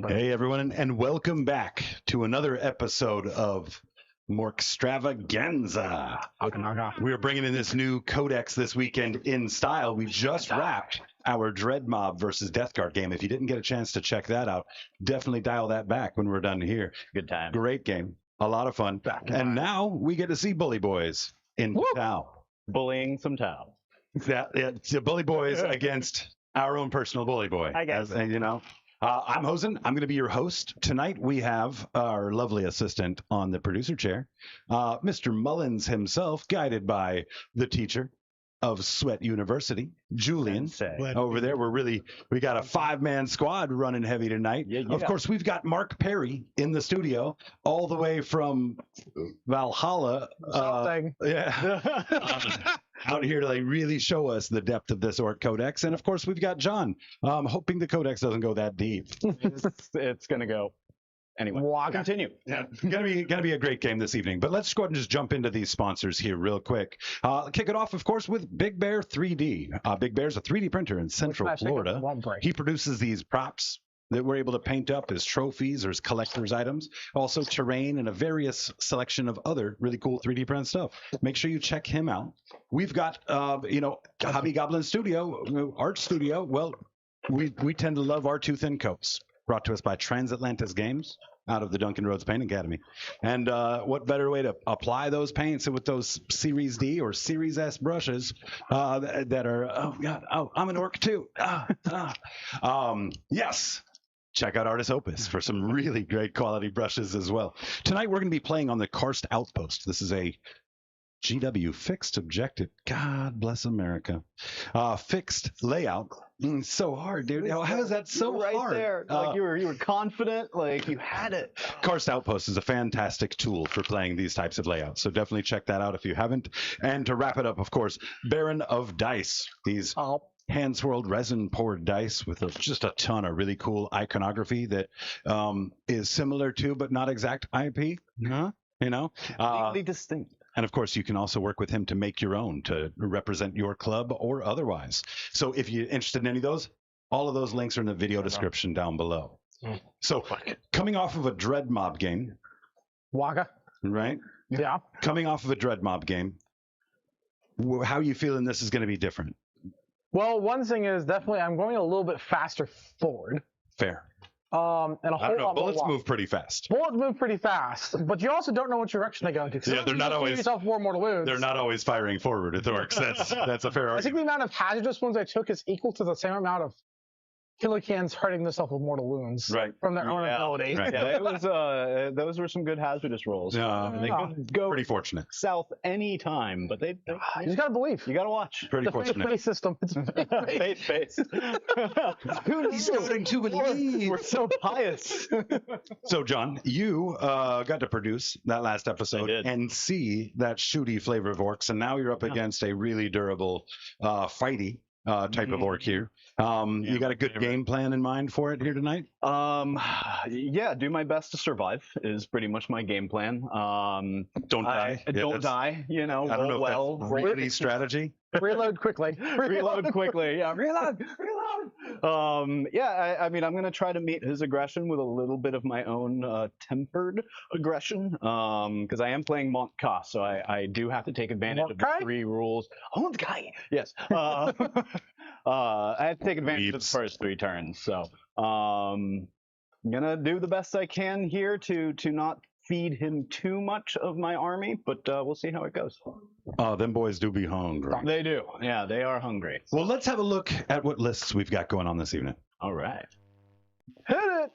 Hey everyone, and welcome back to another episode of Morkstravaganza. We are bringing in this new codex this weekend in style. We just wrapped our Dread Mob versus Death Guard game. If you didn't get a chance to check that out, definitely dial that back when we're done here. Good time. Great game. A lot of fun. And now we get to see Bully Boys in Tau. Bullying some Tau. It's the Bully Boys against our own personal Bully Boy. I guess. I'm Hosen. I'm going to be your host. Tonight we have our lovely assistant on the producer chair, Mr. Mullins himself, guided by the teacher of Sweat University, Julian. Over there, we got a 5-man squad running heavy tonight. Yeah. Of course, we've got Mark Perry in the studio, all the way from Valhalla. Out here to really show us the depth of this Orc Codex. And of course, we've got John. Hoping the Codex doesn't go that deep. It's going to go. Anyway, continue. Yeah, gonna be a great game this evening. But let's go ahead and just jump into these sponsors here real quick. Kick it off, of course, with Big Bear 3D. Big Bear's a 3D printer in Central Florida. He produces these props that we're able to paint up as trophies or as collector's items. Also terrain and a various selection of other really cool 3D print stuff. Make sure you check him out. We've got, Hobby Goblin Studio, Art Studio. Well, we tend to love our two thin coats. Brought to us by Transatlantis Games out of the Duncan Rhodes Paint Academy. And what better way to apply those paints with those Series D or Series S brushes that are, I'm an orc too. Yes. Check out Artis Opus for some really great quality brushes as well. Tonight we're going to be playing on the Karst Outpost. This is a GW fixed objective. God bless America. Fixed layout. So hard, dude. How is that so right hard? There. Like you were confident, like you had it. Karst Outpost is a fantastic tool for playing these types of layouts. So definitely check that out if you haven't. And to wrap it up, of course, Baron of Dice. These hand swirled resin poured dice with just a ton of really cool iconography that is similar to but not exact IP. Completely distinct. And of course, you can also work with him to make your own to represent your club or otherwise. So if you're interested in any of those, all of those links are in the video description down below. So coming off of a Dread Mob game. Waka. Right? Yeah. Coming off of a Dread Mob game, how are you feeling this is going to be different? Well, one thing is definitely I'm going a little bit faster forward. Fair. And a whole lot bullets move pretty fast. Bullets move pretty fast, but you also don't know which direction they go into. Yeah, they're not always. Yourself more mortal wounds. They're not always firing forward at the Orcs. That's a fair argument. I think the amount of hazardous wounds I took is equal to the same amount of Killicans hurting themselves with mortal wounds from their own ability. Right. Yeah, it was, those were some good hazardous rolls. They could go pretty fortunate. South any time, but they you just gotta believe. You gotta watch. Pretty fortunate. Faith system. It's faith. He's starting to believe. We're so pious. So, John, you got to produce that last episode and see that shooty flavor of Orcs, and now you're up against a really durable, fighty type of Orc here. You got a good game plan in mind for it here tonight? Yeah, do my best to survive is pretty much my game plan. Don't die. Don't die. I don't know if that's really strategy. Reload quickly. Reload quickly. Yeah, reload. I mean, I'm going to try to meet his aggression with a little bit of my own tempered aggression, because I am playing Mont'ka, so I do have to take advantage of the 3 rules. Mont'ka, yes. I have to take advantage of the first 3 turns, so I'm going to do the best I can here to not feed him too much of my army, but we'll see how it goes. Them boys do be hungry. They do. Yeah, they are hungry. Well, let's have a look at what lists we've got going on this evening. All right. Hit it!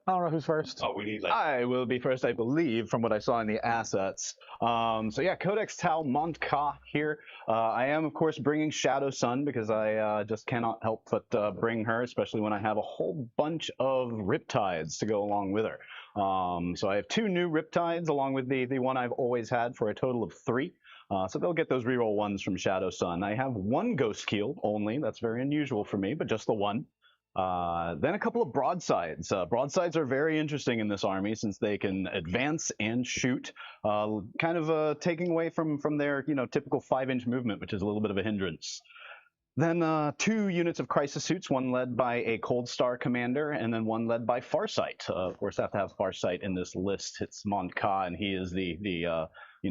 I don't know who's first. We need I will be first, I believe, from what I saw in the assets. So yeah, Codex Tau Mont'ka here. I am, of course, bringing Shadow Sun because I just cannot help but bring her, especially when I have a whole bunch of Riptides to go along with her. So I have 2 new Riptides along with the one I've always had for a total of 3. So they'll get those reroll 1s from Shadow Sun. I have 1 Ghost Keel only. That's very unusual for me, but just the 1. Then a couple of broadsides. Broadsides are very interesting in this army since they can advance and shoot, kind of taking away from their typical 5-inch movement, which is a little bit of a hindrance. Then 2 units of crisis suits, one led by a Cold Star commander, and then one led by Farsight. Of course, I have to have Farsight in this list. It's Mont'ka, and he is the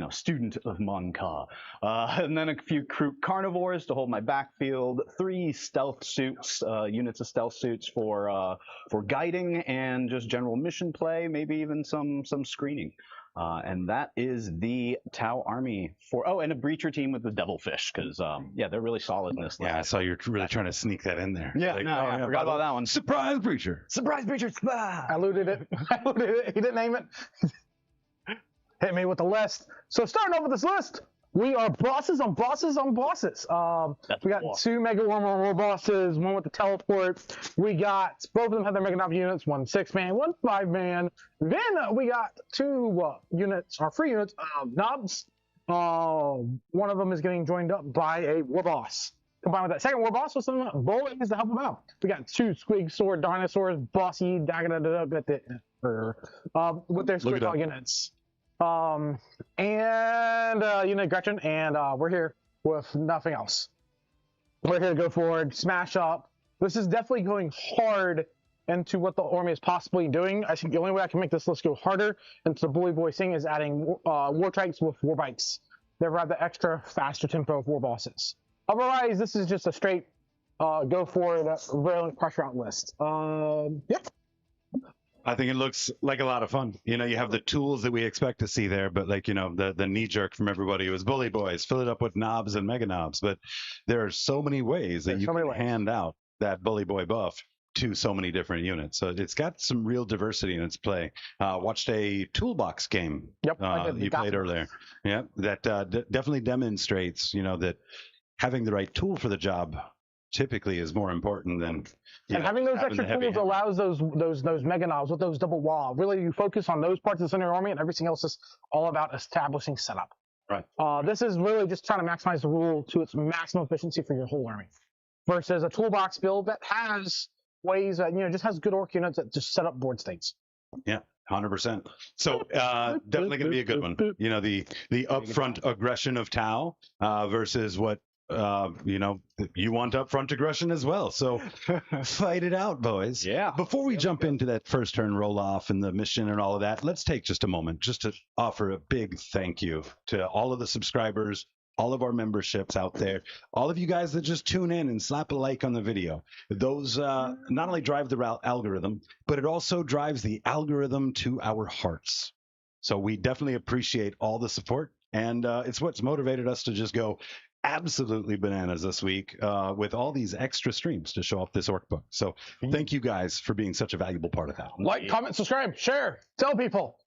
student of Mont'ka. And then a few carnivores to hold my backfield. 3 stealth suits, units of stealth suits for guiding and just general mission play, maybe even some screening. And that is the Tau army and a breacher team with the Devilfish, because yeah, they're really solid in this. Yeah, I saw you're really trying to sneak that in there. Yeah, I forgot about that one. Surprise breacher. Surprise breacher. I looted it. He didn't name it. Hit me with the list. So starting off with this list, we are bosses on bosses on bosses. We got 2 Mega Warhammer bosses, one with the teleport. We got, both of them have their Mega Knob units, one 6-man, one 5-man. Then we got 2 units, or 3 units of Knobs. One of them is getting joined up by a War Boss. Combined with that second War Boss with some bullies to help them out. We got 2 Squig Sword dinosaurs, bossy, with their Squig Dog units. Unit Gretchen, and we're here with nothing else. We're here to go forward, smash up. This is definitely going hard into what the army is possibly doing. I think the only way I can make this list go harder into the bully voicing is adding war trikes with war bikes. They provide the extra faster tempo of war bosses. Otherwise, this is just a straight go forward railing pressure out list. Yeah. I think it looks like a lot of fun. You know, you have the tools that we expect to see there, but like, the knee jerk from everybody was bully boys, fill it up with knobs and mega knobs. But there are so many ways that you can hand out that bully boy buff to so many different units. So it's got some real diversity in its play. Watched a toolbox game you played earlier. Yeah, that definitely demonstrates, that having the right tool for the job typically is more important than having those extra tools allows those mega knobs with those double wall. Really, you focus on those parts of the center army, and everything else is all about establishing setup. Right. This is really just trying to maximize the rule to its maximum efficiency for your whole army, versus a toolbox build that has ways that just has good orc units that just set up board states. Yeah. 100%. So definitely going to be a good one. The upfront aggression of Tau versus what you want upfront aggression as well. So fight it out, boys. Yeah. Before we jump into that first turn roll off and the mission and all of that, let's take just a moment just to offer a big thank you to all of the subscribers, all of our memberships out there, all of you guys that just tune in and slap a like on the video. Those not only drive the algorithm, but it also drives the algorithm to our hearts. So we definitely appreciate all the support, and it's what's motivated us to just go absolutely bananas this week with all these extra streams to show off this orc book. So thank you guys for being such a valuable part of that. Like, comment, subscribe, share, tell people.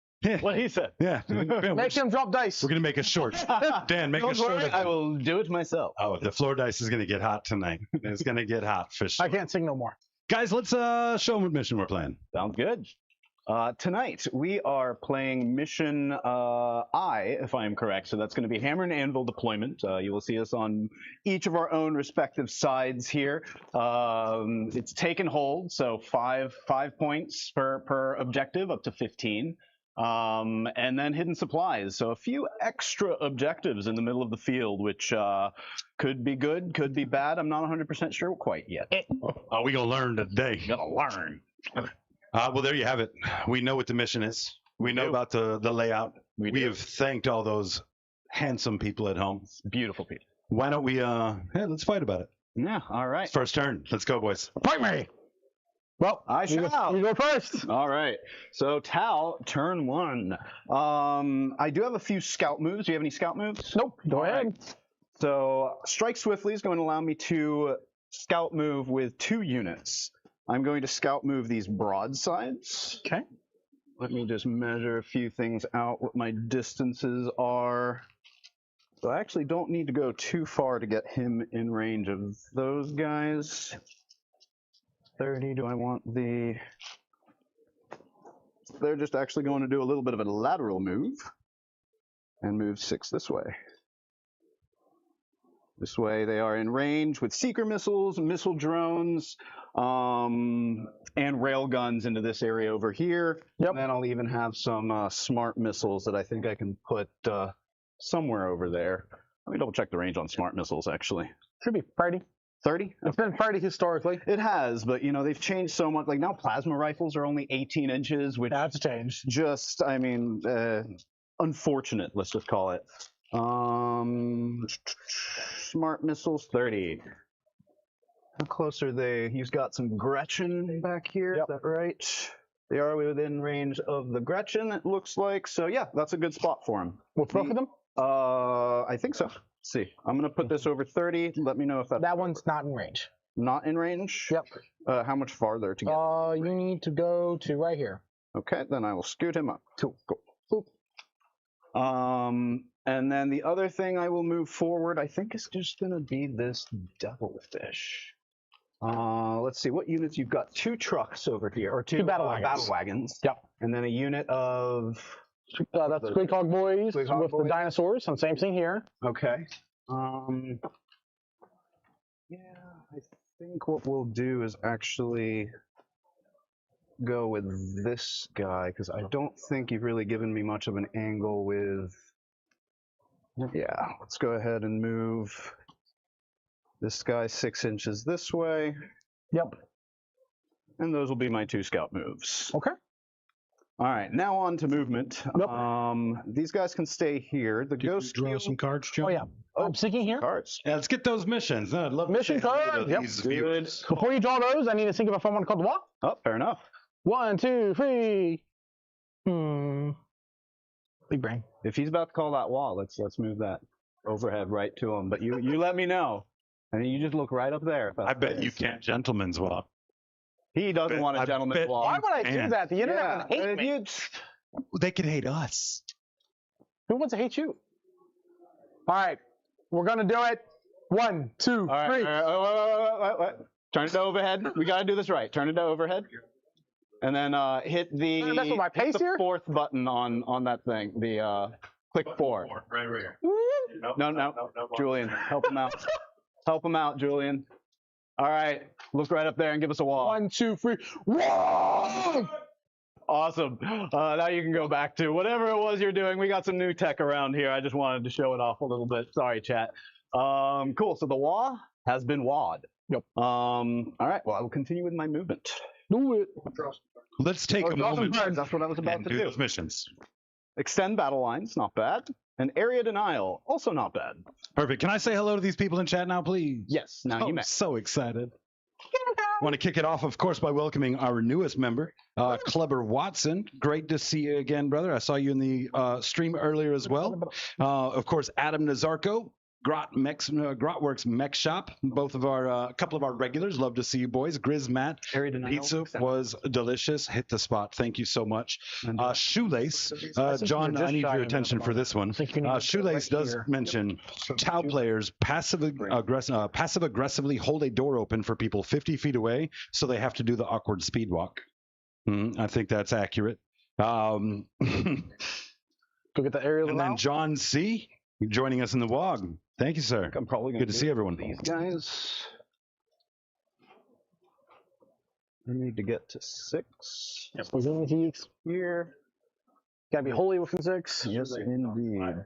What he said. Yeah. Make him drop dice. We're going to make a short. Dan, make a short. I will do it myself. Oh, the floor dice is going to get hot tonight. It's going to get hot for sure. I can't sing no more. Guys, let's show them what mission we're playing. Sounds good. Tonight, we are playing Mission I, if I am correct. So that's going to be Hammer and Anvil deployment. You will see us on each of our own respective sides here. It's take and hold, so five points per objective, up to 15. And then hidden supplies. So a few extra objectives in the middle of the field, which could be good, could be bad. I'm not 100% sure quite yet. Oh, we going to learn today. Gonna learn. Well, there you have it. We know what the mission is. We know about the layout. We have thanked all those handsome people at home. Beautiful people. Why don't we, let's fight about it. Yeah, all right. First turn. Let's go, boys. Fight me! Well, I shall. You go first. All right. So, Tau, turn 1. I do have a few scout moves. Do you have any scout moves? Nope. Go ahead. Right. So, Strike Swiftly is going to allow me to scout move with 2 units. I'm going to scout move these broadsides. Okay. Let me just measure a few things out, what my distances are. So I actually don't need to go too far to get him in range of those guys. 30, do I want the... They're just actually going to do a little bit of a lateral move and move 6 this way. This way they are in range with seeker missiles, missile drones, and rail guns into this area over here. Yep. And then I'll even have some smart missiles that I think I can put somewhere over there. Let me double check the range on smart missiles, actually. Should be pretty. 30? It's been 30 historically. It has, but you know, they've changed so much. Like now plasma rifles are only 18 inches, which That's changed. just, I mean, unfortunate, let's just call it. Smart missiles, 30. How close are they? He's got some Gretchen back here, Yep. is that right? They are within range of the Gretchen, it looks like. So yeah, that's a good spot for him. With both of them? I think so. Let's see. I'm going to put this over 30. Let me know if that's That one's not in range. not in range. Yep. How much farther to get? You need to go to right here. Okay, then I will scoot him up. Cool. Cool. And then the other thing I will move forward, I think, is just going to be this devilfish. Let's see, what units? You've got 2 trucks over here, or two battle wagons. Yep. And then a unit of... That's Squig Hog Boys with the dinosaurs. And same thing here. Okay. Yeah, I think what we'll do is actually go with this guy, because I don't think you've really given me much of an angle with... Yeah, let's go ahead and move this guy 6 inches this way. Yep. And those will be my 2 scout moves. Okay. All right, now on to movement. Yep. These guys can stay here. The ghost draw some cards, Joe. Oh, yeah. I'm sinking here. cards. Yeah, let's get those missions. I'd love Mission to say hello card. to Yep. these viewers. Before you draw those, I need to think if I want to call the wall. Oh, fair enough. 1, 2, 3. Big brain. If he's about to call that wall, let's move that overhead right to him. But you let me know, and you just look right up there. I bet you can't gentleman's walk. He doesn't want a I gentleman's bet walk. Why would I do Man. that? The internet would hate me. They could hate us. Who wants to hate you? All right. We're going to do it. 1, 2, 3. All right, wait. Turn it to overhead. We got to do this right. Turn it to overhead. And then hit the, That's what my pace hit the here? 4th button on that thing. The click 4. Right here. No. Julian, help him out. Help him out, Julian. All right. Look right up there and give us a wall. 1, 2, 3. Whoa! Awesome. Now you can go back to whatever it was you're doing. We got some new tech around here. I just wanted to show it off a little bit. Sorry, chat. Cool. So the wall has been wawed. Yep. All right. Well, I will continue with my movement. Do it. Let's take a moment That's what I was about and to do do. those missions. Extend battle lines, not bad. And area denial, also not bad. Perfect. Can I say hello to these people in chat now, please? Yes. Now you may. So excited. I want to kick it off, of course, by welcoming our newest member, Clubber Watson. Great to see you again, brother. I saw you in the stream earlier as well. Of course, Adam Nazarko, Grotworks Mech Shop. Both of our, a couple of our regulars. Love to see you boys. Grizz Matt. Pizza was delicious. Hit the spot. Thank you so much. Shoelace. John, I need your attention for this one. Shoelace does mention Tau players passive aggressively hold a door open for people 50 feet away, so they have to do the awkward speed walk. I think that's accurate. Go get the aerial. And then John C. joining us in the WOG. Thank you, sir. I'm probably Good to see everyone. These guys. I need to get to 6. Yep. We're going to Here. Gotta be holy within 6. Yes, indeed.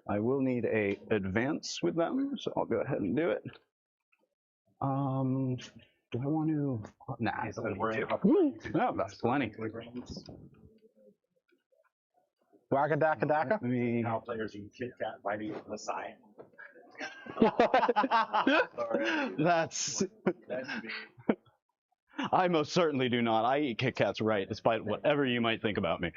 I will need a advance with them, so I'll go ahead and do it. Do I want to? Nah, I don't need to. No, that's plenty. Waka daka daka. Now players in Kit Kat biting on the side. That's. I most certainly do not. I eat Kit Kats right, despite whatever you might think about me.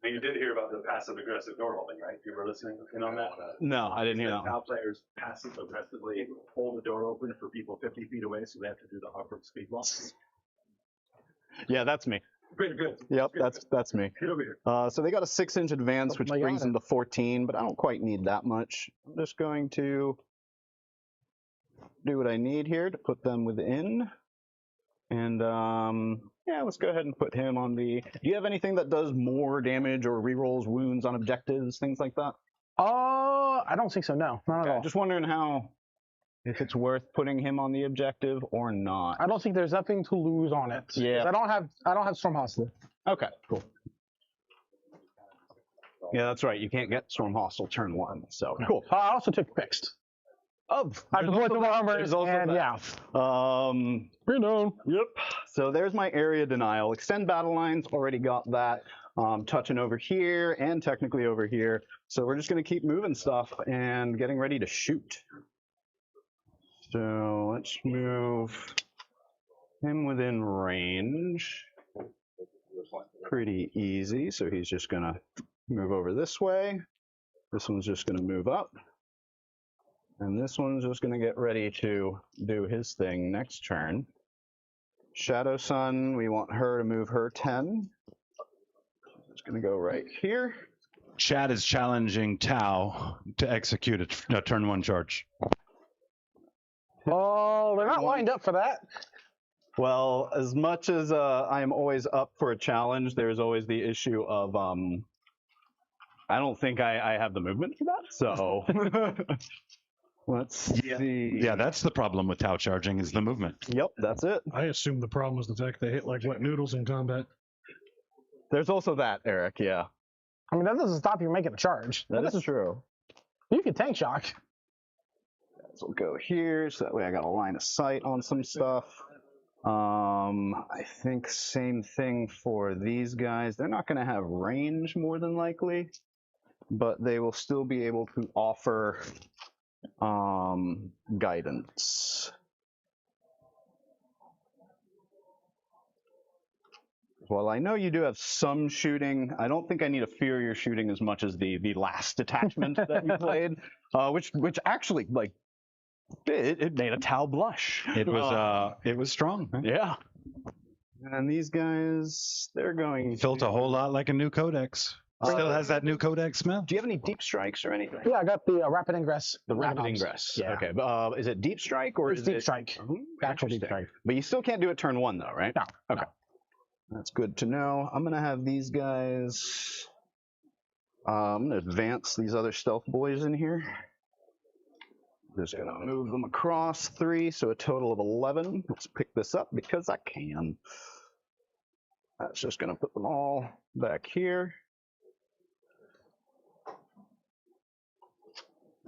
You did hear about the passive aggressive door holding, right? You were listening in on that? No, I didn't hear that. Now players passive aggressively hold the door open for people 50 feet away, so they have to do the awkward speed walk. Yeah, that's me. Good. Yep, that's me. Get over here. So they got a 6-inch advance, which brings them to 14, but I don't quite need that much. I'm just going to do what I need here to put them within. And yeah, let's go ahead and put him on the... Do you have anything that does more damage or rerolls wounds on objectives, things like that? I don't think so, no. Not at all. Just wondering if it's worth putting him on the objective or not. I don't think there's nothing to lose on it. Yeah. I don't have Storm Hostile. Okay, cool. Yeah, that's right. You can't get Storm Hostile turn 1, so cool. I also took fixed. Oh, I deployed the Warhammer, there's also and that. yeah. We're done. Yep. So there's my area denial. Extend battle lines, already got that. Touching over here and technically over here. So we're just going to keep moving stuff and getting ready to shoot. So let's move him within range. Pretty easy. So he's just going to move over this way. This one's just going to move up. And this one's just going to get ready to do his thing next turn. Shadow Sun, we want her to move her 10. It's going to go right here. Chad is challenging Tau to execute a turn 1 charge. Oh, they're not lined up for that. Well, as much as I am always up for a challenge, there's always the issue of I don't think I have the movement for that. So let's see. Yeah, that's the problem with Tau charging is the movement. Yep, that's it. I assume the problem was the fact they hit like wet noodles in combat. There's also that, Eric. Yeah, I mean, that doesn't stop you from making a charge. that is true. You can tank shock. So we'll go here, so that way I got a line of sight on some stuff. I think same thing for these guys. They're not going to have range more than likely, but they will still be able to offer guidance. Well, I know you do have some shooting. I don't think I need to fear your shooting as much as the last detachment that you played, which actually, like, it made a Tau blush. It was strong. Huh? Yeah. And these guys, they're going Felt a whole lot like a new codex. Still has that new codex smell. Do you have any deep strikes or anything? Yeah, I got the rapid ingress. The rapid ingress. Yeah. Okay. Is it deep strike or It's is deep it strike. Actual deep strike. But you still can't do it turn 1 though, right? No. Okay. That's good to know. I'm gonna have these guys. I'm gonna advance these other stealth boys in here. Just gonna move them across 3, so a total of 11. Let's pick this up because I can. That's just gonna put them all back here.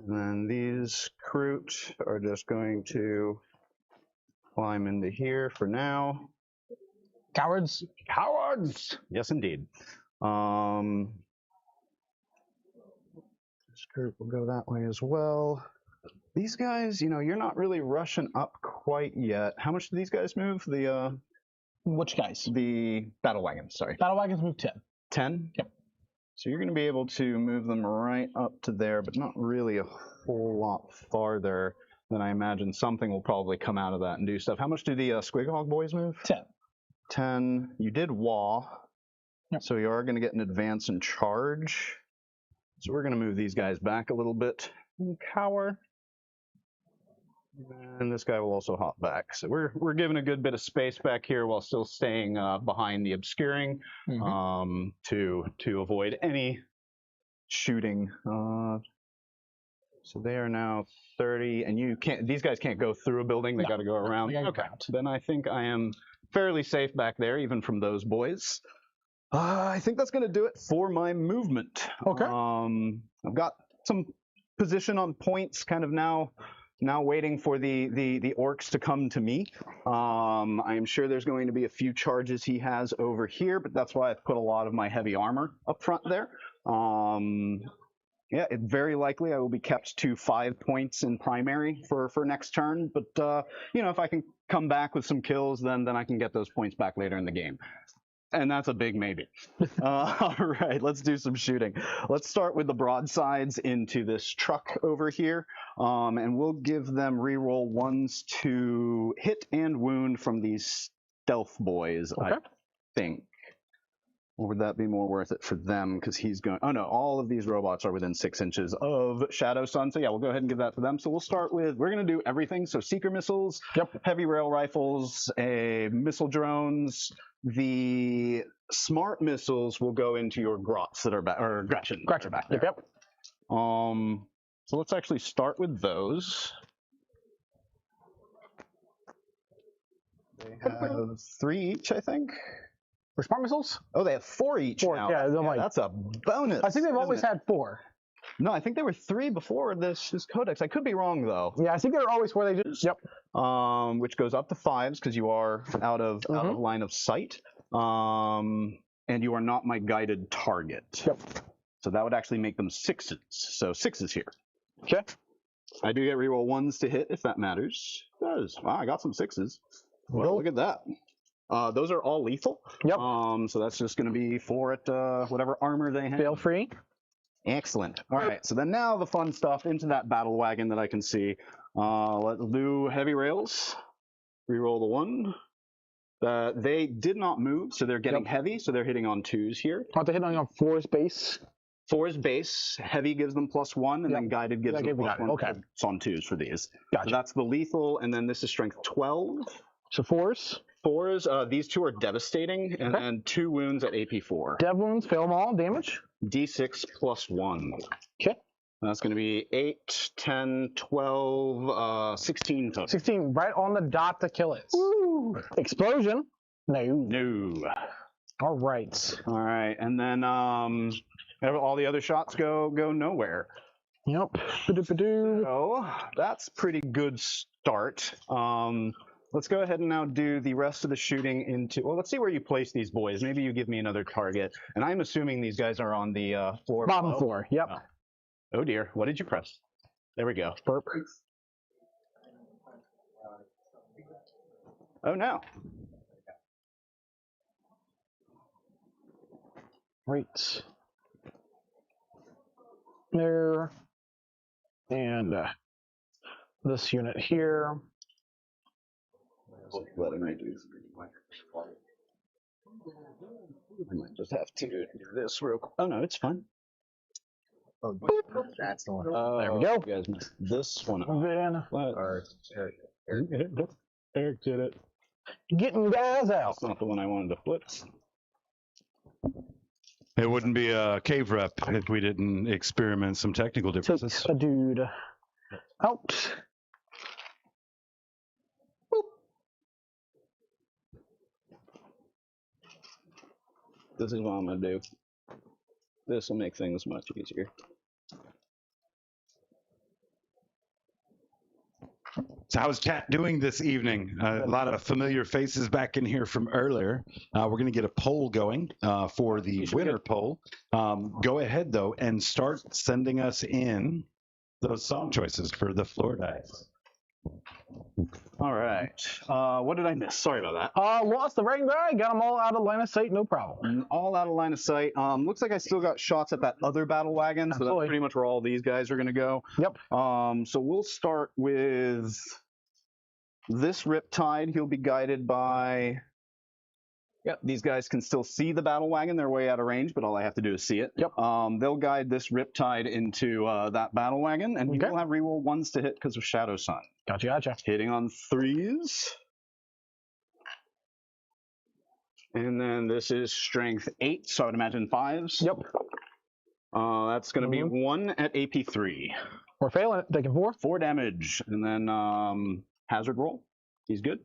And then these Kroot are just going to climb into here for now. Cowards. Cowards! Yes, indeed. This group will go that way as well. These guys, you know, you're not really rushing up quite yet. How much do these guys move? Which guys? The battle wagons, sorry. Battle wagons move 10. 10? Yep. So you're going to be able to move them right up to there, but not really a whole lot farther. Then I imagine something will probably come out of that and do stuff. How much do the Squighog boys move? 10. 10. You did Wah, Yep. so you are going to get an advance and charge. So we're going to move these guys back a little bit. Cower. And this guy will also hop back. So we're given a good bit of space back here while still staying behind the obscuring to avoid any shooting. So they are now 30, and you can't. These guys can't go through a building. They got to go around. Okay. Then I think I am fairly safe back there, even from those boys. I think that's going to do it for my movement. Okay. I've got some position on points, kind of now waiting for the orcs to come to me. I am sure there's going to be a few charges he has over here, but that's why I've put a lot of my heavy armor up front there. Yeah, it very likely I will be kept to 5 points in primary for next turn, but you know, if I can come back with some kills, then I can get those points back later in the game. And that's a big maybe. All right, let's do some shooting. Let's start with the broadsides into this truck over here, and we'll give them reroll 1s to hit and wound from these stealth boys, okay. I think. Or would that be more worth it for them? Because he's going. Oh no, all of these robots are within 6 inches of Shadow Sun. So yeah, we'll go ahead and give that to them. So we'll start with. We're going to do everything. So seeker missiles, heavy rail rifles, missile drones. The smart missiles will go into your grots that are back, or Gretchen. That are back there. Yep. So let's actually start with those. They have 3 each, I think. For smart missiles? Oh, they have 4 each now. Yeah, That's a bonus. I think they've always had 4. No, I think they were 3 before this codex. I could be wrong though. Yeah, I think they're always where they just. Yep. Which goes up to 5s because you are out of line of sight. And you are not my guided target. Yep. So that would actually make them 6s. So 6s here. Okay. I do get reroll 1s to hit if that matters. It does. Wow, I got some 6s. Well, look at that. Those are all lethal. Yep. So that's just going to be 4 at whatever armor they have. Fail free. Excellent. All right. So then now the fun stuff into that battle wagon that I can see. Let's do heavy rails. Reroll the 1. They did not move, so they're getting heavy, so they're hitting on 2s here. Aren't they hitting on 4's base? 4's base, heavy gives them +1, and then guided gives them +1. Okay. It's on 2s for these. Gotcha. So that's the lethal, and then this is strength 12. So 4's? 4's, these 2 are devastating, and then 2 wounds at AP4. Dev wounds, fail them all, damage? D6 +1. Okay. That's going to be 8, 10, 12, 16 total. 16, right on the dot to kill it. Woo! Explosion? No. No. All right. All right, and then all the other shots go nowhere. Yep. Ba-do-ba-do. So that's pretty good start. Let's go ahead and now do the rest of the shooting into. Well, let's see where you place these boys. Maybe you give me another target. And I'm assuming these guys are on the floor. Bottom below. floor. Yep. Oh dear. What did you press? There we go. Burp. Oh no. Right. There. And this unit here. Letting me do. I might just have to do this real quick. Oh no, it's fine. Oh, That's the one. there we go. You guys missed this one. Then Eric did it. getting guys out. That's not the one I wanted to flip. It wouldn't be a cave rep if we didn't experiment some technical differences. Take a dude out. This is what I'm gonna do. This will make things much easier. So how's chat doing this evening? A lot of familiar faces back in here from earlier. We're going to get a poll going for the winner poll. Go ahead, though, and start sending us in those song choices for the floor dice. All right. What did I miss? Sorry about that. Lost the right guy. Got them all out of line of sight. No problem. All out of line of sight. Looks like I still got shots at that other battle wagon, so Absolutely. that's pretty much where all these guys are going to go. Yep. So we'll start with this Riptide. He'll be guided by. Yep, these guys can still see the battle wagon. They're way out of range, but all I have to do is see it. Yep. They'll guide this Riptide into that battle wagon, and he will have reroll 1s to hit because of Shadow Sun. Gotcha. Hitting on 3s. And then this is strength 8, so I would imagine 5s. Yep. That's going to be 1 at AP3. We're failing it. Taking 4. 4 damage. And then hazard roll. He's good.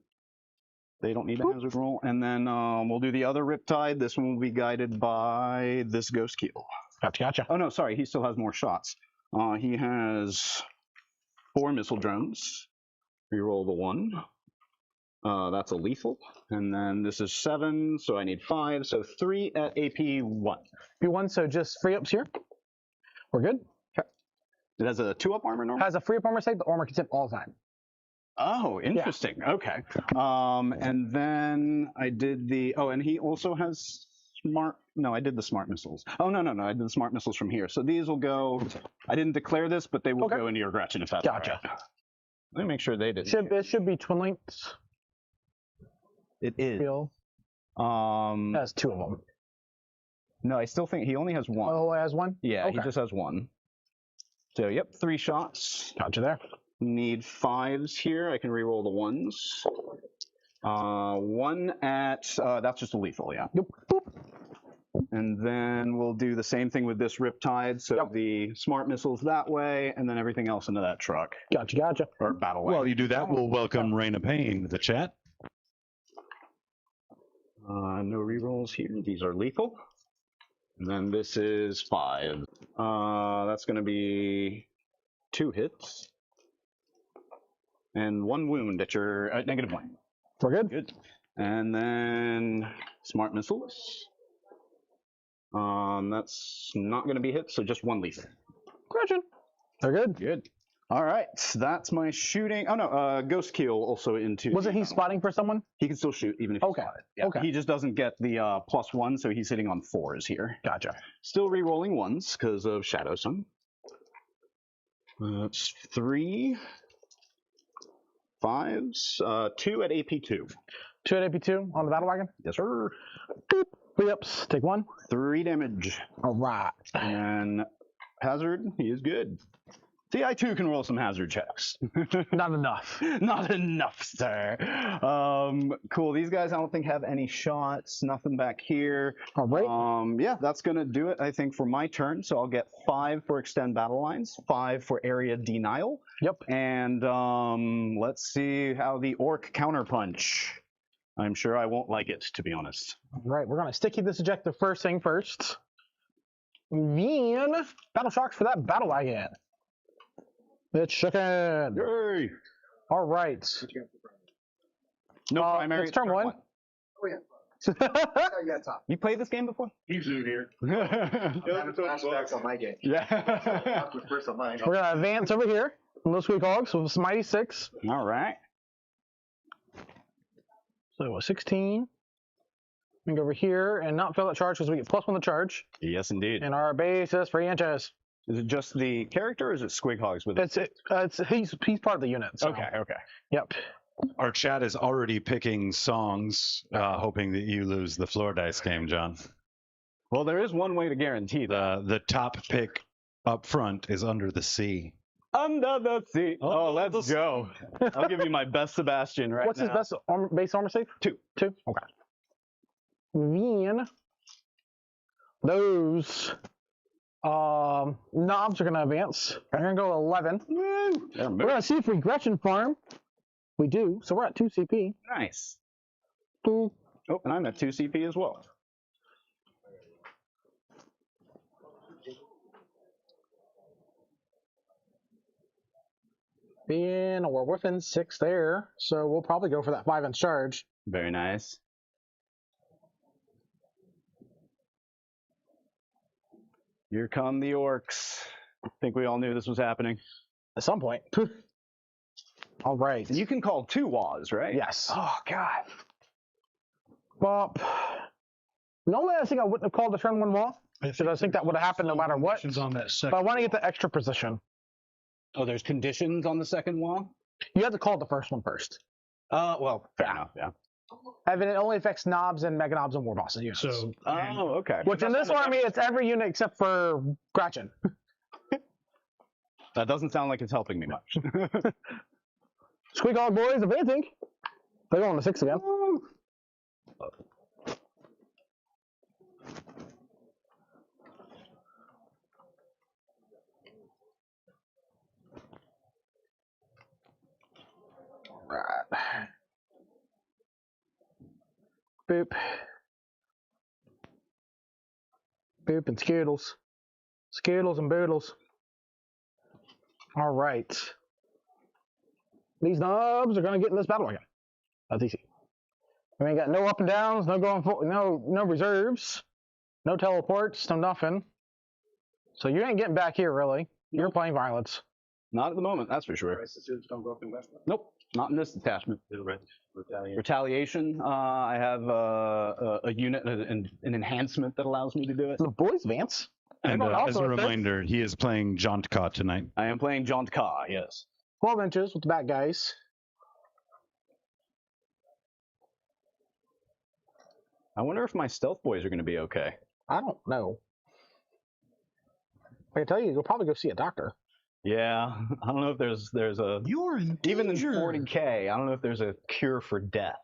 They don't need a hazard roll. And then we'll do the other Riptide. This one will be guided by this Ghost Keel. Gotcha. Oh, no, sorry. He still has more shots. He has 4 missile drones. Reroll the 1. That's a lethal. And then this is 7, so I need 5. So 3 at AP1. P1, so just free ups here. We're good. It has a 2-up armor normally? Has a free up armor save, but armor can hit all the time. Oh, interesting. Yeah. Okay. And then I did the. Oh, and he also has smart. No, I did the smart missiles. Oh, no. I did the smart missiles from here. So these will go. I didn't declare this, but they will go into your Gretchen if that's Gotcha. Right. Let me make sure they did. It should be twin links. It is. Has 2 of them. No, I still think he only has 1. Oh, it has 1? Yeah, he just has 1. So, yep, 3 shots. Gotcha there. Need 5s here. I can reroll the 1s. 1 at, that's just a lethal, yeah. Yep. Boop. And then we'll do the same thing with this Riptide. So the smart missiles that way, and then everything else into that truck. Gotcha. Or battle wagon. Well, you do that, we'll welcome Rain of Pain to the chat. No rerolls here. These are lethal. And then this is 5. That's going to be 2 hits. And 1 wound at your -1. We're good? Good. And then smart missiles. That's not going to be hit, so just 1 lethal. Gretchen. They're good. Good. All right, so that's my shooting. Oh no, Ghost Keel also into. Wasn't he spotting for someone? He can still shoot even if he's spotted. Yeah. Okay. He just doesn't get the +1, so he's hitting on 4s here. Gotcha. Still re-rolling 1s because of Shadow Sun. That's 3, 5s, 2 at AP2. 2 at AP2 on the battle wagon? Yes, sir. Boop. 3 ups. Take 1. 3 damage. All right. And hazard, he is good. See, I too can roll some hazard checks. Not enough. Not enough, sir. Cool. These guys I don't think have any shots. Nothing back here. All right. Yeah, that's gonna do it, I think, for my turn. So I'll get 5 for extend battle lines, 5 for area denial. Yep. And let's see how the orc counterpunch. I'm sure I won't like it, to be honest. All right. We're going to sticky this objective first thing first. Then battle shocks for that battle wagon. It's shooken. Yay! All right. No primary. It's turn 1. Oh, yeah. Yeah, top. You played this game before? He's new here. Flashbacks on my game. Yeah. First on mine. We're going to advance over here. Little squeak hogs with some mighty 6. All right. So a 16. We can go over here and not fill that charge because we get +1 to charge. Yes, indeed. And our base is 3 inches. Is it just the character, or is it Squig Hogs with it? He's part of the unit. So. Okay. Yep. Our chat is already picking songs, hoping that you lose the floor dice game, John. Well, there is one way to guarantee that. The top pick up front is Under the Sea. Under the sea. Oh, let's go. I'll give you my best Sebastian right What's now. his best base armor save? 2. 2? Okay. Then those knobs are going to advance. They're going to go 11. We're going to see if we Gretchen farm. We do. So we're at 2 CP. Nice. 2. Oh, and I'm at 2 CP as well. And we're within 6 there. So we'll probably go for that 5-inch charge. Very nice. Here come the orcs. I think we all knew this was happening. At some point. All right. And you can call 2 WAs, right? Yes. Oh, God. Bop. Normally, I think I wouldn't have called the turn 1 wall. Because I think that would have happened no matter what. On that second. But I want to get the extra position. Oh, there's conditions on the second wall? You have to call the first one first. Well, fair enough, yeah. And it only affects knobs and mega knobs and war bosses units. So, Oh, okay. Which in this army, it's every unit except for Gretchen. That doesn't sound like it's helping me much. Squeak Hog boys advancing. They're going to 6 again. Right. Boop. Boop and Skittles. Skittles and Boodles. All right. These knobs are going to get in this battle again. That's easy. We ain't got no up and downs, no going for, no reserves, no teleports, no nothing. So you ain't getting back here really. You're playing violence. Not at the moment, that's for sure. Don't go up in West. Nope, not in this detachment. Retaliation. I have a unit, an enhancement that allows me to do it. The boys advance. And Everyone as also a advance. reminder, he is playing Mont'ka tonight. I am playing Mont'ka, yes. 12 inches with the bad guys. I wonder if my stealth boys are going to be okay. I don't know. I can tell you, you'll probably go see a doctor. Yeah, I don't know if there's a you're in even in danger. 40k. I don't know if there's a cure for death.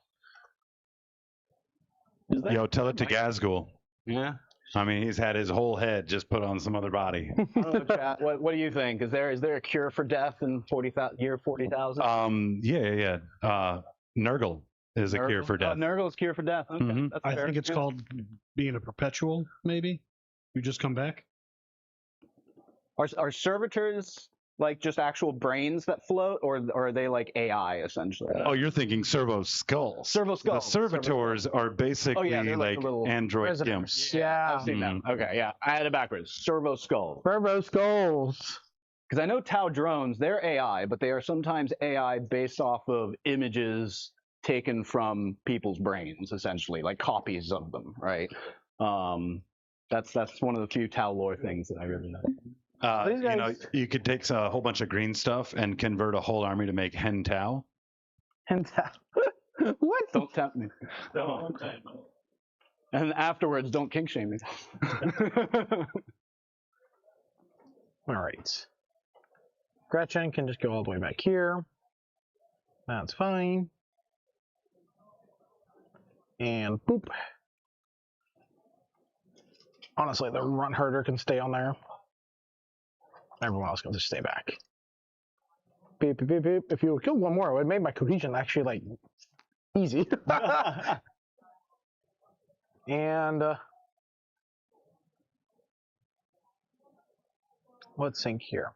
Is there? Yo, tell it to Gazgul. Yeah. I mean, he's had his whole head just put on some other body. I don't know, chat. What do you think? Is there a cure for death in year 40,000? Yeah. Nurgle is a cure for death. Nurgle's cure for death. Okay, Mhm. that's I fair. think it's called being a perpetual, maybe. You just come back? Are servitors like just actual brains that float, or are they like AI essentially? Oh, you're thinking servo skulls. Servo The skulls. servitors are basically they're like the little android prisoners. gimps. Yeah. I've seen them. Okay, yeah. I had it backwards. Servo skulls. Servo skulls. Because I know Tau drones, they're AI, but they are sometimes AI based off of images taken from people's brains, essentially, like copies of them, right? That's one of the few Tau lore things that I really know. You know, you could take a whole bunch of green stuff and convert a whole army to make hen Tau. Hen Tau. What? Don't tempt me. Don't tempt me. And afterwards, don't kink shame me. All right. Gretchen can just go all the way back here. That's fine. And boop. Honestly, the runt herder can stay on there. Everyone else can just stay back. Beep, beep, beep, beep. If you kill one more, it would have made my cohesion actually like easy. And let's sync here.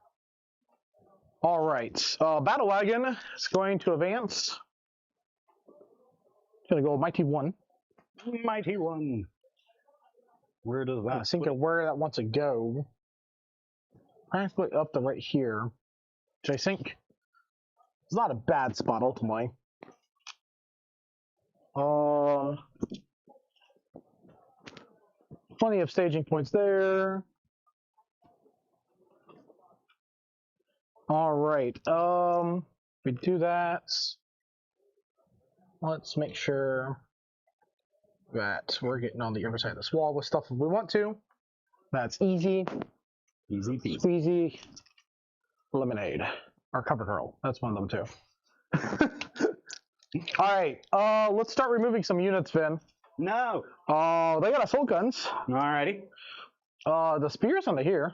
All right, Battle Wagon is going to advance. It's gonna go Mighty One. Mighty One. Where does that? I think of where that wants to go. Practically up to right here, which I think is not a bad spot ultimately. Plenty of staging points there. All right. We do that. Let's make sure that we're getting on the other side of this wall with stuff if we want to. That's easy. Easy peasy. Squeezy. Lemonade. Or cover girl. That's one of them too. All right. Let's start removing some units, Vin. No. They got assault guns. Alrighty. The spear's under here.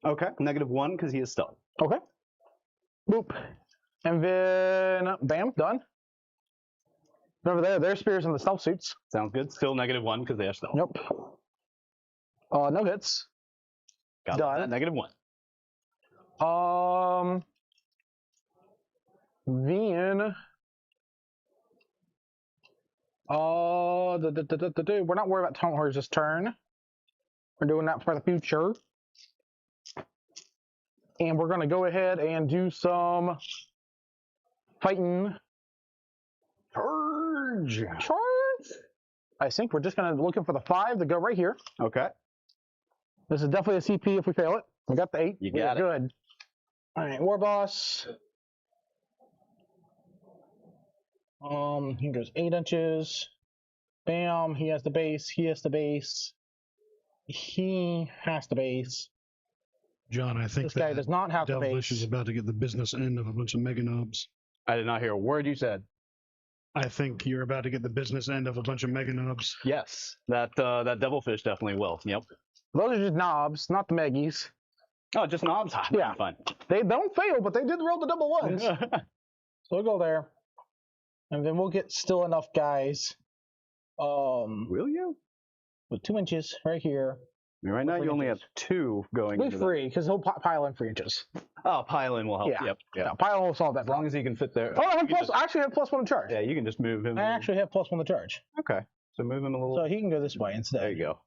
Okay. -1 because he is stealth. Okay. Boop. And then bam, done. Over there, their spears in the stealth suits. Sounds good. Still -1 because they are stealth. Nope. No hits. Got done. That -1. Then we're not worried about Taunt Hordes this turn. We're doing that for the future. And we're gonna go ahead and do some fighting. Charge! I think we're just gonna looking for the 5 to go right here. Okay. This is definitely a CP if we fail it. We got the 8. You got it. Good. All right, War Boss. He goes 8 inches. Bam. He has the base. He has the base. He has the base. John, I think This guy does not have the Devilish base. is about to get the business end of a bunch of mega knobs. I did not hear a word you said. I think you're about to get the business end of a bunch of mega knobs. Yes. That devilfish definitely will. Yep. Those are just knobs, not the Meggies. Oh, just knobs? Yeah. Fine. They don't fail, but they did roll the double ones. So we'll go there. And then we'll get still enough guys. Will you? With 2 inches right here. I mean, right now you only have 2 going. We'll be free, because he'll pile in 3 inches. Oh, pile in will help. Yeah. Yep. Yeah. Yeah, pile will solve that As long problem. as he can fit there. Oh, I actually have +1 to charge. Yeah, you can just move him. I actually have +1 to charge. Okay. So move him a little. So he can go this way instead. There you go.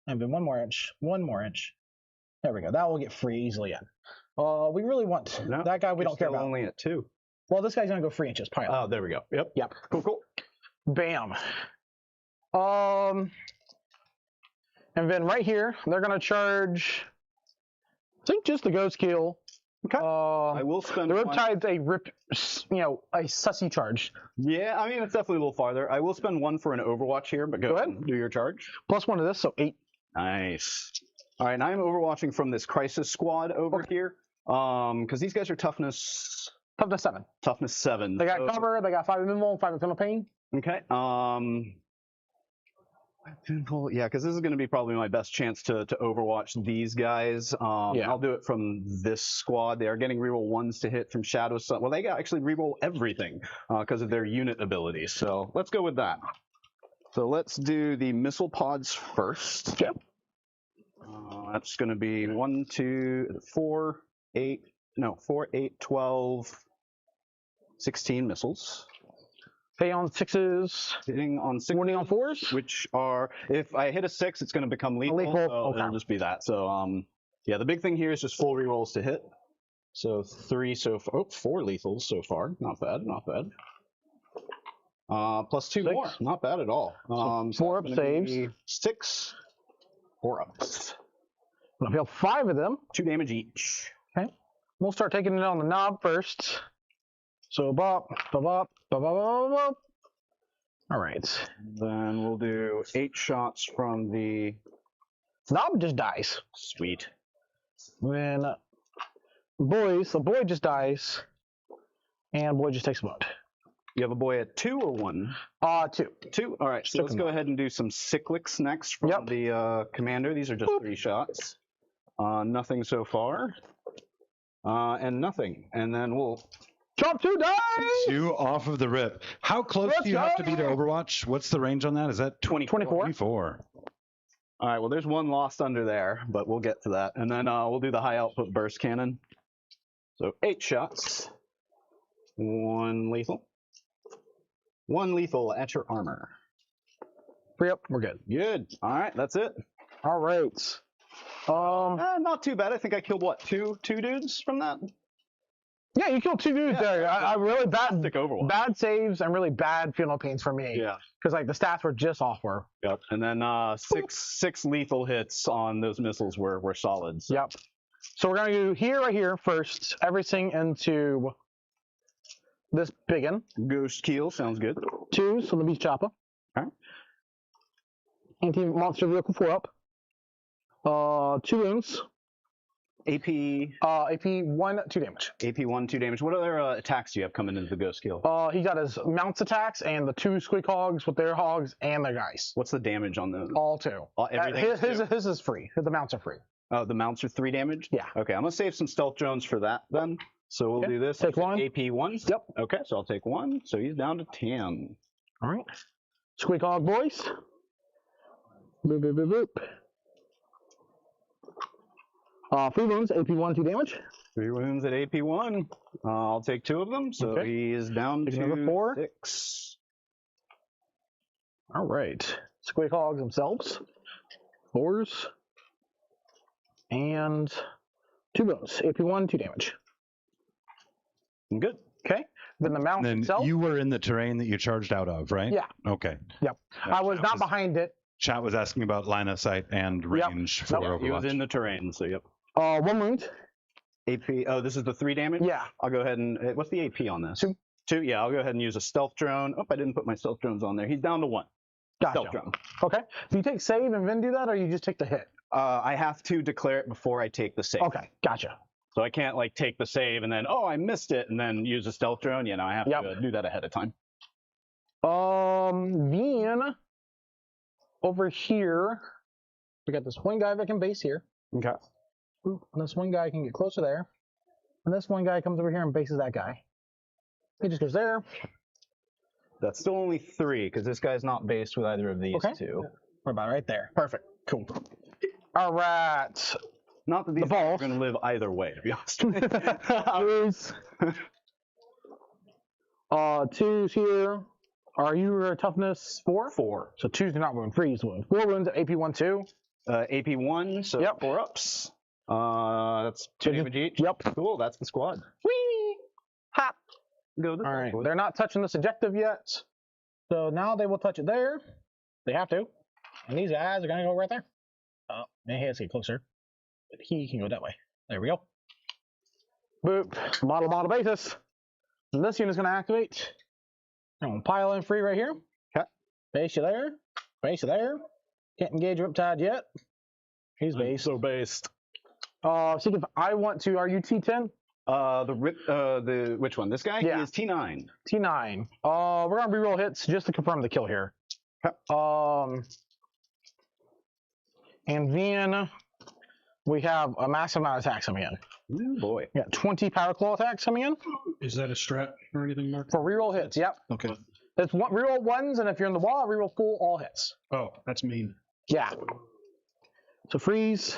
And then 1 more inch. 1 more inch. There we go. That will get free easily in. We really want No, that guy we you're don't care still about. only at 2. Well, this guy's going to go 3 inches. Pile. Oh, there we go. Yep. Yep. Cool. Bam. And then right here, they're going to charge, I think just the ghost kill. Okay. I will spend The one. Riptide's a sussy charge. Yeah, I mean, it's definitely a little farther. I will spend 1 for an Overwatch here, but go ahead and do your charge. +1 to this, so 8. Nice. All right, and I'm overwatching from this Crisis Squad over here, because these guys are toughness 7. toughness 7. They got so- cover, they got 5 invincible, 5 infernal pain. Okay. Yeah, because this is going to be probably my best chance to overwatch these guys. Yeah. I'll do it from this squad. They are getting reroll 1s to hit from Shadow Sun. Well, they got actually reroll everything because of their unit abilities. So let's go with that. So let's do the missile pods first. Yep. That's going to be 1, 2, 4, 8, 12, 16 missiles. Pay on 6s. Hitting on 6. Warning on 4s? Which are, if I hit a 6, it's going to become lethal. Lethal, So okay. it'll just be that. So, yeah, the big thing here is just full rerolls to hit. So 3 so far. Oh, 4 lethals so far. Not bad, not bad. Plus 2 6. more. Not bad at all. So 4 up saves. 6 4 ups. I'll heal 5 of them. 2 damage each. Okay. We'll start taking it on the knob first. So bop, bop, bop, bop, bop, bop, bop. All right. Then we'll do 8 shots from the Knob just dies. Sweet. Then the boy just dies. And boy just takes a wound. You have a boy at 2 or 1? 2. 2? All right, so let's go ahead and do some cyclics next from the commander. These are just 3 shots. Nothing so far. And nothing. And then we'll... Drop 2 dice! 2 off of the rip. How close do you have to be to Overwatch? What's the range on that? Is that 24? 24. All right, well, there's 1 lost under there, but we'll get to that. And then we'll do the high output burst cannon. So 8 shots. 1 lethal. 1 lethal at your armor. 3 up, we're good. Good. All right, that's it. All right. Not too bad. I think I killed, what, two dudes from that? Yeah, you killed 2 dudes there. I really bad saves and really bad funeral pains for me. Yeah. Because like the stats were just off. Yep. And then 6 lethal hits on those missiles were solid. So. Yep. So we're gonna do right here first. Everything into this biggin. Ghost Keel sounds good. 2, so the beast chopper. All right. Anti-monster vehicle 4 up. 2 wounds. AP 1, 2 damage. AP 1, 2 damage. What other attacks do you have coming into the Ghost Keel? He got his mounts attacks and the 2 squeak hogs with their hogs and their guys. What's the damage on those? All 2. Everything. His is free. The mounts are free. Oh, the mounts are 3 damage? Yeah. Okay, I'm gonna save some stealth drones for that then. So we'll do this. Take 1. AP 1? Yep. Okay, so I'll take 1. So he's down to 10. All right. Squeak hog boys. Boop, boop, boop, boop. 3 wounds, AP 1, 2 damage. 3 wounds at AP 1. I'll take 2 of them. So he is down Take to another 4. 6. All right. Squeak hogs themselves. 4s. And 2 wounds. AP 1, 2 damage. I'm good. Okay. Then the mount Then itself. you were in the terrain that you charged out of, right? Yeah. Okay. Yep. I was not behind it. Chat was asking about line of sight and range for Overwatch. He was in the terrain, so yep. 1 wound. AP, oh, this is the 3 damage? Yeah. I'll go ahead and, what's the AP on this? 2. 2, yeah, I'll go ahead and use a stealth drone. Oh, I didn't put my stealth drones on there. He's down to 1. Gotcha. Stealth drone. Okay. Do you take save and then do that, or you just take the hit? I have to declare it before I take the save. Okay. Gotcha. So I can't like take the save and then, oh, I missed it, and then use a stealth drone. You know, I have to do that ahead of time. Then over here, we got this one guy that can base here. Okay. And this one guy can get closer there. And this one guy comes over here and bases that guy. He just goes there. That's still only 3, because this guy's not based with either of these 2. We're about right there. Perfect. Cool. All right. Not that these guys are going to live either way, to be honest with you. 2's here. Are you toughness 4? 4. So 2's do not wound. 3's wound. 4 wounds at AP 1, 2. AP 1, so 4 ups. That's 2 damage each. Yep. Cool, that's the squad. Whee! Hop. Go this All right. way. They're not touching this objective yet. So now they will touch it there. They have to. And these guys are going to go right there. Oh, he has to get closer. But he can go that way. There we go. Boop. Model basis. And this unit's going to activate. I'm going to pile in free right here. Okay. Base you there. Base you there. Can't engage Riptide yet. He's based. So based. So if I want to, are you T10? Which one? This guy? Yeah. He is T9. T9. We're going to reroll hits just to confirm the kill here. Okay. And then we have a massive amount of attacks coming in. Ooh, boy. Yeah, 20 Power Claw attacks coming in. Is that a strat or anything, Mark? For reroll hits, yep. Okay. It's reroll 1s, and if you're in the wall, reroll full all hits. Oh, that's mean. Yeah. So freeze.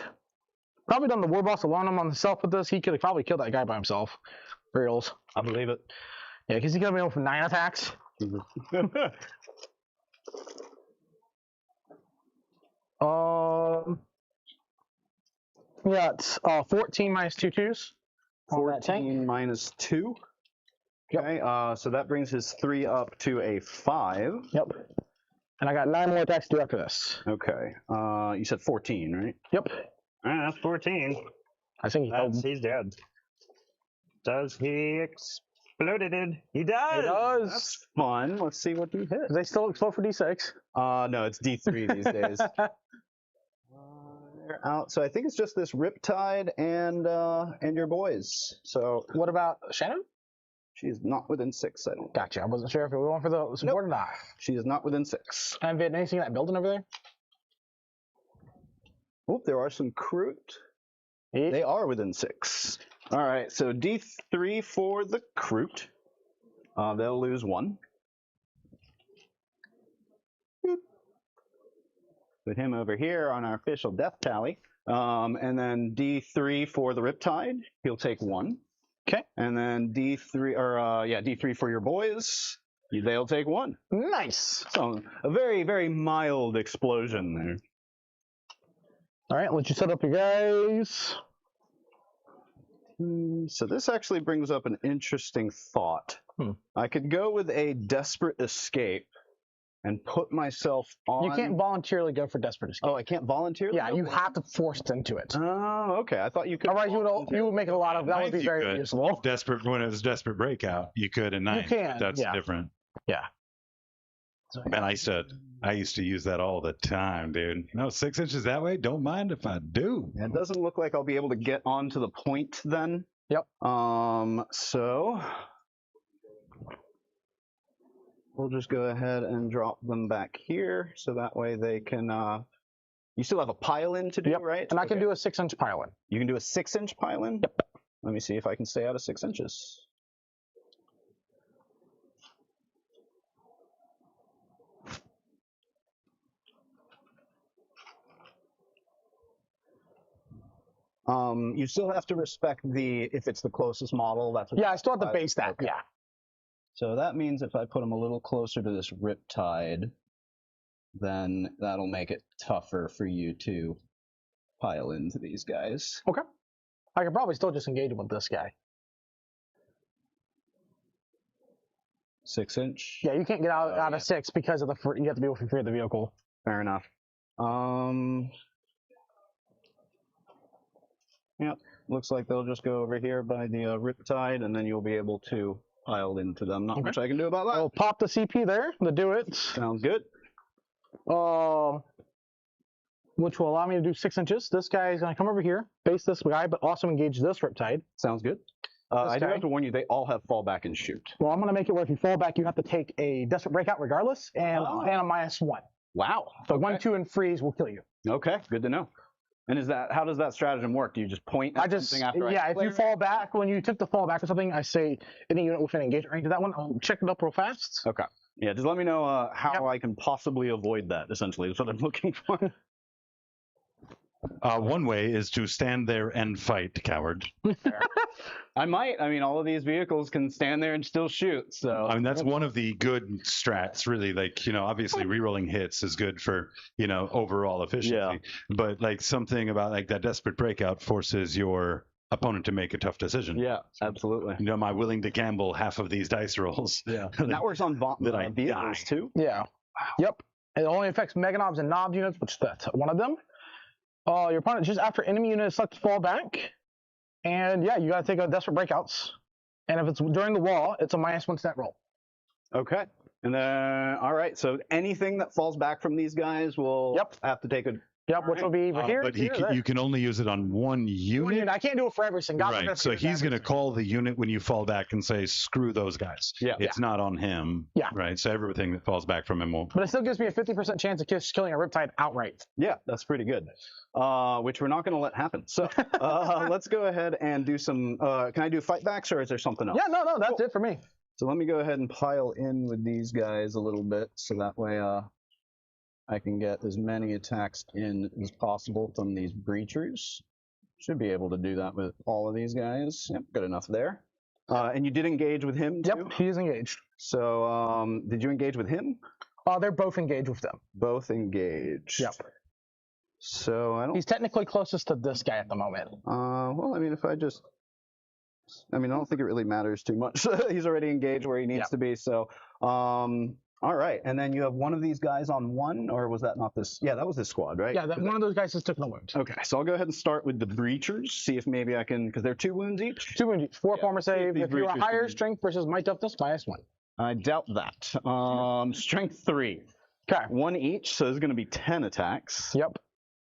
Probably done the war boss alone on himself with this. He could have probably killed that guy by himself. For reals. I believe it. Yeah, because he could have been able for 9 attacks. Yeah, it's 14 minus 2 twos. 14 minus 2. Okay, so that brings his 3 up to a 5. Yep. And I got 9 more attacks to do after this. Okay, you said 14, right? Yep. That's 14. I think He's dead. Does he exploded? He does! He does! That's fun. Let's see what he hits. They still explode for D6. No, it's D3 these days. They're out. So I think it's just this Riptide and your boys. So What about Shannon? she's not within 6, I don't think. Gotcha. I wasn't sure if we were going for the support or not. She is not within 6. And Vietnam, anything in that building over there? Oh, there are some Kroot. They are within 6. All right, so D3 for the Kroot. They'll lose 1. Boop. Put him over here on our official death tally. And then D3 for the Riptide. He'll take 1. Okay. And then D3 for your boys. They'll take 1. Nice. So a very, very mild explosion there. All right, let you set up your guys. So this actually brings up an interesting thought. I could go with a desperate escape and put myself on... You can't voluntarily go for desperate escape. Oh, I can't voluntarily? Yeah, you have to force into it. Oh, okay. I thought you could... Otherwise, you would make a lot of... That would be very useful. When it was desperate breakout, you could in 9. You can, That's yeah. different. Yeah. Man, I used to use that all the time, dude. No, 6 inches that way. Don't mind if I do. It doesn't look like I'll be able to get onto the point then. Yep. So we'll just go ahead and drop them back here, so that way they can. You still have a pile-in to do, Yep. right? And I can do a 6-inch pile-in. You can do a 6-inch pile-in. Yep. Let me see if I can stay out of 6 inches. You still have to respect if it's the closest model. That's what Yeah, I still have to base that. Okay. Yeah. So that means if I put them a little closer to this Riptide, then that'll make it tougher for you to pile into these guys. Okay. I could probably still just engage with this guy. 6 inch. Yeah, you can't get out of 6 because of you have to be within 3 of the vehicle. Fair enough. Yep. Looks like they'll just go over here by the Riptide, and then you'll be able to pile into them. Not much I can do about that. I'll pop the CP there to do it. Sounds good. Which will allow me to do 6 inches. This guy is going to come over here, base this guy, but also engage this Riptide. Sounds good. I do have to warn you, they all have fallback and shoot. Well, I'm going to make it where if you fall back, you have to take a desperate breakout regardless, and a -1. Wow. So 1, 2, and freeze will kill you. Okay, good to know. And how does that stratagem work? Do you just point at something after if you fall back, when you took the fall back or something, I say any unit within engagement range of that one, I'll check it up real fast. Okay. Yeah, just let me know how I can possibly avoid that, essentially, is what I'm looking for. One way is to stand there and fight, coward. I might. I mean, all of these vehicles can stand there and still shoot. So I mean, that's one of the good strats, really. Like, obviously rerolling hits is good for, overall efficiency. Yeah. But like something about like that desperate breakout forces your opponent to make a tough decision. Yeah, absolutely. Am I willing to gamble half of these dice rolls? Yeah. That works on vehicles too. Yeah. Wow. Yep. It only affects mega knobs and knob units, which that's one of them. Your opponent just after enemy unit is set to fall back. And yeah, you got to take a desperate breakouts. And if it's during the wall, it's a -1 stat roll. Okay. And then, all right. So anything that falls back from these guys will have to take a. Yep, which will be here. But you can only use it on one unit. I can't do it for every single. Right. So he's going to call the unit when you fall back and say, "Screw those guys." Yeah. It's not on him. Yeah. Right. So everything that falls back from him will. But it still gives me a 50% chance of killing a Riptide outright. Yeah, that's pretty good. Which we're not going to let happen. So let's go ahead and do some. Can I do fight backs or is there something else? Yeah, no, that's it for me. So let me go ahead and pile in with these guys a little bit, so that way I can get as many attacks in as possible from these breachers. Should be able to do that with all of these guys. Yep, good enough there. And you did engage with him too? Yep, he is engaged. So, did you engage with him? They're both engaged with them. Both engaged. Yep. So I don't. He's technically closest to this guy at the moment. Well, I mean, if I just. I mean, I don't think it really matters too much. He's already engaged where he needs to be. So, all right. And then you have one of these guys on one, or was that not this? Yeah, that was this squad, right? Yeah, one of those guys just took no wounds. Okay, so I'll go ahead and start with the breachers. See if maybe I can, because they're 2 wounds each. 2 wounds each. 4 armor save. these If you're a breachers higher can- strength versus might toughness, -1. I doubt that. Strength 3. Okay. 1 each, so there's going to be 10 attacks. Yep.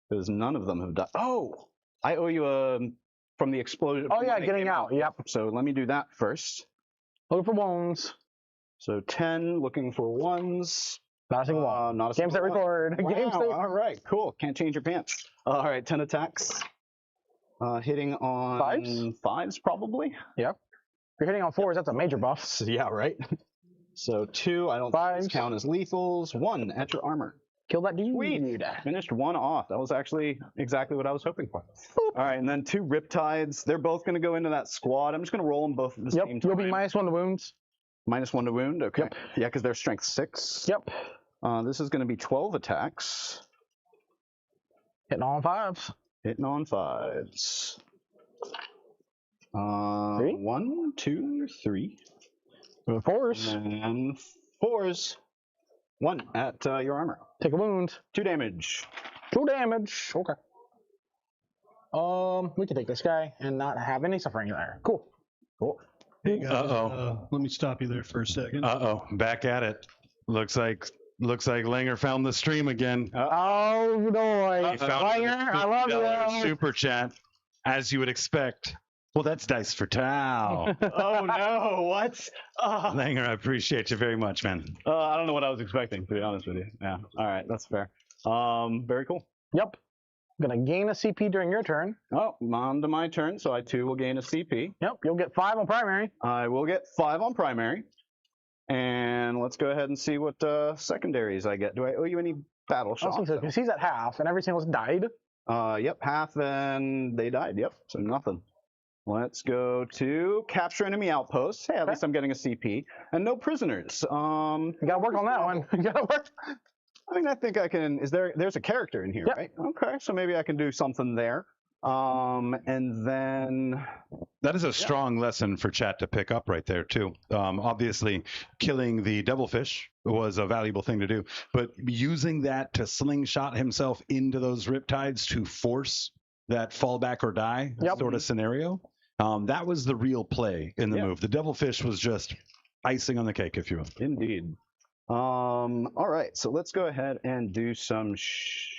Because none of them have died. Oh, I owe you from the explosion. Oh from yeah, when it getting came out. Yep. So let me do that first. Looking for wounds. So 10, looking for ones. Not a single one. Not a Games that single one. record. Wow, Games that... all right, cool. Can't change your pants. All right, 10 attacks. Hitting on fives probably. Yep. If you're hitting on 4s, that's a major buff. So, yeah, right. So 2, I don't think these count as lethals. 1 at your armor. Kill that dude. Sweet. Finished 1 off. That was actually exactly what I was hoping for. Boop. All right, and then 2 Riptides. They're both going to go into that squad. I'm just going to roll them both at the same time. You'll be -1 to wounds. -1 to wound. Okay. Yep. Yeah, because they're strength 6. Yep. This is going to be 12 attacks. Hitting on 5s. Hitting on 5s. 3? 1, 2, 3. 4s. And 4s. 1 at your armor. Take a wound. 2 damage. 2 damage. Okay. We can take this guy and not have any suffering there. Cool. Cool. Hey guys, Uh-oh. let me stop you there for a second. Back at it. Looks like Langer found the stream again. Oh boy. He found Langer, I love you. Super chat, as you would expect. Well, that's dice for Tau. Oh no! What? Langer, I appreciate you very much, man. I don't know what I was expecting, to be honest with you. Yeah. All right, that's fair. Very cool. Yep. Gonna gain a CP during your turn. Oh, on to my turn, so I too will gain a CP. Yep. You'll get 5 on primary. I will get 5 on primary. And let's go ahead and see what secondaries I get. Do I owe you any battle shock? Because he's at half, and everything else died. Yep, half, and they died. Yep, so nothing. Let's go to capture enemy outposts. Hey, at least I'm getting a CP. And no prisoners. You gotta work on that one. You gotta work. I mean, I think I can. There's a character in here, right? Okay, so maybe I can do something there. And then that is a strong lesson for chat to pick up right there too. Obviously, killing the devilfish was a valuable thing to do, but using that to slingshot himself into those riptides to force that fall back or die sort of scenario, that was the real play in the move. The devilfish was just icing on the cake, if you will. Indeed. All right, so let's go ahead and do some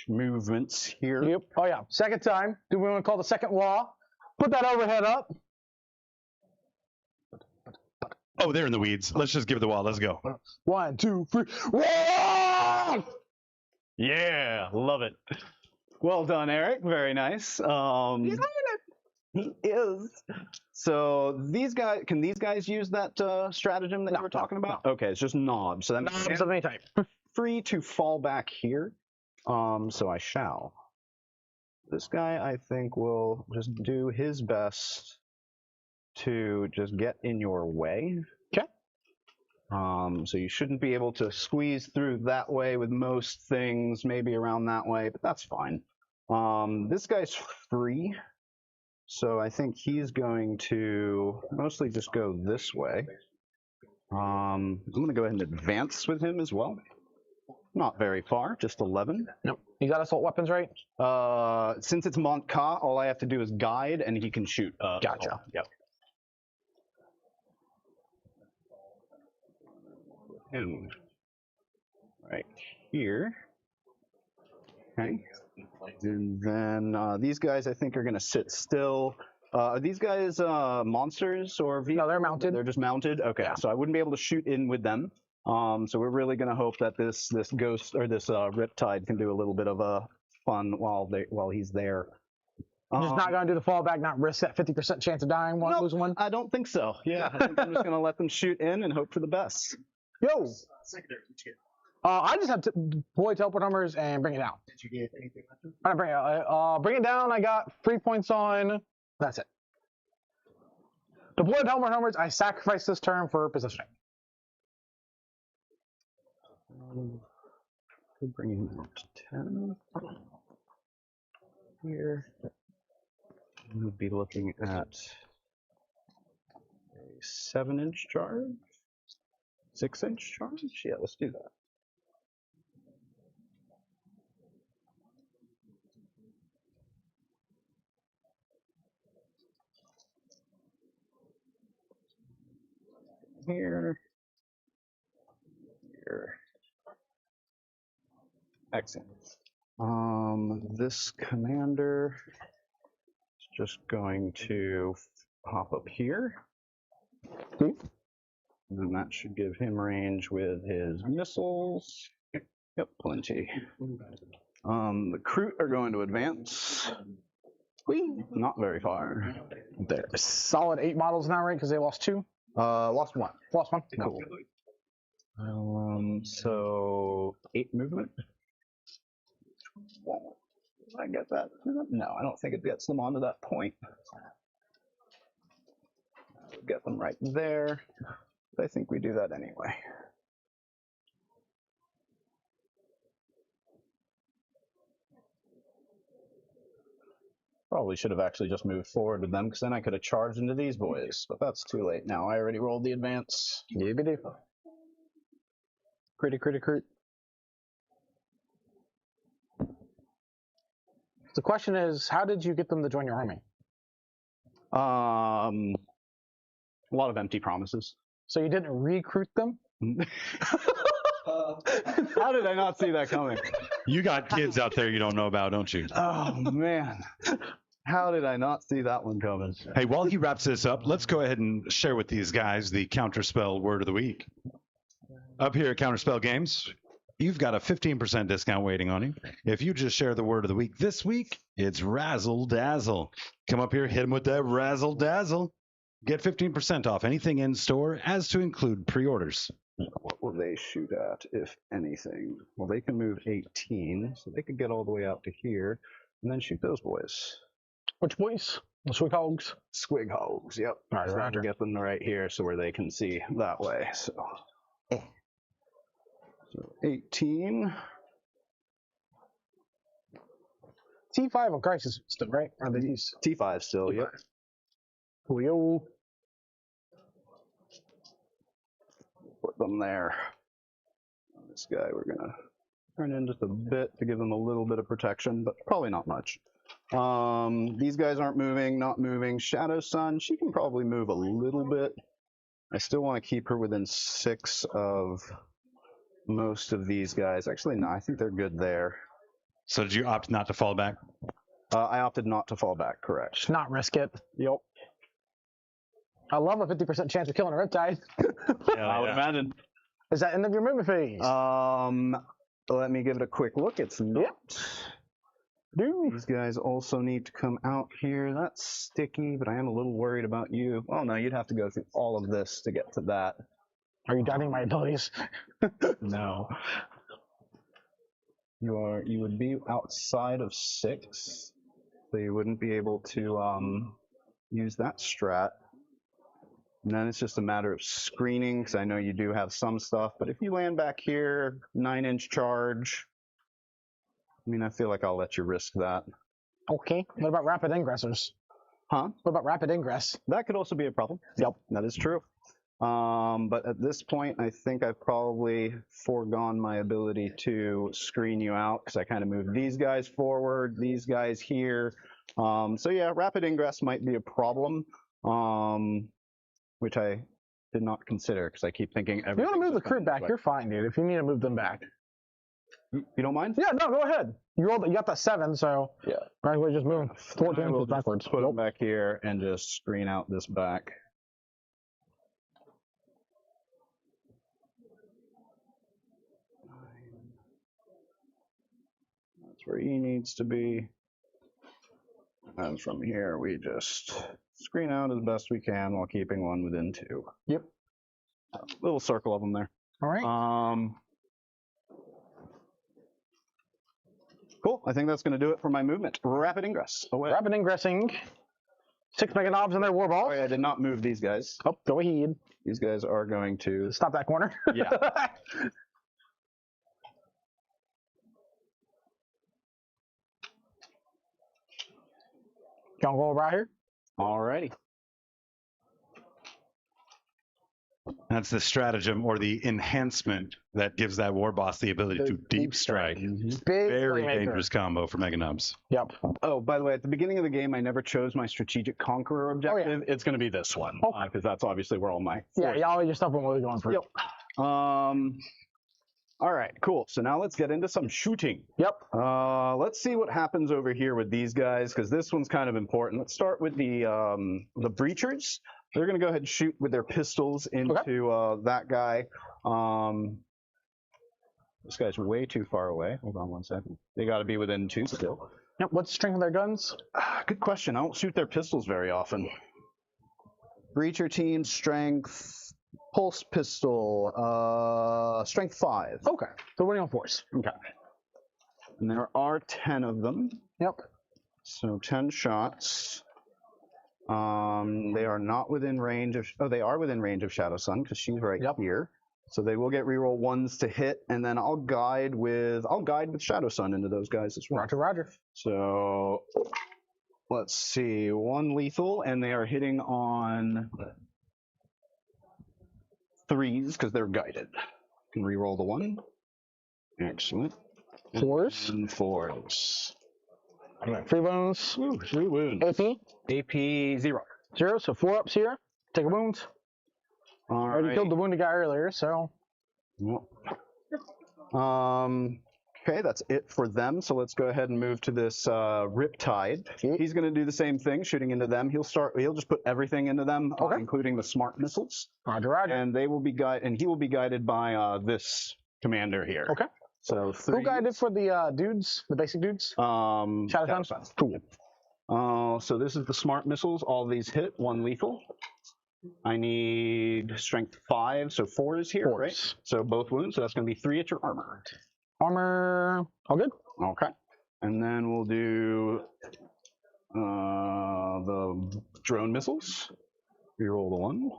movements here. Yep. Oh yeah. Second time. Do we want to call the second wall? Put that overhead up. Oh, they're in the weeds. Let's just give it the wall. Let's go. 1, 2, 3. Wall! Yeah, love it. Well done, Eric. Very nice. He is. So these guys, can these guys use that stratagem that you were talking about? No. Okay, it's just knobs. So that means Knobs of any type. free to fall back here. So I shall. This guy, I think, will just do his best to just get in your way. Okay. So you shouldn't be able to squeeze through that way with most things, maybe around that way, but that's fine. This guy's free. So I think he's going to mostly just go this way. I'm going to go ahead and advance with him as well. Not very far, just 11. Nope. You got assault weapons, right? Since it's Mont'ka, all I have to do is guide, and he can shoot. Gotcha. Yep. And right here. Okay. And then these guys, I think, are going to sit still. Are these guys monsters or vehicles? No, they're mounted. They're just mounted? Okay, yeah. So I wouldn't be able to shoot in with them. So we're really going to hope that this ghost or this Riptide can do a little bit of fun while he's there. Just not going to do the fallback, not risk that 50% chance of dying, losing one? I don't think so. Yeah, I think I'm just going to let them shoot in and hope for the best. Yo! I just have to deploy teleport numbers and bring it down. Did you get anything? I bring it down. I got 3 points on. That's it. Deploy teleport numbers. I sacrifice this turn for positioning. Bringing it to 10 here. We'll be looking at a 7-inch charge, 6-inch charge. Yeah, let's do that. Here. Excellent. This commander is just going to hop up here. And then that should give him range with his missiles. Yep, plenty. The Kroot are going to advance. Not very far. They're solid 8 models now, right? Because they lost 2. Lost 1. Lost 1. Cool. So 8 movement. Did I get that? No, I don't think it gets them onto that point. We'll get them right there. But I think we do that anyway. Probably should have actually just moved forward with them, because then I could have charged into these boys. But that's too late now. I already rolled the advance. Yibbity. Crit. The question is, how did you get them to join your army? A lot of empty promises. So you didn't recruit them? How did I not see that coming? You got kids out there you don't know about, don't you? Oh, man. How did I not see that one coming? Hey, while he wraps this up, let's go ahead and share with these guys the Counterspell word of the week. Up here at Counterspell Games, you've got a 15% discount waiting on you. If you just share the word of the week this week, it's Razzle Dazzle. Come up here, hit them with that Razzle Dazzle. Get 15% off anything in store, as to include pre-orders. What will they shoot at, if anything? Well, they can move 18, so they could get all the way out to here, and then shoot those boys. Which boys? The Swig Hogs? Squig Hogs, yep. All right, so roger. Get them right here so where they can see that way. So 18. T5 on Crisis still, right? Or the East? T5 still, yep. Coolio. Put them there. This guy we're gonna turn in just a bit to give them a little bit of protection, but probably not much. These guys aren't moving, not moving. Shadow Sun, she can probably move a little bit. I still want to keep her within 6 of most of these guys. Actually, no, I think they're good there. So did you opt not to fall back? I opted not to fall back, correct. Just not risk it. Yep. I love a 50% chance of killing a Riptide. I would imagine. Is that end of your movement phase? Let me give it a quick look. It's not. Yep. Dude. These guys also need to come out here. That's sticky, but I am a little worried about you. Oh no, you'd have to go through all of this to get to that. Are you doubting my abilities? No. You would be outside of 6, so you wouldn't be able to use that strat. And then it's just a matter of screening, because I know you do have some stuff, but if you land back here, 9-inch charge, I mean, I feel like I'll let you risk that. Okay. What about rapid ingressors? Huh? What about rapid ingress? That could also be a problem. Yep. That is true. But at this point, I think I've probably foregone my ability to screen you out, because I kind of moved these guys forward, these guys here. So yeah, rapid ingress might be a problem, which I did not consider, because I keep thinking If you want to move the Kroot back, you're fine, dude. If you need to move them back. You don't mind? Yeah, no, go ahead. You got that 7, so Yeah. right, we're just moving 14 I will inches backwards. Put them back here and just screen out this back. That's where he needs to be. And from here, we just screen out as best we can while keeping one within 2. Yep. Little circle of them there. All right. Cool. I think that's going to do it for my movement. Rapid ingress. Away. Rapid ingressing. 6 mega knobs in their war balls. Oh, yeah, I did not move these guys. Oh, go ahead. These guys are going to Stop that corner. Yeah. Gonna go right here. Alrighty. That's the stratagem or the enhancement that gives that war boss the ability to deep strike. Big Very playmaker. dangerous combo for Mega Nubs. Yep. Oh, by the way, at the beginning of the game, I never chose my strategic conqueror objective. It's going to be this one because that's obviously where all my Yeah, y'all your stuff went really going for. Yep. All right, cool. So now let's get into some shooting. Yep. Let's see what happens over here with these guys because this one's kind of important. Let's start with the breachers. They're going to go ahead and shoot with their pistols into that guy. This guy's way too far away. Hold on one second. They got to be within 2 still. Yep. What's the strength of their guns? Good question. I don't shoot their pistols very often. Breacher team strength, pulse pistol, strength 5. Okay. So winning on force. Okay. And there are 10 of them. Yep. So 10 shots. They are not within range of. Oh, they are within range of Shadow Sun because she's right here. So they will get reroll 1s to hit, and then I'll guide with Shadow Sun into those guys as well. Roger, roger. So let's see, 1 lethal, and they are hitting on 3s because they're guided. Can reroll the 1. Excellent. 4s. And 4s. 3 wounds. Ooh, 3 wounds. AP. AP 0. 0. So 4 ups here. Take a wound. Already killed the wounded guy earlier, so. Okay, that's it for them. So let's go ahead and move to this Riptide. He's going to do the same thing, shooting into them. He'll just put everything into them, including the smart missiles. Roger, roger. And he will be guided by this commander here. Okay. So 3. Who guided for the dudes, the basic dudes? Shadow Sun. Cool. So this is the smart missiles. All these hit, 1 lethal. I need strength 5, so 4 is here, 4s. right? So both wounds, so that's going to be 3 at your armor. Armor, all good? Okay. And then we'll do the drone missiles. Reroll the 1.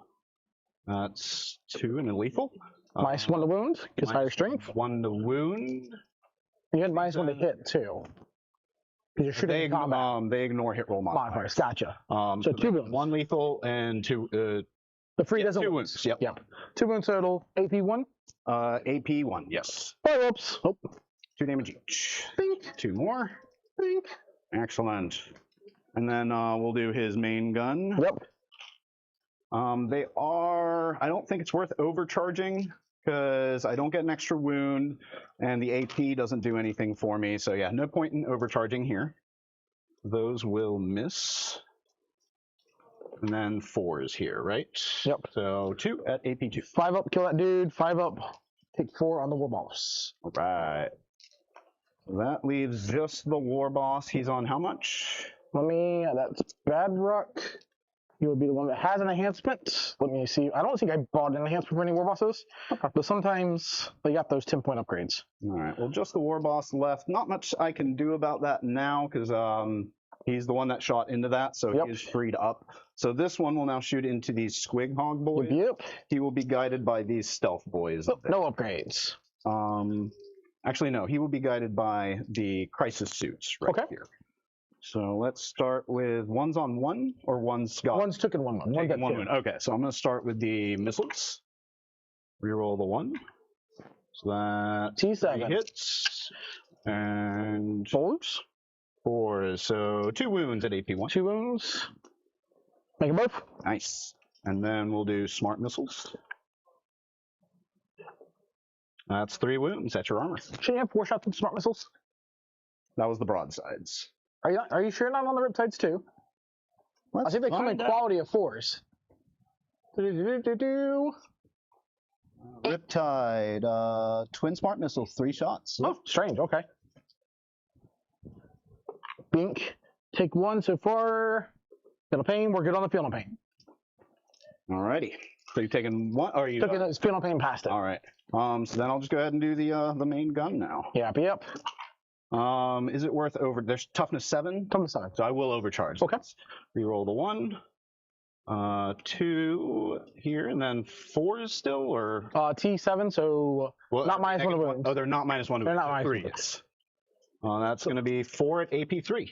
That's 2 and a lethal. -1 to wound, because higher strength. 1 to wound. You had -1 to hit, too. Because you're shooting in combat. They ignore hit roll modifiers. Gotcha. So 2 wounds. 1 lethal and 2. The free doesn't 2 wounds. Yep. 2 wounds total. AP 1. AP 1. Yes. 5 ups. Oh. 2 damage each. Bink. 2 more. Bink. Excellent. And then we'll do his main gun. Yep. They are. I don't think it's worth overcharging because I don't get an extra wound, and the AP doesn't do anything for me. So yeah, no point in overcharging here. Those will miss. And then 4s here, right? Yep. So 2 at AP 2. 5 up, kill that dude. 5 up, take 4 on the war boss. All right. That leaves just the war boss. He's on how much? That's Badrock. You would be the one that has an enhancement. Let me see. I don't think I bought an enhancement for any war bosses, but sometimes they got those 10-point upgrades. All right. Well, just the war boss left. Not much I can do about that now because he's the one that shot into that, so he is freed up. So this one will now shoot into these Squig Hog boys. Yep. He will be guided by these stealth boys. No upgrades. Actually, no. He will be guided by the crisis suits right here. So let's start with 1's on 1 or 1's got. 1's took in 1 wound. 1 got 2. Okay, so I'm going to start with the missiles. Reroll the 1. So that T7 hits and 4s. 4s. So 2 wounds at AP 1. 2 wounds. Make them both. Nice. And then we'll do smart missiles. That's 3 wounds at your armor. Should you have 4 shots with smart missiles? That was the broadsides. Are you sure not on the Riptides too? I think they come in quality of 4s. Riptide, twin smart missiles, 3 shots. Oh, strange. Okay. Bink. Take 1 so far. Feel no pain. We're good on the feel no pain. Alrighty. So you've taken 1, or you took it? Feel no pain past it. All right. So then I'll just go ahead and do the main gun now. Yep. Is it worth over? There's toughness 7. Toughness 7. So I will overcharge. Okay. Reroll the 1. 2 here, and then 4 is still, or T7, so well, not -1 to wounds. Oh, they're not -1 to They're wounds. not So -1. 3. That's going to be 4 at AP3.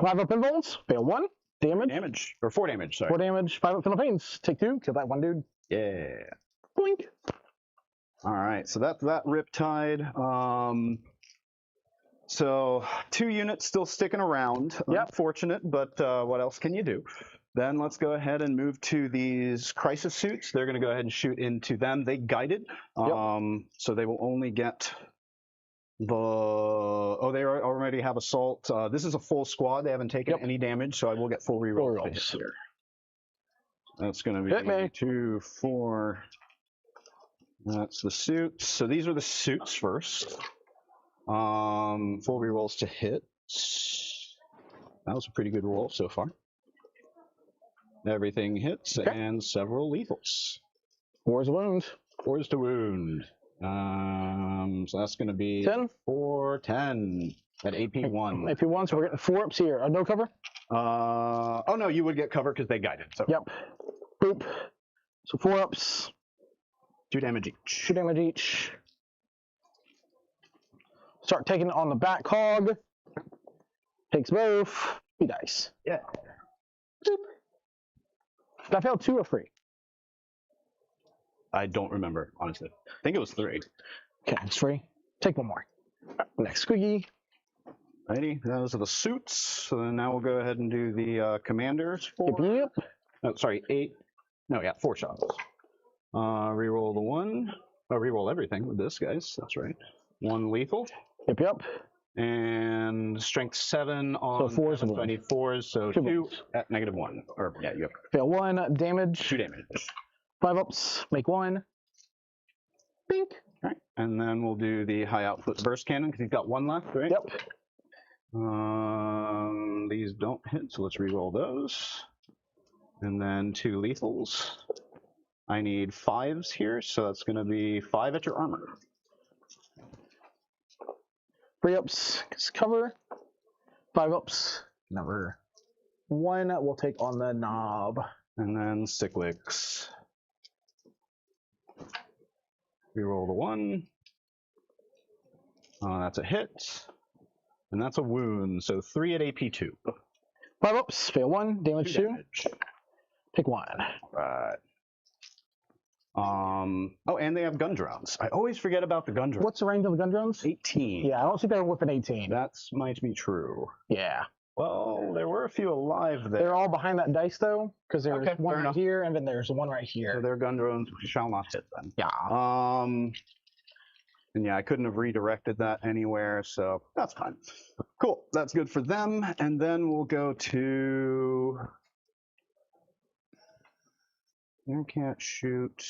5 up invulns, fail 1. Damage. Damage. Or 4 damage, sorry. 4 damage, 5 up final pains. Take 2, kill that one dude. Yeah. Boink. Alright, so that's that Riptide. So 2 units still sticking around. Yep. Unfortunate, but what else can you do? Then let's go ahead and move to these crisis suits. They're going to go ahead and shoot into them. They guided, so they will only get the... Oh, they already have assault. This is a full squad. They haven't taken any damage, so I will get full rerolls here. That's going to be 2, 4. That's the suits. So these are the suits first. Full rerolls to hit. That was a pretty good roll so far. Everything hits and several lethals. 4 is a wound. 4 is to wound. So that's going to be 10. 4, 10 at AP1. AP1, so we're getting 4 ups here. No cover? Oh no, you would get cover because they guided. So. Yep. Boop. So 4 ups. 2 damage each. 2 damage each. Start taking it on the back hog. Takes both. 3 dice. Yeah. Boop. I failed 2 or 3. I don't remember, honestly. I think it was 3. Okay, it's 3. Take 1 more. Next squiggy. Righty, those are the suits. So then now we'll go ahead and do the commanders. 4. Yep. Oh, sorry, 8. No, yeah, 4 shots. Reroll the 1. Oh, reroll everything with this, guys. That's right. 1 lethal. Yep. And strength 7 on. So 4s. So I need 4s, so 2 at -1. Or yeah, you have fail 1 damage. 2 damage. 5 ups. Make 1. Bink. All right, and then we'll do the high output burst cannon because he's got 1 left, right? Yep. These don't hit, so let's reroll those. And then 2 lethals. I need 5s here, so that's going to be 5 at your armor. 3 ups, cover. 5 ups, number 1 we'll take on the knob. And then cyclics. Reroll the 1. That's a hit. And that's a wound, so 3 at AP2. 5 ups, fail 1, damage 2. Take 1. Right. Oh, and they have gun drones. I always forget about the gun drones. What's the range of the gun drones? 18. Yeah, I don't think they're within 18. That might be true. Yeah. Well, there were a few alive there. They're all behind that dice, though, because there's one right enough. here, and then there's one right here. So their gun drones shall not hit them. Yeah. And yeah, I couldn't have redirected that anywhere, so that's fine. Cool, that's good for them. And then we'll go to... You can't shoot.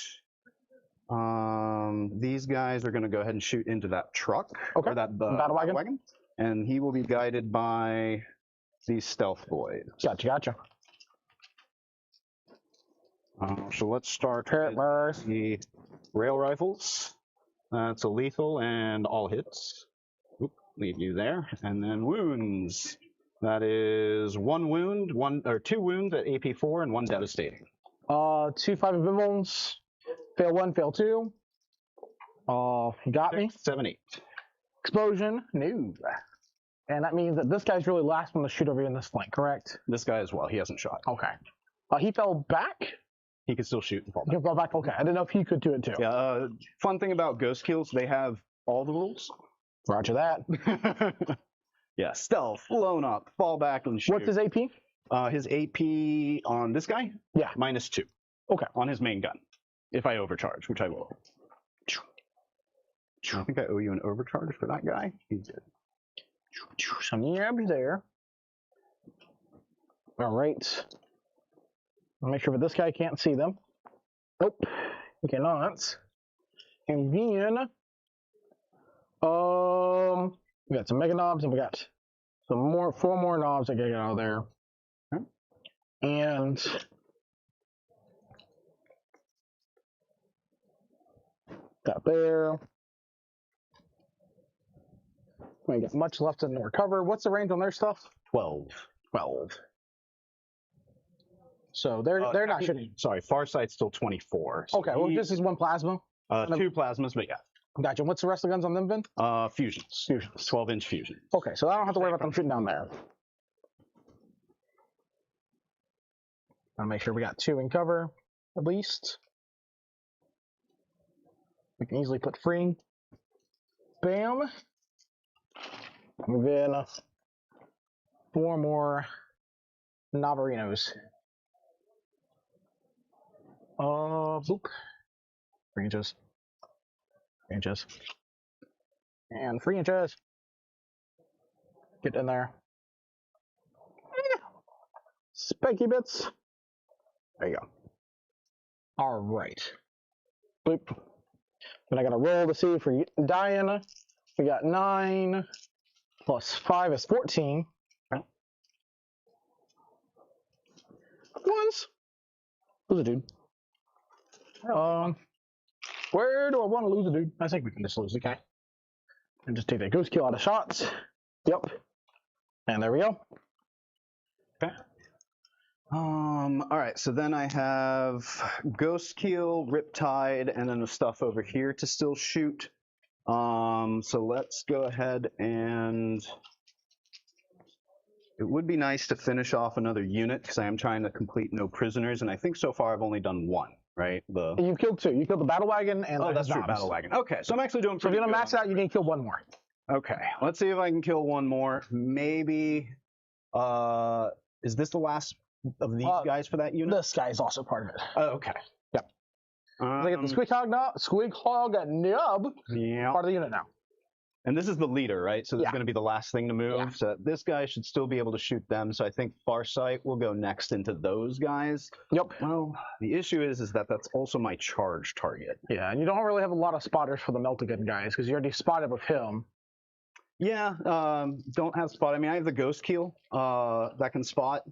These guys are going to go ahead and shoot into that truck, or that battle wagon. And he will be guided by these stealth boys. Gotcha. So let's start with the rail rifles. That's a lethal and all hits. Oop, leave you there. And then wounds. That is 1 wound, 2 wounds at AP4 and 1 devastating. 2 5 invulns. Fail 1, fail 2. Got me. 7, 8. Explosion. No. And that means that this guy's really last one to shoot over in this flank, correct? This guy as well. He hasn't shot. Okay. He fell back? He can still shoot and fall He back. fell back? Okay. I didn't know if he could do it too. Yeah, fun thing about ghost kills, they have all the rules. Roger that. Yeah, stealth, blown up, fall back and shoot. What's his AP? His AP on this guy? Yeah. -2. Okay. On his main gun. If I overcharge, which I will. I think I owe you an overcharge for that guy. He did. Some yabs there. All right. I'll make sure that this guy can't see them. Nope. He cannot. And then, we got some mega knobs and we got some 4 more knobs that gotta get out of there. Okay. And that there. We got much left in the recover. What's the range on their stuff? 12. 12. So they're not shooting. Sorry, Farsight's still 24. So Okay, well, this is one plasma. 2 plasmas, but yeah. Gotcha. What's the rest of the guns on them, Vin? Fusions. Fusions. 12-inch fusion. Okay, so I don't have to worry about them shooting down there. I'll make sure we got 2 in cover, at least. We can easily put free. Bam. And then 4 more Navarinos. Boop. 3 inches. 3 inches. And 3 inches. Get in there. Spiky bits. There you go. All right. Boop. Then I got to roll to see if we're dying. We got 9 plus 5 is 14. Ones. Lose a dude. Where do I want to lose a dude? I think we can just lose the guy. And just take that ghost kill out of shots. Yep. And there we go. Okay. All right, so then I have Ghost Keel, Riptide, and then the stuff over here to still shoot. So let's go ahead and it would be nice to finish off another unit because I am trying to complete no prisoners, and I think so far I've only done 1, right? You've killed 2. You killed the battle wagon and oh, that's true, battle wagon. Okay, so I'm actually doing so if pretty you don't good max out, you need to kill 1 more. Okay, let's see if I can kill 1 more. Maybe, is this the last of these guys for that unit? This guy is also part of it. Oh, okay. Yep. I get the Squeakhog Nub Yeah. part of the unit now. And this is the leader, right? So this is going to be the last thing to move. Yeah. So this guy should still be able to shoot them. So I think Farsight will go next into those guys. Yep. Well, the issue is that that's also my charge target. Yeah, and you don't really have a lot of spotters for the Mont'ka guys because you already spotted with him. Yeah, don't have spot. I mean, I have the Ghost Keel that can spot.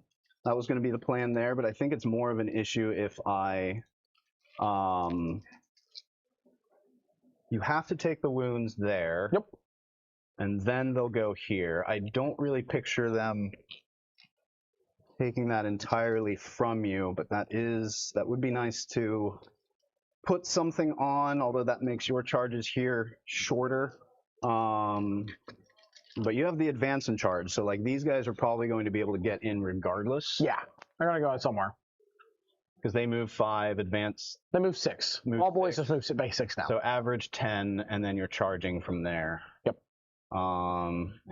That was going to be the plan there, but I think it's more of an issue if I... you have to take the wounds there. Yep. And then they'll go here. I don't really picture them taking that entirely from you, but that would be nice to put something on, although that makes your charges here shorter. But you have the advance in charge, so like these guys are probably going to be able to get in regardless. Yeah, they're gonna go in somewhere. Because they move 5, advance. They move 6. All boys just move base 6 now. So average 10, and then you're charging from there. Yep.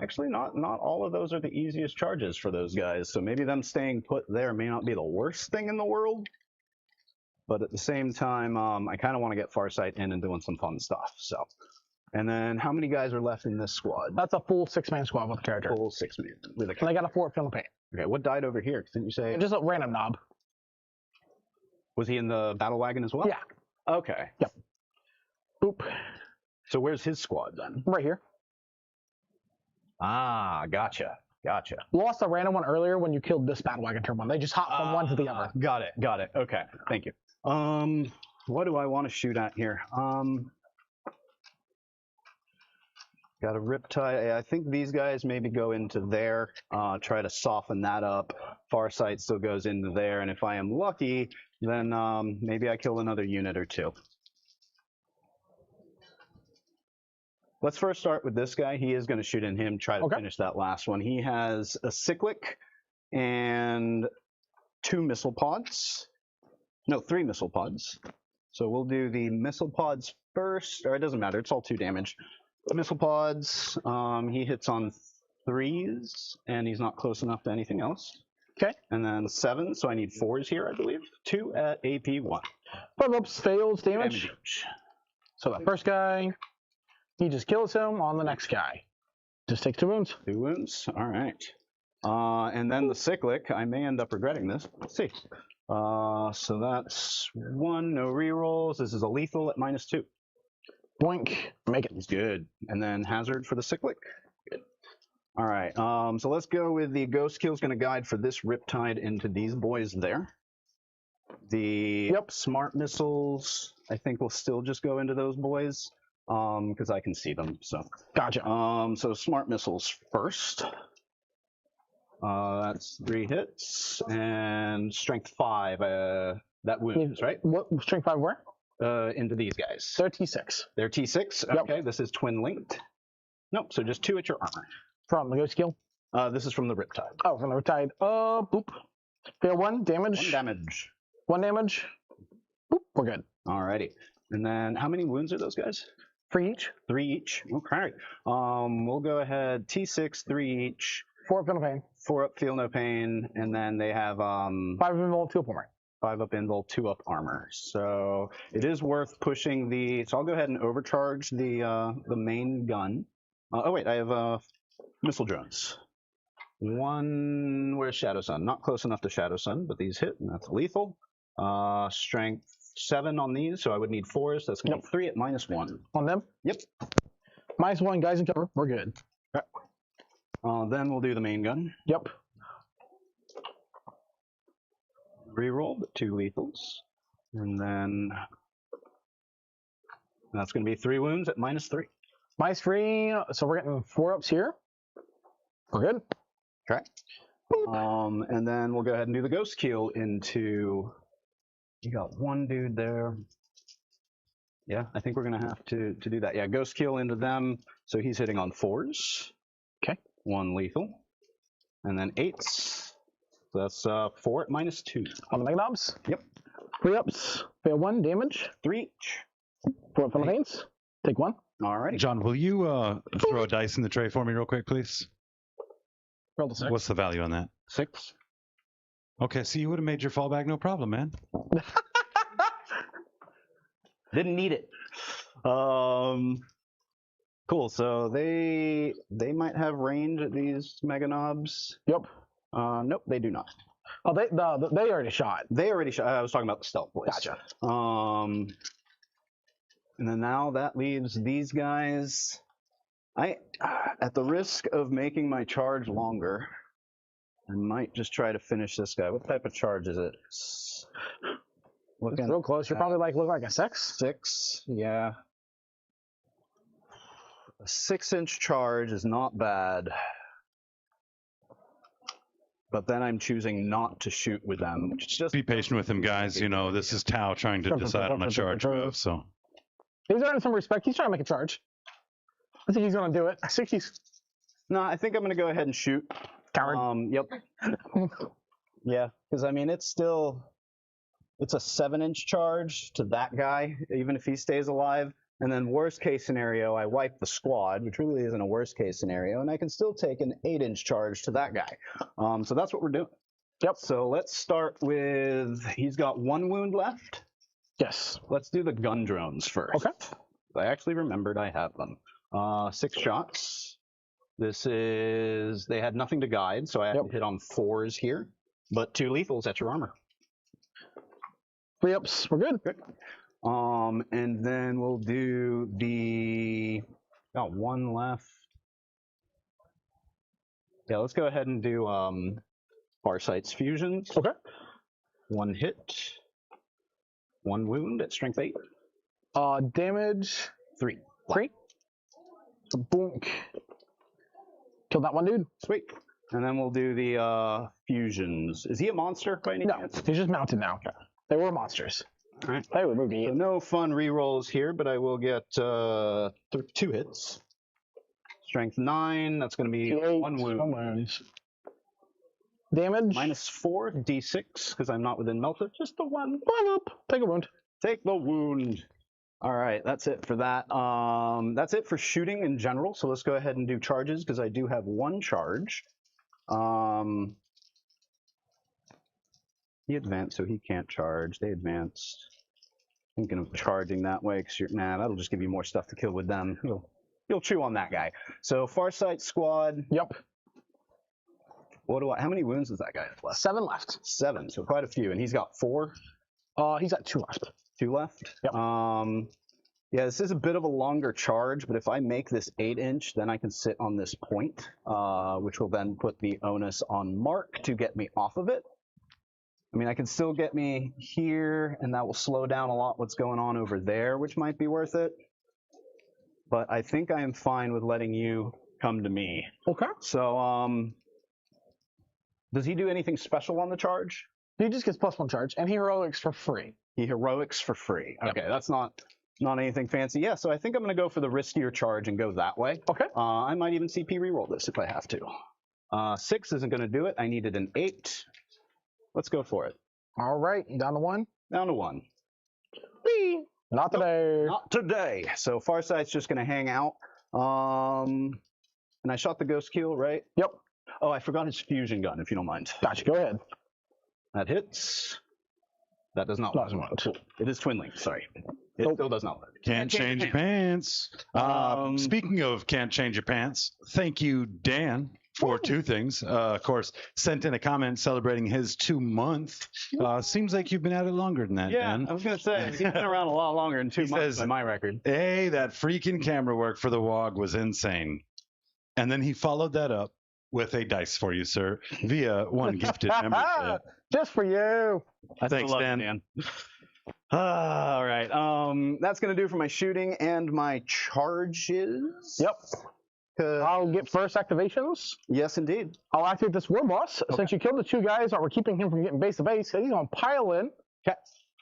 Actually, not all of those are the easiest charges for those guys. So maybe them staying put there may not be the worst thing in the world. But at the same time, I kind of want to get Farsight in and doing some fun stuff. So, and then how many guys are left in this squad? That's a full 6-man squad with a character. Full 6-man with a character. And they got a 4 at Philippine. Okay, what died over here? Didn't you say? Just a random knob. Was he in the battle wagon as well? Yeah. Okay. Yep. Boop. So where's his squad then? Right here. Ah, gotcha. Gotcha. Lost a random one earlier when you killed this battle wagon turn 1. They just hopped from one to the other. Got it. Got it. Okay. Thank you. What do I want to shoot at here? Got a Riptide. I think these guys maybe go into there, try to soften that up. Farsight still goes into there, and if I am lucky, then maybe I kill another unit or 2. Let's first start with this guy. He is going to shoot in him, try to finish that last one. He has a cyclic and 2 missile pods. No, 3 missile pods. So we'll do the missile pods first, or it doesn't matter. It's all 2 damage. The missile pods, he hits on 3s, and he's not close enough to anything else. Okay. And then 7, so I need 4s here, I believe. 2 at AP 1. 5 ups, fails, damage. So the first guy, he just kills him on the next guy. Just takes 2 wounds. 2 wounds, all right. And then the cyclic, I may end up regretting this. Let's see. So that's 1, no rerolls. This is a lethal at -2. Boink, make it. It's good. And then hazard for the cyclic. Good. All right. So let's go with the Ghost Kill's going to guide for this Riptide into these boys there. The smart missiles, I think, will still just go into those boys. because I can see them. So Gotcha. so smart missiles first. That's 3 hits and strength 5. That wounds, right? What strength 5 where? Into these guys. They're T6. They're T6. Yep. Okay, this is twin linked. Nope. So just 2 at your armor. From the ghost skill? This is from the Riptide. Oh, from the Riptide. Boop. Fail 1 damage. 1 damage. 1 damage. Boop. We're good. Alrighty. And then how many wounds are those guys? 3 each. 3 each. Okay. We'll go ahead. T6, 3 each. 4 up, feel no pain. 4 up, feel no pain, and then they have 5 up invuln, 2 up armor. 5 up invul, 2 up armor. So it is worth pushing the. So I'll go ahead and overcharge the main gun. Oh wait, I have missile drones. 1. Where's Shadow Sun? Not close enough to Shadow Sun, but these hit, and that's lethal. Strength 7 on these, so I would need 4. So that's gonna be 3 at -1 on them. Yep. -1, guys in cover. We're good. Okay. Then we'll do the main gun. Yep. Reroll, but 2 lethals. And then that's going to be 3 wounds at -3. -3, so we're getting 4 ups here. We're good. Okay. And then we'll go ahead and do the ghost keel into. You got 1 dude there. Yeah, I think we're going to have to do that. Yeah, ghost keel into them. So he's hitting on 4s. Okay. 1 lethal. And then 8s. So that's 4 at -2. On the Meganobs? Yep. 3 ups. Fail 1 damage. 3 each. 4 up on the pains. Take 1. Alrighty. John, will you throw a dice in the tray for me real quick, please? Roll the 6. What's the value on that? 6. Okay, so you would have made your fallback no problem, man. Didn't need it. Cool. So they might have range at these Meganobs. Yep. Nope, they do not. Oh, they already shot. They already shot. I was talking about the stealth boys. Gotcha. And then now that leaves these guys. At the risk of making my charge longer, I might just try to finish this guy. What type of charge is it? Looking real close. You're probably look like a 6. 6, yeah. A 6-inch charge is not bad. But then I'm choosing not to shoot with them. Which is just be patient with him, guys. You know, this is Tao trying to decide on a charge move, so. He's earning some respect. He's trying to make a charge. I think he's going to do it. I think he's... No, I think I'm going to go ahead and shoot. Coward. Yep. Yeah, because I mean, it's a 7-inch charge to that guy, even if he stays alive. And then worst case scenario, I wipe the squad, which really isn't a worst case scenario, and I can still take an 8-inch charge to that guy. So that's what we're doing. Yep. So let's start with, he's got 1 wound left. Yes. Let's do the gun drones first. Okay. I actually remembered I have them. 6 shots. This is, they had nothing to guide, so I have to hit on 4s here. But 2 lethals at your armor. 3 ups. We're good. And then we'll do the, got 1 left. Yeah, let's go ahead and do Farsight's fusions. Okay. 1 hit. 1 wound at strength 8. Damage. 3. 3. Boonk. Killed that 1 dude. Sweet. And then we'll do the fusions. Is he a monster by any chance? No, he's just mounted now. Okay. They were monsters. All right. They would move So no fun rerolls here, but I will get 2 hits. Strength 9. That's going to be 1 wound. 1 wound. Damage. -4 d6 because I'm not within melted. Just the 1. 1 up. Take a wound. Take the wound. All right, that's it for that. That's it for shooting in general. So let's go ahead and do charges because I do have 1 charge. He advanced, so he can't charge. They advanced. Thinking of charging that way because that'll just give you more stuff to kill with them. You'll chew on that guy. So Farsight squad. Yep. How many wounds does that guy have left? 7 left. 7, so quite a few, and he's got 4. He's got 2 left. 2 left. Yep. Yeah, this is a bit of a longer charge, but if I make this 8-inch, then I can sit on this point, which will then put the onus on Mark to get me off of it. I mean, I can still get me here, and that will slow down a lot what's going on over there, which might be worth it. but I think I am fine with letting you come to me. Okay. So, does he do anything special on the charge? He just gets +1 charge, and he heroics for free. He heroics for free. Yep. Okay, that's not anything fancy. Yeah, so I think I'm going to go for the riskier charge and go that way. Okay. I might even CP reroll this if I have to. 6 isn't going to do it. I needed an 8. Let's go for it. All right, down to 1. Down to 1. Whee! Not today. Not today. So Farsight's just going to hang out. And I shot the ghost kill, right? Yep. Oh, I forgot his fusion gun, if you don't mind. Gotcha. Go ahead. That hits. That does not Doesn't work. work. Cool. It is twin link, sorry. It Nope. still does not work. Can't change your pants. Speaking of can't change your pants, thank you, Dan, for 2 things. Of course, sent in a comment celebrating his 2-month. Seems like you've been at it longer than that, Yeah, Dan. I was going to say, he's been around a lot longer than 2 He months says- by my record. Hey, that freaking camera work for the WOG was insane. And then he followed that up with a dice for you, sir, via 1 gifted membership. Just for you. I still Thanks, love Dan. you, Dan. All right. That's going to do for my shooting and my charges. Yep. 'Cause- I'll get first activations. yes, indeed. I'll activate this war boss. Since you killed the 2 guys that were keeping him from getting base to base, he's going to pile in. Okay.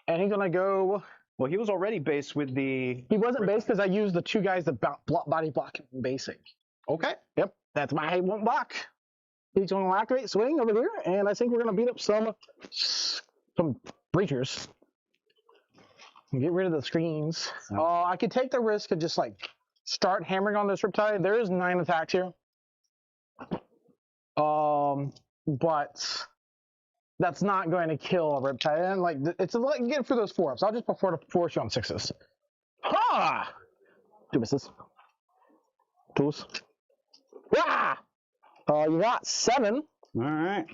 And he's going to go. Well, he was already based with the... He wasn't base because I used the 2 guys that body block him from basing. Okay. Yep. That's my one block. He's going to activate swing over here, and I think we're going to beat up some breachers. And get rid of the screens. I could take the risk of just like start hammering on this Riptide. There is 9 attacks here. But that's not going to kill a Riptide. And like it's like get for those 4-ups. I'll just prefer to force you on 6s. Ha! 2 misses. 2s. Ah! You got 7. All right.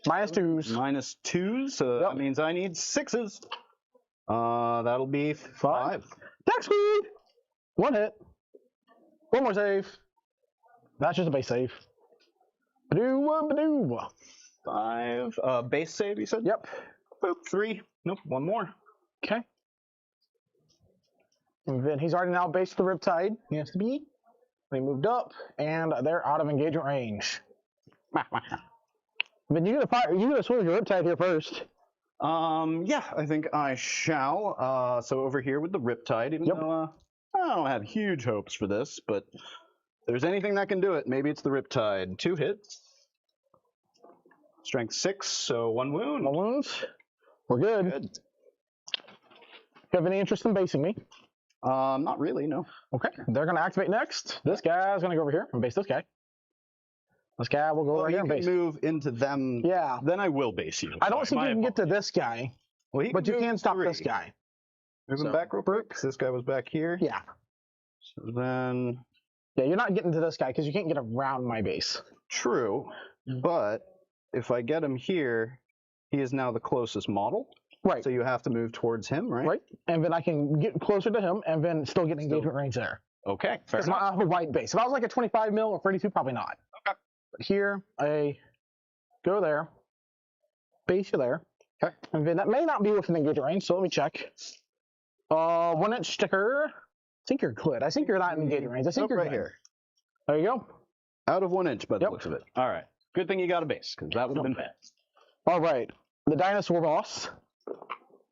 -2s. -2, so Yep. that means I need 6s. That'll be 5. Attack speed! 1 hit. 1 more save. That's just a base save. Badoo. 5. Base save, you said? Yep. Boop, 3. Nope, 1 more. Okay. And then he's already now based the Riptide. He has to be. They moved up, and they're out of engagement range. Then you gotta swing with your Riptide here first. Yeah, I think I shall. So over here with the Riptide, even Yep. though I don't have huge hopes for this, but if there's anything that can do it, maybe it's the Riptide. 2 hits. Strength 6, so 1 wound. No wounds. We're good. Good. You have any interest in basing me? Not really, no. Okay. They're gonna activate next. This guy's gonna go over here and base this guy. This guy will go Well, right here you and can base. move into them. Yeah. Then I will base you. I don't Sorry, think you my can get to this guy, Well, he but you move can stop 3. this guy. Move him So, back real quick. 'Cause this guy was back here. Yeah. So then, Yeah, you're not getting to this guy because you can't get around my base. true. But if I get him here, he is now the closest model. Right. So you have to move towards him, right? Right. And then I can get closer to him and then still get engagement range there. Okay. Fair Because enough. I have a wide base. If I was like a 25 mil or 32, probably not. Okay. But here, I go there, base you there. Okay. And then that may not be within engagement range, so let me check. 1-inch sticker. I think you're good. I think you're not in engagement range. I think Nope, you're right good. here. There you go. Out of 1 inch by the Yep. looks of it. All right. Good thing you got a base, because that would have been bad. All right. The dinosaur boss.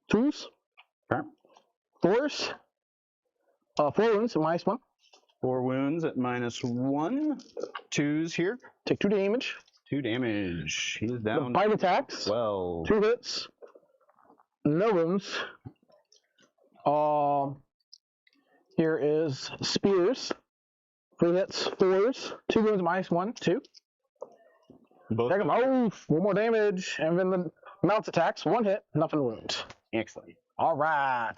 2s. Okay. 4s. 4 wounds, -1. 4 wounds at -1. 2s here. Take 2 damage. 2 damage. He's The down. bite attacks. 12. 2 hits. No wounds. Here is spears. 3 hits, 4s. 2 wounds, -1, 2. Both. Take him. Oh, 4 more damage. And then the mounts attacks. 1 hit, nothing wound. Excellent. All right.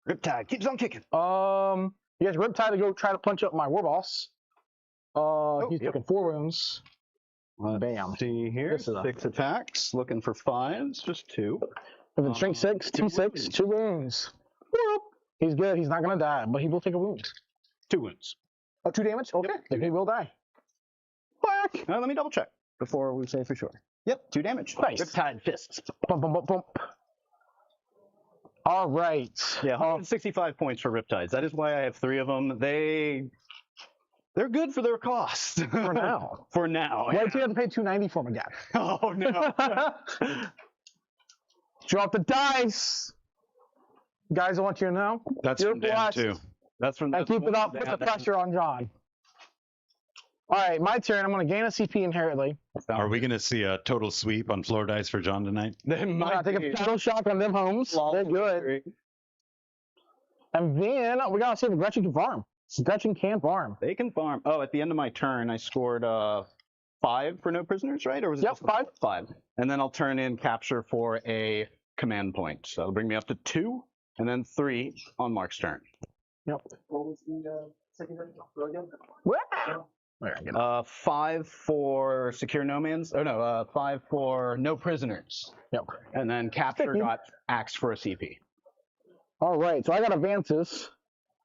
Riptide keeps on kicking. You guys Riptide to go try to punch up my war boss. He's yep. taking 4 wounds. Let's Bam. see here. This is a- 6 attacks. Looking for 5s. Just 2. And then strength 6, 2 6, wounds. 2 wounds. Whoop. He's good. He's not gonna die, but he will take a wound. 2 wounds. Oh, 2 damage? Okay. Then he will die. Whack. Now let me double check before we say for sure. Yep, 2 damage. Nice. Riptide fists. Bump, bump, bump, bump. All right. Yeah, 165 points for Riptides. That is why I have 3 of them. They're good for their cost. For now. For now. What if you have to pay $290 for them again? Oh, no. Drop the dice. Guys, I want you to know. That's you're from Dan, blessed. too. That's from And keep it up with the pressure on John. All right, my turn. I'm going to gain a CP inherently. Are we going to see a total sweep on floor dice for John tonight? I'm going to take a total shock on them homes. They're good. And then we got to see if Gretchen can farm. Gretchen can farm. They can farm. Oh, at the end of my turn, I scored 5 for no prisoners, right? Or was it just 5? 5. And then I'll turn in capture for a command point. So that'll bring me up to 2, and then 3 on Mark's turn. Yep. What was the secondary again? Wow. 5 for secure no man's. Oh no, 5 for no prisoners. Yep. And then capture got axed for a CP. All right, so I got advances.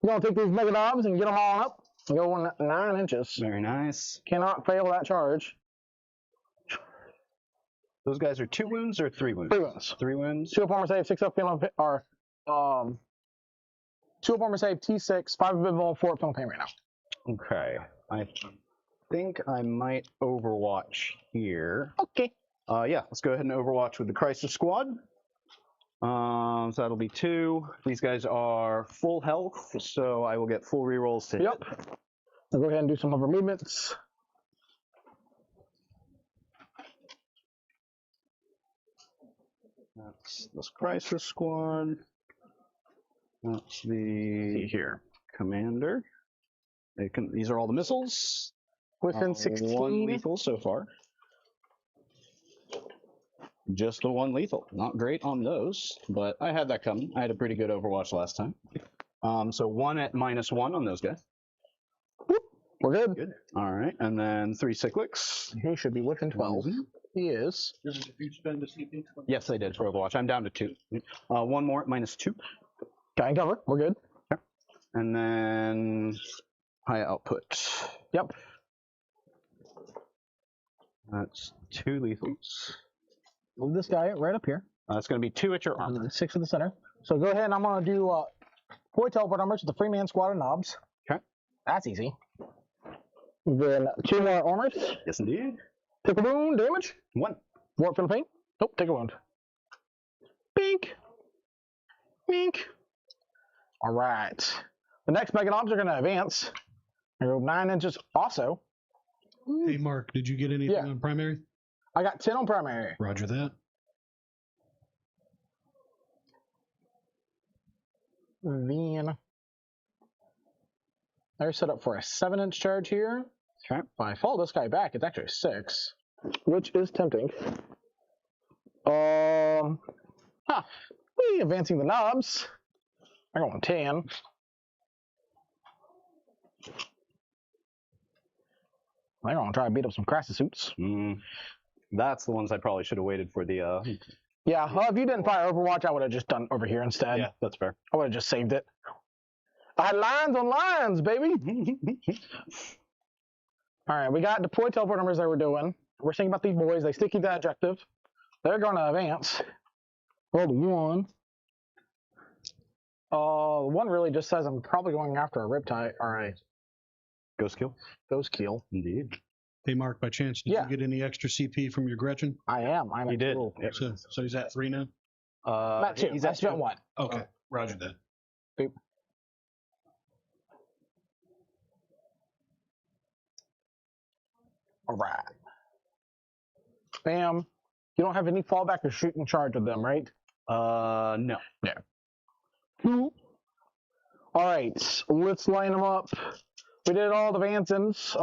I'm going to take these mega knobs and get them all up. Go 9 inches. Very nice. Cannot fail that charge. Those guys are 2 wounds or 3 wounds? 3 wounds. 3 wounds. 2 up armor save, 6 up penalty, or 2 up armor save, T6, 5 invisible, 4 up penalty right now. Okay. I think I might overwatch here. Okay. Yeah, let's go ahead and overwatch with the Crisis Squad. So that'll be 2. These guys are full health, so I will get full rerolls to hit. I'll go ahead and do some hover movements. That's this Crisis Squad. That's the commander. These are all the missiles. Within 16. 1 lethal so far. Just the 1 lethal. Not great on those, but I had that coming. I had a pretty good Overwatch last time. So 1 at -1 on those guys. We're good. Good. All right, and then 3 cyclics. He should be within 12. He is. This is if you spend a CP. Yes, I did for Overwatch. I'm down to 2. 1 more at -2. Got and cover. We're good. And then high output. Yep. That's 2 lethals. Move this guy right up here. That's going to be 2 at your arm. And then 6 in the center. So go ahead and I'm going to do 4 teleport numbers with the free man squad of knobs. Okay. That's easy. Then 2 more armors. Yes, indeed. Take a wound, damage. 1. Warp for the pain. Nope, take a wound. Bink. Bink. All right. The next mega knobs are going to advance. I go 9 inches also. Hey, Mark, did you get anything on primary? I got 10 on primary. Roger that. Then they're set up for a 7-inch charge here. Okay. If I follow this guy back, it's actually 6, which is tempting. Advancing the knobs. I'm going 10. I'm going to try to beat up some Crassus suits. That's the ones I probably should have waited for the. Yeah, well, if you didn't fire Overwatch, I would have just done over here instead. Yeah, that's fair. I would have just saved it. I had lines on lines, baby. All right, we got deploy teleport numbers that we're doing. We're thinking about these boys. They sticky that objective. They're going to advance. Rolled 1. 1 really just says I'm probably going after a Riptide. All right. Ghost kill. Ghost kill. Indeed. Hey, Mark, by chance, did you get any extra CP from your Gretchen? I am. I'm He did. Yep. So he's at 3 now? Not 2. He's I at spent 2. 1. Okay, roger that. Boop. All right. Bam. You don't have any fallback or shooting charge with them, right? No. Yeah. All right. Let's line them up. We did all the Vansons.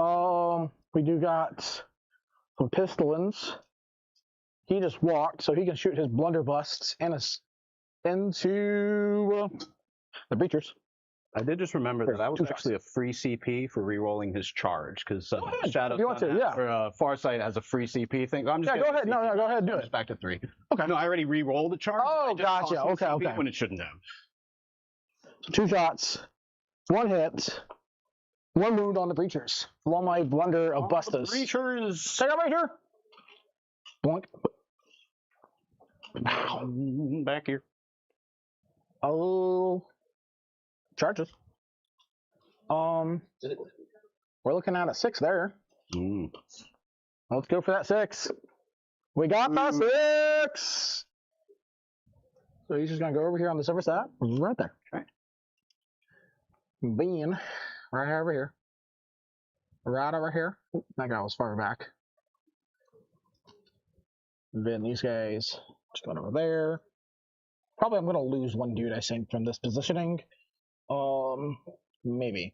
We do got some Pistolins. He just walked, so he can shoot his blunderbusts into the breachers. I did just remember that that was actually a free CP for re-rolling his charge, because Shadow if you want to, yeah. or Farsight has a free CP thing. I'm just go ahead. No, go ahead, do it. Just back to 3. Okay. No, I already re-rolled the charge. Oh, I just gotcha. tossed the Okay, CP okay. When it shouldn't have. 2 shots, 1 hit, 1 wound on the breachers. Along my blunder of Bustas. Breachers. Take out breacher. Boink. Back here. Oh, charges. We're looking at a 6 there. Mm. Let's go for that 6. We got the 6. So he's just gonna go over here on the silver side, right there. Okay. Being right over here. Right over here. Oop, that guy was far back. Then these guys just going over there. Probably I'm gonna lose one dude, I think, from this positioning. Maybe.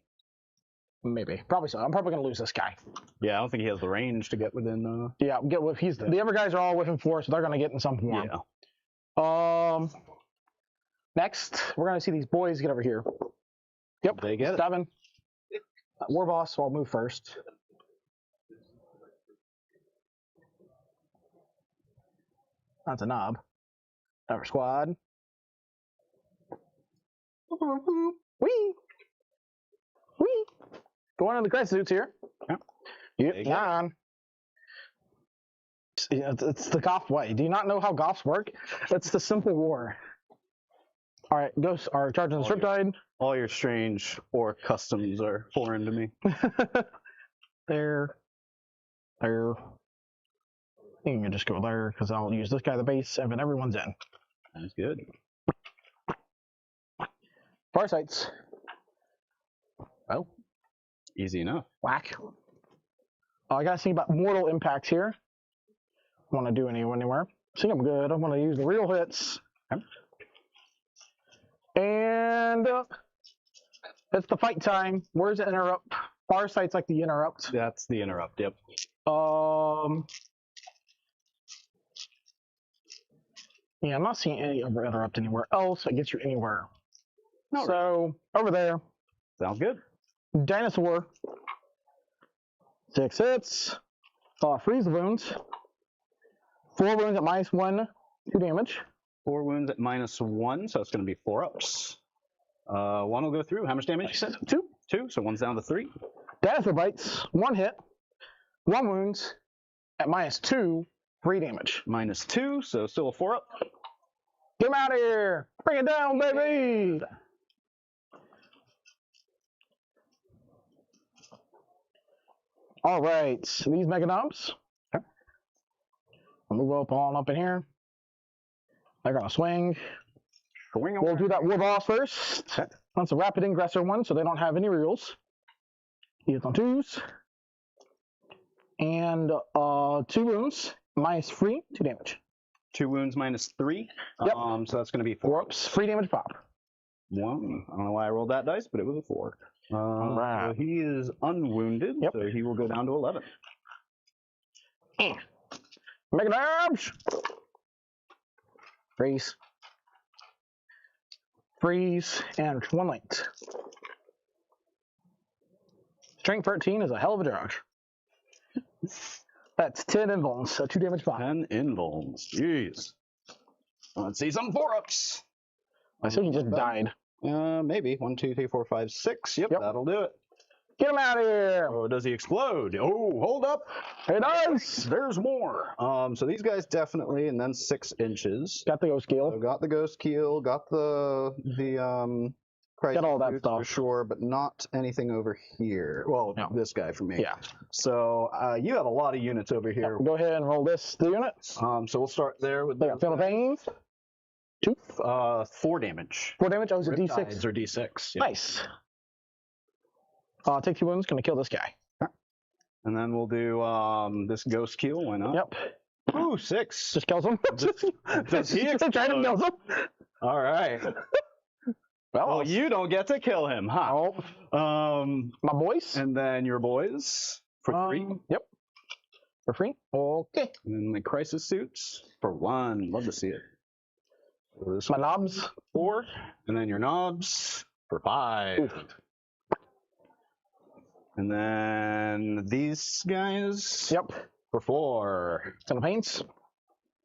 Probably so. I'm probably gonna lose this guy. Yeah, I don't think he has the range to get within. Yeah, get with he's the other guys are all within 4, so they're gonna get in some form. Yeah. Next, we're gonna see these boys get over here. Yep, They get it. 7. War boss, so I'll move first. That's a knob. Our squad. Wee! Wee! Going on the crisis suits here. Yep. Yeah. It's the Goth way. Do you not know how Goths work? It's the simple war. Alright, ghosts are charging the Striptide. All your strange or customs are foreign to me. There. You can just go there, because I'll use this guy the base, and then everyone's in. That's good. Farsights. Well, easy enough. Whack. I gotta see about mortal impacts here. Want to do anywhere. I think I'm good. I'm gonna use the real hits. Okay. And it's the fight time. Where's the interrupt? Farsight's like the interrupt. That's the interrupt. Yep. Yeah, I'm not seeing any other interrupt anywhere else that gets you anywhere. No. So over there, Sounds good. dinosaur. 6 hits. Freeze wounds. 4 wounds at -1, 2 damage. 4 wounds at -1, so it's going to be 4 ups. 1 will go through. How much damage? 2. 2, so 1's down to 3. Dinosaur bites. 1 hit. 1 wounds at -2, 3 damage. -2, so still a 4 up. Get him out of here! Bring it down, baby! All right, these mega knobs. Okay. I'll move up in here. They're gonna swing. Swing We'll do that war boss first. Okay. That's a rapid ingressor one, so they don't have any reels. He hits on 2s. And 2 wounds, -3, 2 damage. 2 wounds -3. Yep. So that's going to be 4 4 ups, 3 damage pop. 1. I don't know why I rolled that dice, but it was a 4. Alright. So he is unwounded, Yep. so he will go down to 11. Mega knobs! Freeze. Freeze, and 1 linked. Strength 13 is a hell of a drug. That's 10 invulns, so 2 damage pop. 10 invulns. Jeez. Let's see some 4 ups. I think he just died. Maybe. 1, 2, 3, 4, 5, 6. Yep, Yep. that'll do it. Get him out of here! Oh, does he explode? Oh, hold up. Hey, nice! There's more. So these guys definitely, and then 6 inches. Got the ghost So keel. got the ghost keel, got the crisis Got all that boots for stuff. sure, but not anything over here. Well, No. this guy for me. Yeah. So you have a lot of units over here. Go ahead and roll this, the unit. So we'll start there with They got Philippines. 2. 4 damage. 4 damage. Oh, it's a D6. Riptides or D6. Yeah. Nice. Take 2 wounds. Gonna kill this guy. And then we'll do this ghost keel. Why not? Yep. Ooh, 6. Just kills him. Does he Just try to kill him. All right. Well, you don't get to kill him, huh? My boys. And then your boys for 3. Yep. For free. Okay. And then the crisis suits for 1. Love to see it. So this My one, knobs. 4. And then your knobs for 5. Oof. And then these guys Yep. for 4. Son of paints.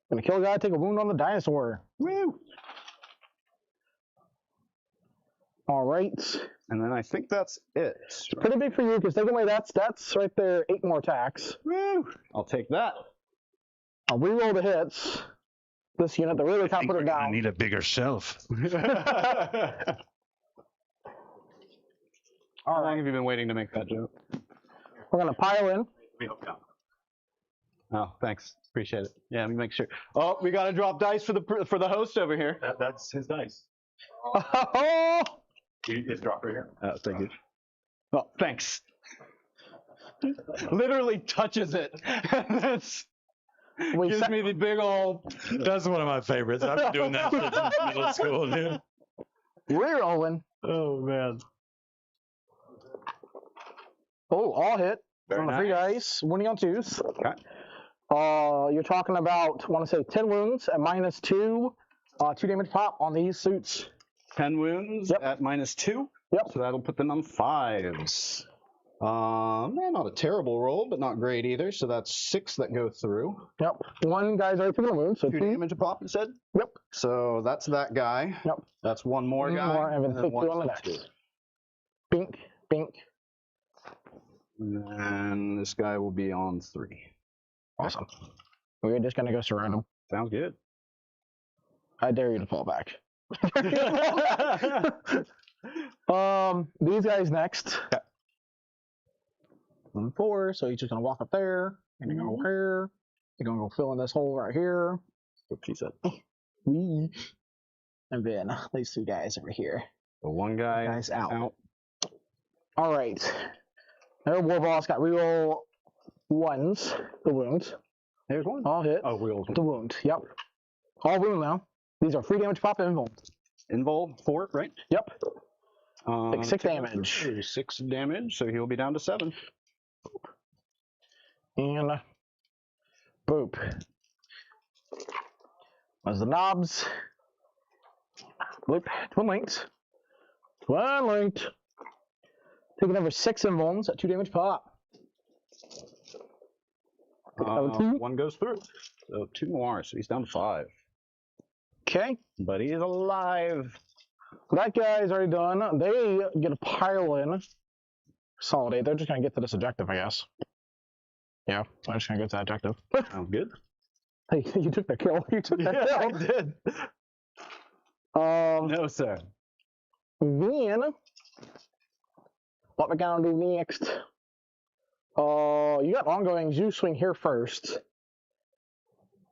Gonna kill a guy, take a wound on the dinosaur. Woo! All right. And then I think that's it. Pretty big for you, because take away that's right there, 8 more attacks. Woo! I'll take that. I'll reroll the hits. this unit to really kind of put we're it gonna down. need a bigger shelf. How long have you been waiting to make that joke? We're gonna pile in. Oh, thanks. Appreciate it. Yeah, let me make sure. Oh, we got to drop dice for the host over here. That's his dice. Oh, It's dropped right here. Oh, thank you. Oh, thanks. Literally touches it. That's gives me the big old. That's one of my favorites. I've been doing that since middle school, dude. we're rolling. Oh man. Oh, all hit. Very On the nice. 3 dice, winning on 2s. Okay. You're talking about, I want to say 10 wounds at -2, 2 damage pop on these suits. 10 wounds Yep. at -2. Yep. So that'll put them on 5s. Not a terrible roll, but not great either. So that's 6 that go through. Yep. One guy's already taken a wound, so 2 2. damage a pop, you said? Yep. So that's that guy. Yep. That's one more One guy. more, and then take 2 on the one's next. 2. Bink, bink. And this guy will be on 3. Awesome. We're just gonna go surround him. Sounds good. I dare you to fall back. These guys next. Yeah. 1 and 4, so he's just gonna walk up there, and you're gonna go here. You're gonna go fill in this hole right here. What she said. Wee. And then these 2 guys over here. The one guy Guys out. All right. Their war boss got reroll 1s, the wounds. There's one. All hit. Oh, wheels. The wound. Yep. All wound now. These are 3 damage pop and invuln. Invul 4, right? Yep. Take 6 take damage. 6 damage, so he'll be down to 7. And boop. There's the knobs. Bloop. Twin linked. Twin linked. Taking over 6 invulns at 2 damage pop. Another 2. One goes through. So 2 more, so he's down to 5. Okay. But he's alive. That guy's already done. They get a pile in. Consolidate. They're just going to get to this objective, I guess. Yeah, I'm just going to get to that objective. Sounds good. Hey, you took the kill. You took that Yeah, kill. I did. No, sir. Then, what we're going to do next? You got ongoings. You swing here first.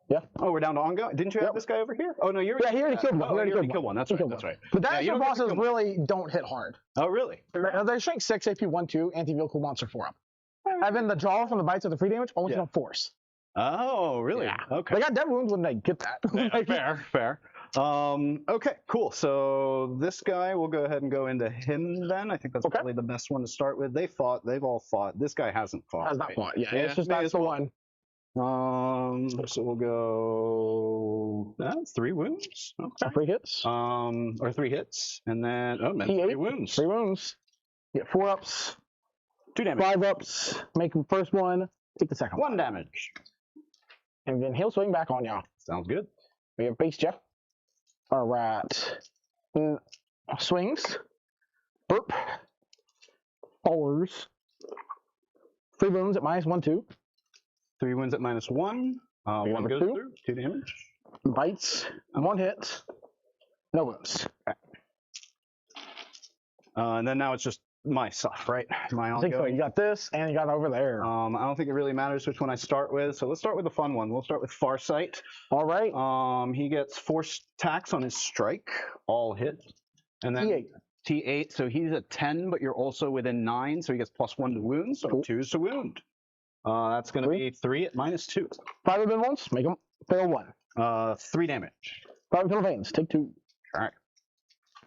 Yeah. Oh, we're down to ongoing. Didn't you have this guy over here? Oh, no, you're. Yeah, he already killed one. Oh, He already you already killed killed one. That's He right. killed That's one. right. The Yeah, you dinosaur don't get to bosses kill one. really don't hit hard. Oh, really? They shrink 6 AP 1/2 anti-vehicle monster 4 up. Having the draw from the bites of the free damage only on force. Oh, really? Yeah. Okay. They got dead wounds when they get that. Fair. Okay, cool. So this guy, we'll go ahead and go into him then. I think that's probably the best one to start with. They've all fought. This guy hasn't fought. Has not right? fought. Yeah, Yeah, it's just may that's as the well. one. So we'll go 3 wounds. Okay. 3 hits. Or 3 hits, and then He 3 ate. wounds. 3 wounds. Get 4 ups. 2 damage. 5 ups. Make the first one. Take the second 1 damage. And then he'll swing back on y'all. Sounds good. We have base Jeff. All right. Swings. Burp. Fours. 3 wounds at -1/2. 3 wounds at -1. One number goes 2. through. 2 damage. Bites. 1 hit. No wounds. And then now it's just my stuff, right? My I think so. ongoing. You got this, and you got over there. I don't think it really matters which one I start with. So let's start with the fun one. We'll start with Farsight. All right. He gets force attacks on his strike, all hit, and then T8. T8. So he's at 10, but you're also within 9, so he gets +1 to wound. So Cool. 2s to wound. That's going to be 3 at -2. 5 of them once. Make them fail 1. 3 damage. 5 kill veins. Take 2. All right.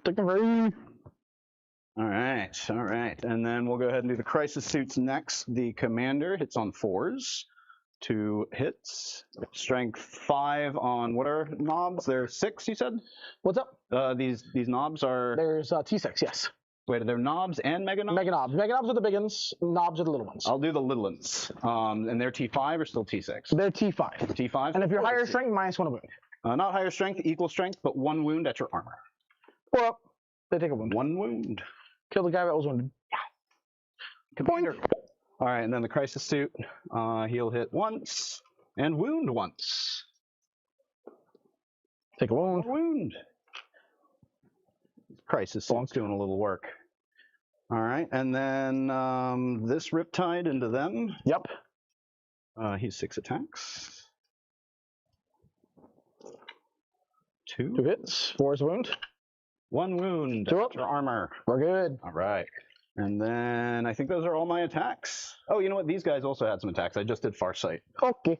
Take them 3. All right. And then we'll go ahead and do the crisis suits next. The commander hits on 4s. 2 hits. Strength 5 on what are knobs? They're 6, you said? What's up? These knobs are. There's T6. Yes. Wait, are there knobs and mega knobs? Mega knobs. Mega knobs are the big ones. Knobs are the little ones. I'll do the little ones. And they're T5 or still T6? They're T5. T5. And if you're higher strength, -1 a wound. Not higher strength, equal strength, but 1 wound at your armor. Or up. They take a wound. 1 wound. Kill the guy that was wounded. Commander. All right, and then the crisis suit. He'll hit once and wound once. Take a wound. Wound. Crisis Suit's doing a little work. All right, and then this Riptide into them. Yep. He's 6 attacks. 2. 2 hits. 4 is a wound. 1 wound. 2 up. Extra armor. We're good. All right. And then I think those are all my attacks. Oh, you know what? These guys also had some attacks. I just did Farsight. Okay.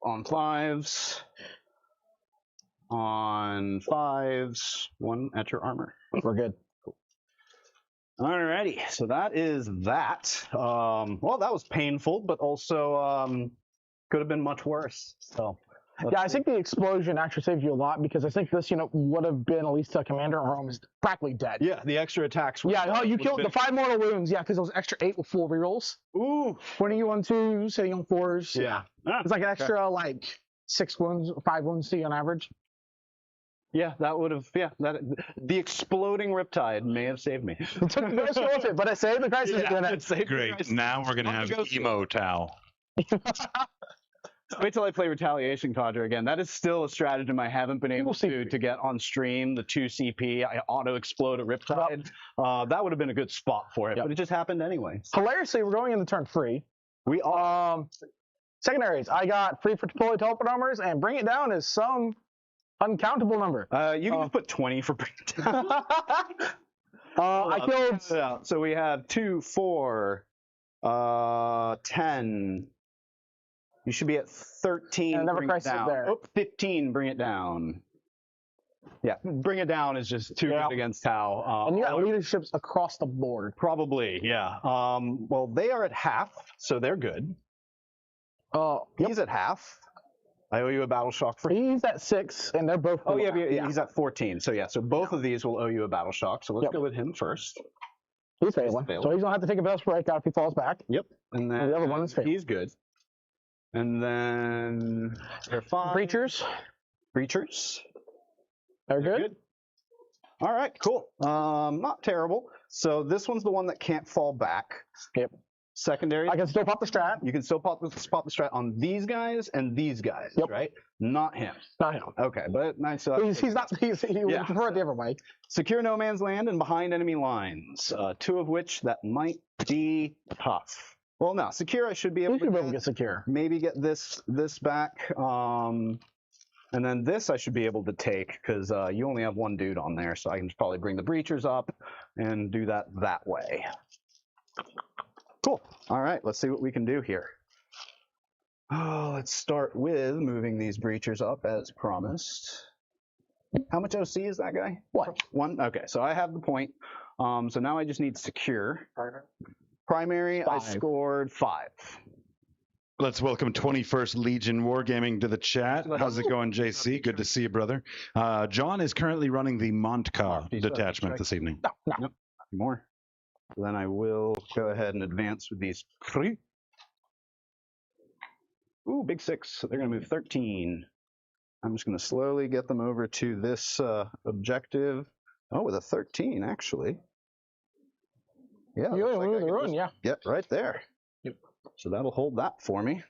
On 5s. On 5s. 1 extra armor. We're good. Alrighty, so that is that. Well, that was painful, but also could have been much worse. So Yeah, I think the explosion actually saved you a lot because I think this, would have been at least a commander or almost practically dead. yeah, the extra attacks. Yeah, oh, you killed the 5 mortal wounds. Yeah, because those extra 8 with 4 rerolls. Ooh. Putting you on 2s, sitting on 4s. Yeah. It's like an extra 6 wounds, 5 wounds to you on average. Yeah, that would have. Yeah, the exploding Riptide may have saved me. It took the risk with it, but it saved the crisis. It saved the Great. crisis. Now we're gonna have emo Tau. Wait till I play Retaliation Cadre again. That is still a stratagem I haven't been able to get on stream. The 2 CP, I auto explode a Riptide. That would have been a good spot for it, but it just happened anyway. Hilariously, we're going into turn free. We are. Secondaries, I got free for deploy teleport armors and bring it down as some uncountable number. You can just put 20 for bring it down. I killed. So we have 2, 4, 10. You should be at 13. And never bring it crisis down. there. Oh, 15. Bring it down. Yeah, bring it down is just too good against Tau. And you got leaderships across the board. Probably, yeah. Well, they are at half, so they're good. He's at half. I owe you a battle shock for. He's at 6, and they're both. Oh yeah, he's at 14. So yeah, so both of these will owe you a battle shock. So let's go with him first. He's failing. So he's gonna have to take a best break out if he falls back. Yep. And then the other one is failing. He's good. And then they're 5. Breachers. They're good. All right, cool. Not terrible. So this one's the one that can't fall back. Yep. Secondary. I can still pop the strat. You can still spot the strat on these guys and these guys, right? Not him. Not him. Okay, but nice. He would prefer it the other way. Secure no man's land and behind enemy lines. 2 of which that might be tough. Well, no, secure. I should be able to get secure. Maybe get this back, and then this I should be able to take because you only have 1 dude on there, so I can probably bring the breachers up and do that way. Cool. All right, let's see what we can do here. Let's start with moving these breachers up as promised. How much OC is that guy? 1. Okay, so I have the point. So now I just need secure. Primary, 5. I scored 5. Let's welcome 21st Legion Wargaming to the chat. How's it going, JC? Good to see you, brother. John is currently running the Mont'ka detachment this evening. No. More. Then I will go ahead and advance with these 3. Ooh, big 6. They're going to move 13. I'm just going to slowly get them over to this objective. Oh, with a 13, actually. Yeah. Yep, right there. Yep. So that'll hold that for me.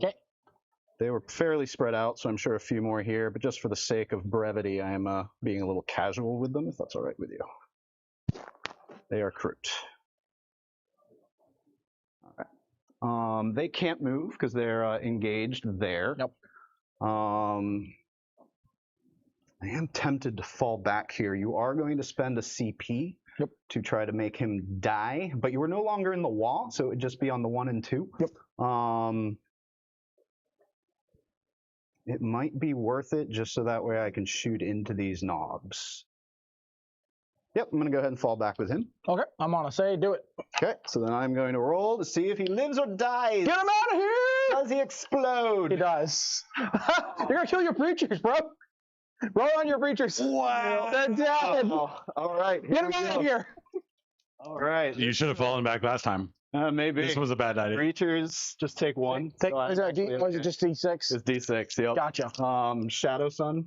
Okay. They were fairly spread out, so I'm sure a few more here, but just for the sake of brevity, I am being a little casual with them, if that's all right with you. They are crouped. All right. They can't move because they're engaged there. Yep. I am tempted to fall back here. You are going to spend a CP to try to make him die, but you are no longer in the wall, so it would just be on the 1 and 2. Yep. It might be worth it just so that way I can shoot into these knobs. Yep, I'm going to go ahead and fall back with him. Okay, I'm on a say, do it. Okay, so then I'm going to roll to see if he lives or dies. Get him out of here! Does he explode? He does. You're going to kill your breachers, bro. Roll on your breachers. Wow. They're dead. Oh, all right. Get him out of here. All right. You should have fallen back last time. Maybe. This was a bad idea. Breachers, just take 1. Was it just D6? It's D6, yep. Gotcha. Shadow Sun.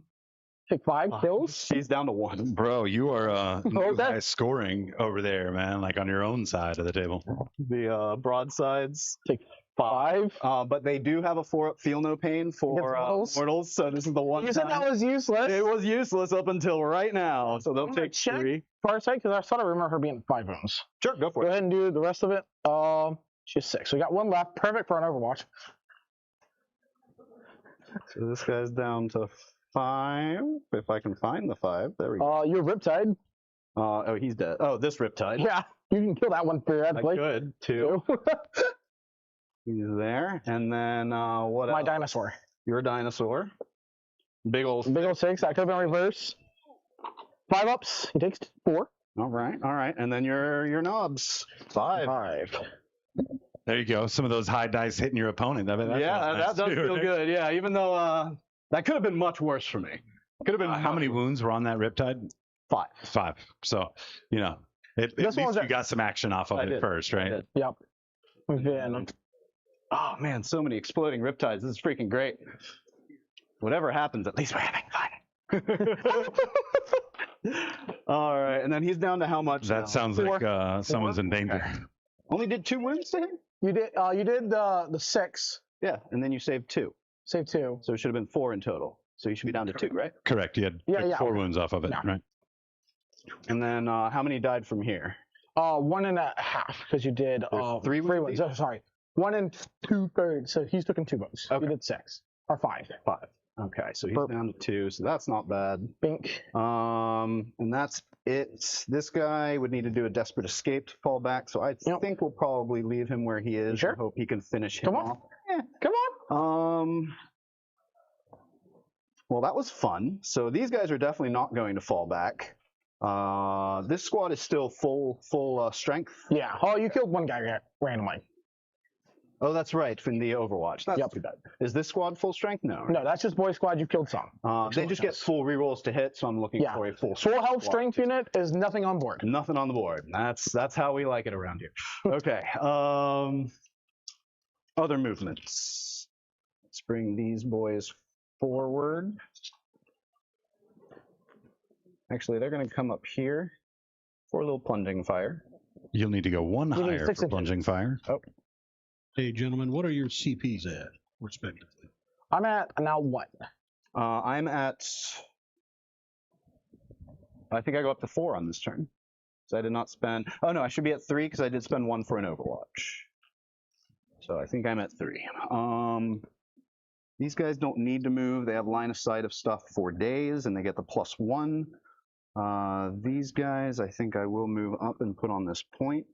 Take 5 kills. She's down to 1. Bro, you are new high scoring over there, man, like on your own side of the table. The broadsides. Take 5. But they do have a feel no pain for mortals, so this is the one. You said that was useless. It was useless up until right now, so they'll take 3. Farsight, because I thought I remember her being 5 wounds. Sure, go for it. Go ahead and do the rest of it. She's 6. So we got 1 left. Perfect for an Overwatch. So this guy's down to 5. If I can find the 5, there we go. You're Riptide. Oh, he's dead. Oh, this Riptide. Yeah, you can kill that one theoretically. I could, too. He's there. And then what My else? dinosaur. Your dinosaur. Big old 6. That could have been reverse. 5 ups. He takes 4. All right. And then your knobs. 5. There you go. Some of those high dice hitting your opponent. I mean, that does feel good. Yeah, even though that could have been much worse for me. Could have been. How many wounds were on that Riptide? 5. So, at least you got some action off of it first, right? Yep. Oh man, so many exploding Riptides. This is freaking great. Whatever happens, at least we're having fun. All right, and then he's down to how much? That sounds like someone's in danger. Okay. Only did 2 wounds to him? You did the 6. Yeah, and then you saved 2. Saved 2. So it should have been 4 in total. So you should be down to 2, right? Correct. You had 4 wounds off of it, right? And then how many died from here? 1.5, because you did 3 wounds. Oh, sorry, 1 2/3. So he's taking 2 wounds. Okay. You did 6 or 5. 5. Okay, so he's down to 2, so that's not bad. Bink. And that's it. This guy would need to do a desperate escape to fall back, so I think we'll probably leave him where he is. Sure. I hope he can finish him off. Yeah, come on. Well, that was fun. So these guys are definitely not going to fall back. This squad is still full strength. Yeah. Oh, you killed one guy randomly. Oh, that's right, from the Overwatch. That's too bad. Is this squad full strength? No. No, that's just boy squad. You killed some. They just get full rerolls to hit, so I'm looking for a full health strength unit is nothing on board. Nothing on the board. That's how we like it around here. Okay. Other movements. Let's bring these boys forward. Actually, they're going to come up here for a little plunging fire. You'll need to go 1 higher for plunging fire. Oh. Hey, gentlemen, what are your CPs at, respectively? I'm at now what? I'm at. I think I go up to 4 on this turn. So I did not spend. Oh no, I should be at 3 because I did spend 1 for an Overwatch. So I think I'm at 3. These guys don't need to move. They have line of sight of stuff for days, and they get the +1. These guys, I think I will move up and put on this point.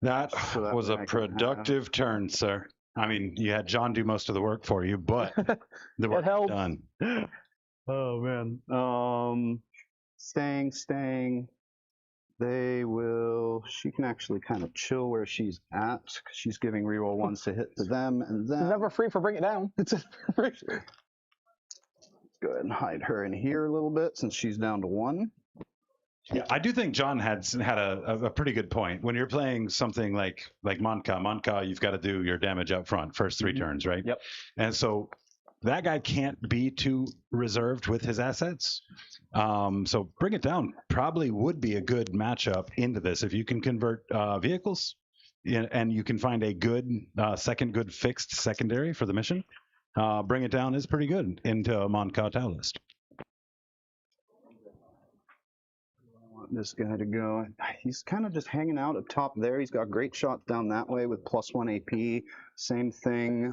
That was a productive turn, sir. I mean, you had John do most of the work for you, but the work was done. Oh, man. Staying. She can actually kind of chill where she's at, because she's giving reroll 1s to hit to them, and then... It's never free for bring it down. It's free. Let's go ahead and hide her in here a little bit, since she's down to 1. Yeah, I do think John had a pretty good point. When you're playing something like Mont'ka, you've got to do your damage up front, first 3 turns, right? Yep. And so that guy can't be too reserved with his assets. So bring it down probably would be a good matchup into this. If you can convert vehicles and you can find a good second good fixed secondary for the mission, bring it down is pretty good into a Mont'ka tile list. This guy to go. He's kind of just hanging out up top there. He's got great shots down that way with +1 AP. Same thing.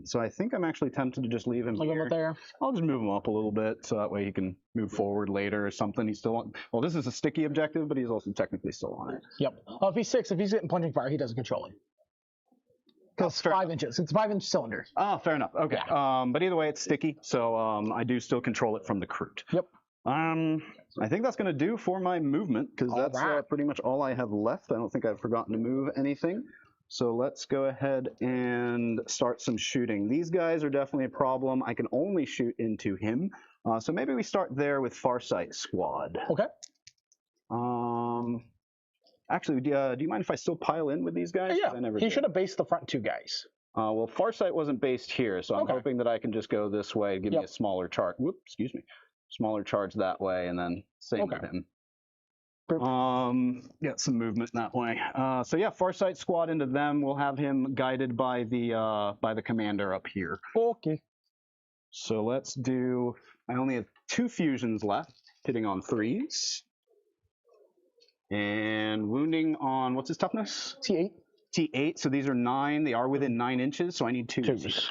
So I think I'm actually tempted to just leave him here. There. I'll just move him up a little bit so that way he can move forward later or something. He's still on. Well, this is a sticky objective, but he's also technically still on it. Yep. If he's 6, if he's getting plunging fire, he doesn't control it. It's 5 inches. It's 5-inch cylinder. Oh, fair enough. Okay. Yeah. But either way, it's sticky, so I do still control it from the Crute. Yep. I think that's going to do for my movement, because that's pretty much all I have left. I don't think I've forgotten to move anything. So let's go ahead and start some shooting. These guys are definitely a problem. I can only shoot into him. So maybe we start there with Farsight squad. Okay. Actually, do you mind if I still pile in with these guys? Yeah, he should have based the front 2 guys. Well, Farsight wasn't based here, so I'm hoping that I can just go this way and give me a smaller charge. Whoop, excuse me. Smaller charge that way, and then same with him. Get some movement that way. So yeah, Farsight squad into them. We'll have him guided by the commander up here. Okay. So let's do. I only have 2 fusions left, hitting on 3s, and wounding on what's his toughness? T8. T8. So these are 9. They are within 9 inches. So I need 2s.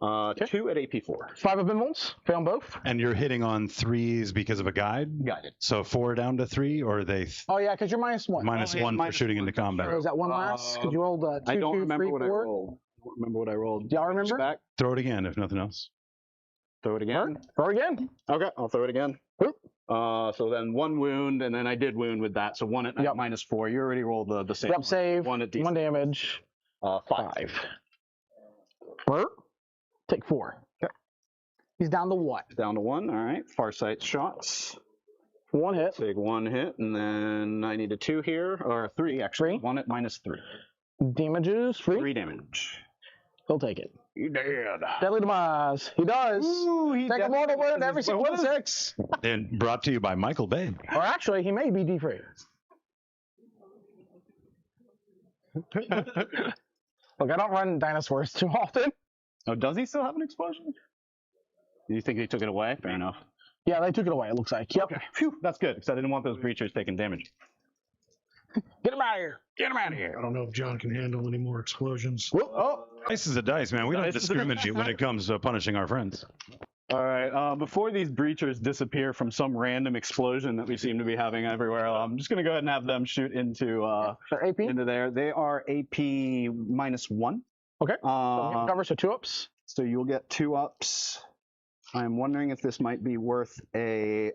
2 at AP4. 5 have been once. Found both. And you're hitting on 3s because of a guide? Guided. So 4 down to 3, or are they Oh, yeah, because you're -1. -1 for shooting into combat? Or is that 1 last? Because you rolled 2, I don't 2, remember 3, what 4. I rolled. I don't remember what I rolled. Do y'all remember? Back. Throw it again, if nothing else. Throw it again. Throw it again. Okay, I'll throw it again. Oop. So then 1 wound, and then I did wound with that. So 1 at -4. You already rolled the same. Yep, save. 1 at DC. 1 damage. 5. Take 4. Okay. He's down to what? Down to 1. All right. Farsight shots. 1 hit. Take 1 hit, and then I need a 2 here, or 3 actually. 1 at -3. Damages. 3 damage. He'll take it. You dead. Deadly demise. He does. Ooh, he Take a mortal wound definitely every does. single What is- 6. And brought to you by Michael Bay. Or actually, he may be D3. Look, I don't run dinosaurs too often. Oh, does he still have an explosion? Do you think they took it away? Fair enough. Yeah, they took it away, it looks like. Yep. Okay. Phew, that's good, because I didn't want those breachers taking damage. Get him out of here. Get him out of here. I don't know if John can handle any more explosions. Whoop. Oh, Dice is a dice, man. We don't Dice is a- discriminate when it comes to punishing our friends. All right. Before these breachers disappear from some random explosion that we seem to be having everywhere, I'm just going to go ahead and have them shoot into they're AP. into there. They are AP -1. Okay. So cover, so 2 ups. So you'll get 2 ups. I'm wondering if this might be worth a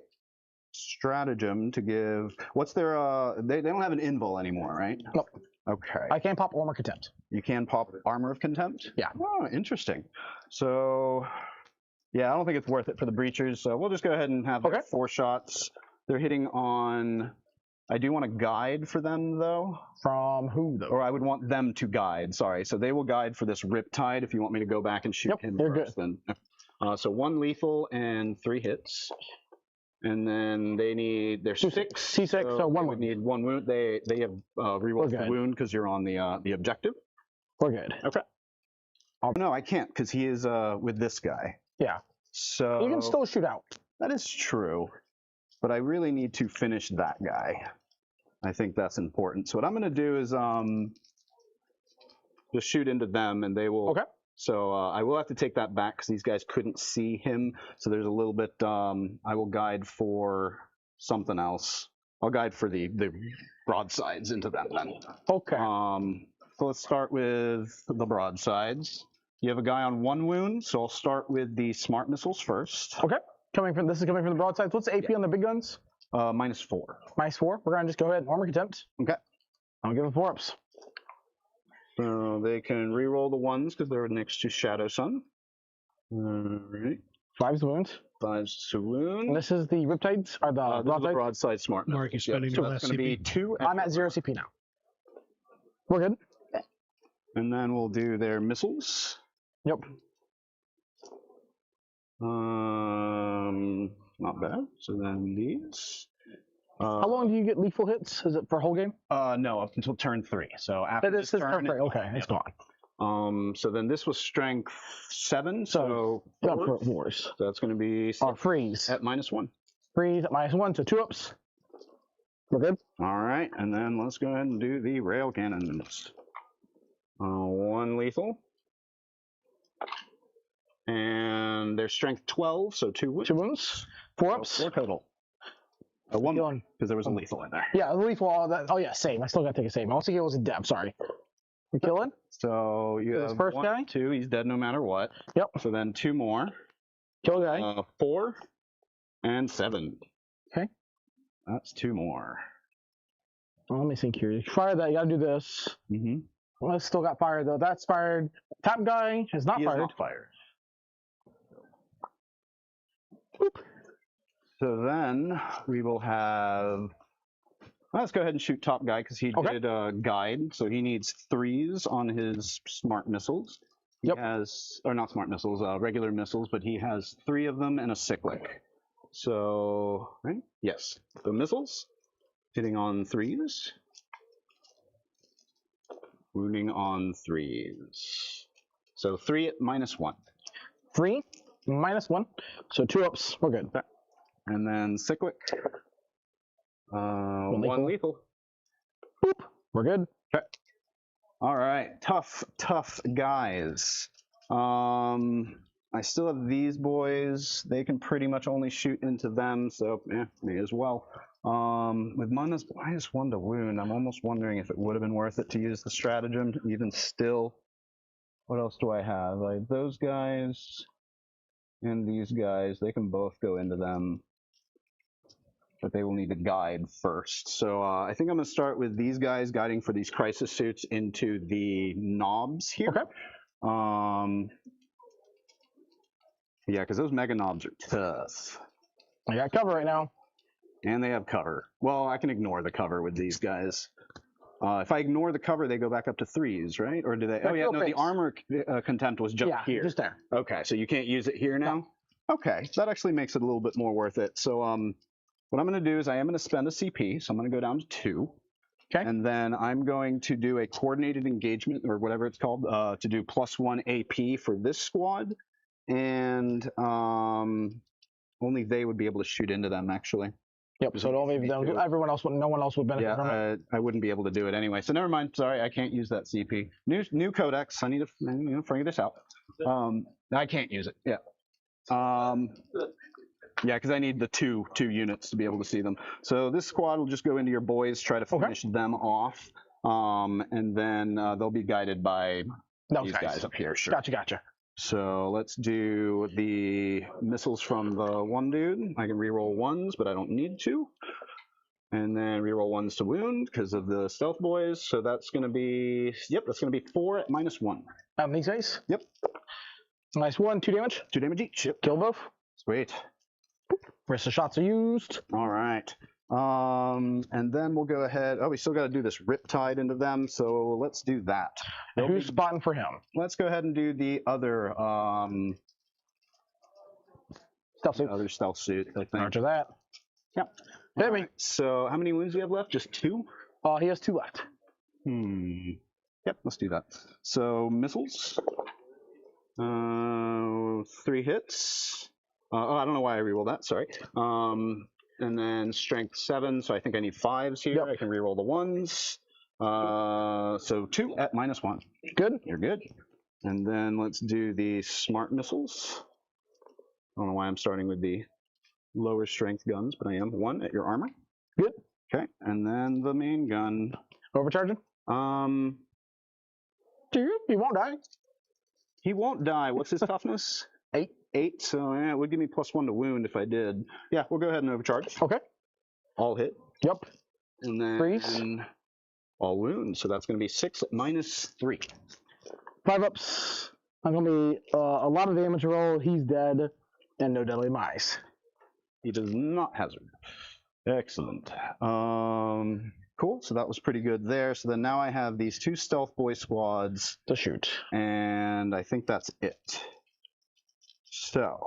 stratagem to give. What's their? They don't have an invul anymore, right? Nope. Okay. I can pop Armor Contempt. You can pop Armor of Contempt? Yeah. Oh, interesting. So, yeah, I don't think it's worth it for the breachers. So we'll just go ahead and have their 4 shots. They're hitting on. I do want to guide for them, though. From who, though? Or I would want them to guide. Sorry. So they will guide for this Riptide if you want me to go back and shoot him they're first. good. Then. So 1 lethal and 3 hits. And then they need their 6. C6, so 1 they wound. would need 1 wound. They have rerolled the wound because you're on the objective. We're good. Okay. No, I can't because he is with this guy. Yeah. So You can still shoot out. that is true, but I really need to finish that guy. I think that's important. So what I'm going to do is just shoot into them, and they will. Okay. So I will have to take that back because these guys couldn't see him. So there's a little bit. I will guide for something else. I'll guide for the broadsides into them then. Okay. So let's start with the broadsides. You have a guy on 1 wound, so I'll start with the smart missiles first. Okay. This is coming from the broadsides. What's the AP on the big guns? -4. -4. We're gonna just go ahead and Armor Contempt. Okay. I'll give them 4 ups. So they can re-roll the 1s because they're next to Shadow Sun. Alright. 5's wound. 5's to wound. And this is the Riptides, or the This is the broadside? broadside smart. Mark, you're spending so your that's last going to be CP. 2. I'm at 0 CP now. We're good. And then we'll do their missiles. Yep. Not bad. So then these. How long do you get lethal hits? Is it for whole game? No, up until turn 3. So after That is this turn, turn. Okay, it's gone. So then this was strength 7. So Got for wars. so that's going to be Or freeze. at -1. Freeze at -1, so 2 ups. We're good. All right, and then let's go ahead and do the rail cannons. 1 lethal. And their strength 12, so 2 wounds. 2 wounds. 4 ups. 4 total. 1 Killing. because there was a lethal in there. Yeah, the lethal. Oh yeah, same. I still got to take a save. I also think it was a deb. Sorry. We killing? So you This have first 1, guy? 2. He's dead no matter what. Yep. So then 2 more. Kill guy. 4 and 7. Okay. That's 2 more. Let me think here. You fire that. You gotta do this. Mm-hmm. Well, it's still got fired though. That's fired. Top guy is not He fired. is not fired. Boop. So then we will have. Let's go ahead and shoot top guy because he did guide, so he needs 3s on his smart missiles. He has, or not smart missiles, regular missiles, but he has 3 of them and a cyclic. So, right? Yes. The missiles. Hitting on 3s. Wounding on 3s. So 3 at -1. 3, -1. So 2 ups. We're good. And then cyclic. 1 lethal. Boop. We're good. Okay. All right. Tough guys. I still have these boys. They can pretty much only shoot into them, so yeah, me as well. With -1 to wound, I'm almost wondering if it would have been worth it to use the stratagem. Even still, what else do I have? Like those guys and these guys. They can both go into them, but they will need to guide first. So I think I'm going to start with these guys guiding for these crisis suits into the knobs here. Okay. Yeah, because those mega knobs are tough. I got cover right now. And they have cover. Well, I can ignore the cover with these guys. If I ignore the cover, they go back up to 3s, right? Or do they? Oh, yeah, no, the armor contempt was just here. Just there. Okay, so you can't use it here now? No. Okay, that actually makes it a little bit more worth it. So what I'm going to do is I am going to spend a CP, so I'm going to go down to 2. Okay. And then I'm going to do a coordinated engagement, or whatever it's called, to do +1 AP for this squad. And only they would be able to shoot into them, actually. Yep, so only them, everyone else, no one else would benefit from it. I wouldn't be able to do it anyway. So never mind. Sorry, I can't use that CP. New codex. I need to figure this out. I can't use it. Yeah. Yeah, because I need the two units to be able to see them. So this squad will just go into your boys, try to finish them off, and then they'll be guided by these guys up here. Sure. Gotcha. So let's do the missiles from the one dude. I can reroll 1s, but I don't need to. And then reroll 1s to wound because of the stealth boys. So that's going to be, that's going to be 4 at -1. These guys? Yep. Nice one, 2 damage. 2 damage each. Yep. Kill both. Sweet. Rest of shots are used. All right. And then we'll go ahead. Oh, we still got to do this Riptide into them, so let's do that. Who's spotting for him? Let's go ahead and do the other stealth suit. Other stealth suit, I think. Roger that. Yep. Hit me. So how many wounds do you have left? Just 2? He has 2 left. Yep, let's do that. So missiles. 3 hits. I don't know why I rerolled that. Sorry. And then strength 7, so I think I need 5s here. Yep. I can reroll the 1s. So 2 at -1. Good. You're good. And then let's do the smart missiles. I don't know why I'm starting with the lower strength guns, but I am. 1 at your armor. Good. Okay. And then the main gun. Overcharging? He won't die. He won't die. What's his toughness? 8, so yeah, it would give me +1 to wound if I did. Yeah, we'll go ahead and overcharge. Okay. All hit. Yep. And then Freeze. All wound, so that's going to be 6 at -3. 5 ups. I'm going to be a lot of damage roll. He's dead, and no deadly mice. He does not hazard. Excellent. Cool, so that was pretty good there. So then now I have these 2 stealth boy squads. To shoot. And I think that's it. So,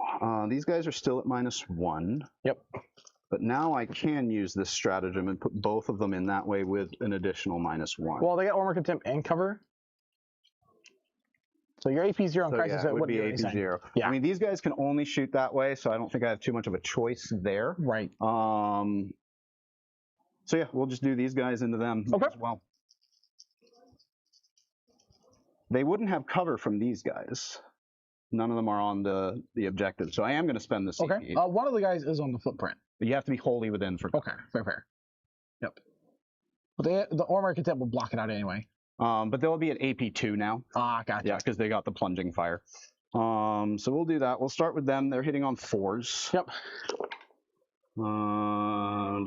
these guys are still at -1. Yep. But now I can use this stratagem and put both of them in that way with an additional -1. Well, they got armor contempt and cover. So your AP 0 on crisis, yeah, it would be AP 0. Yeah. I mean, these guys can only shoot that way, so I don't think I have too much of a choice there. Right. So yeah, we'll just do these guys into them as well. They wouldn't have cover from these guys. None of them are on the objective, so I am going to spend the CP. Okay. One of the guys is on the footprint. But you have to be wholly within for. Okay. Fair. Yep. But the armor contempt will block it out anyway. But they'll be at AP2 now. Gotcha. Yeah, because they got the plunging fire. So we'll do that. We'll start with them. They're hitting on 4s. Yep.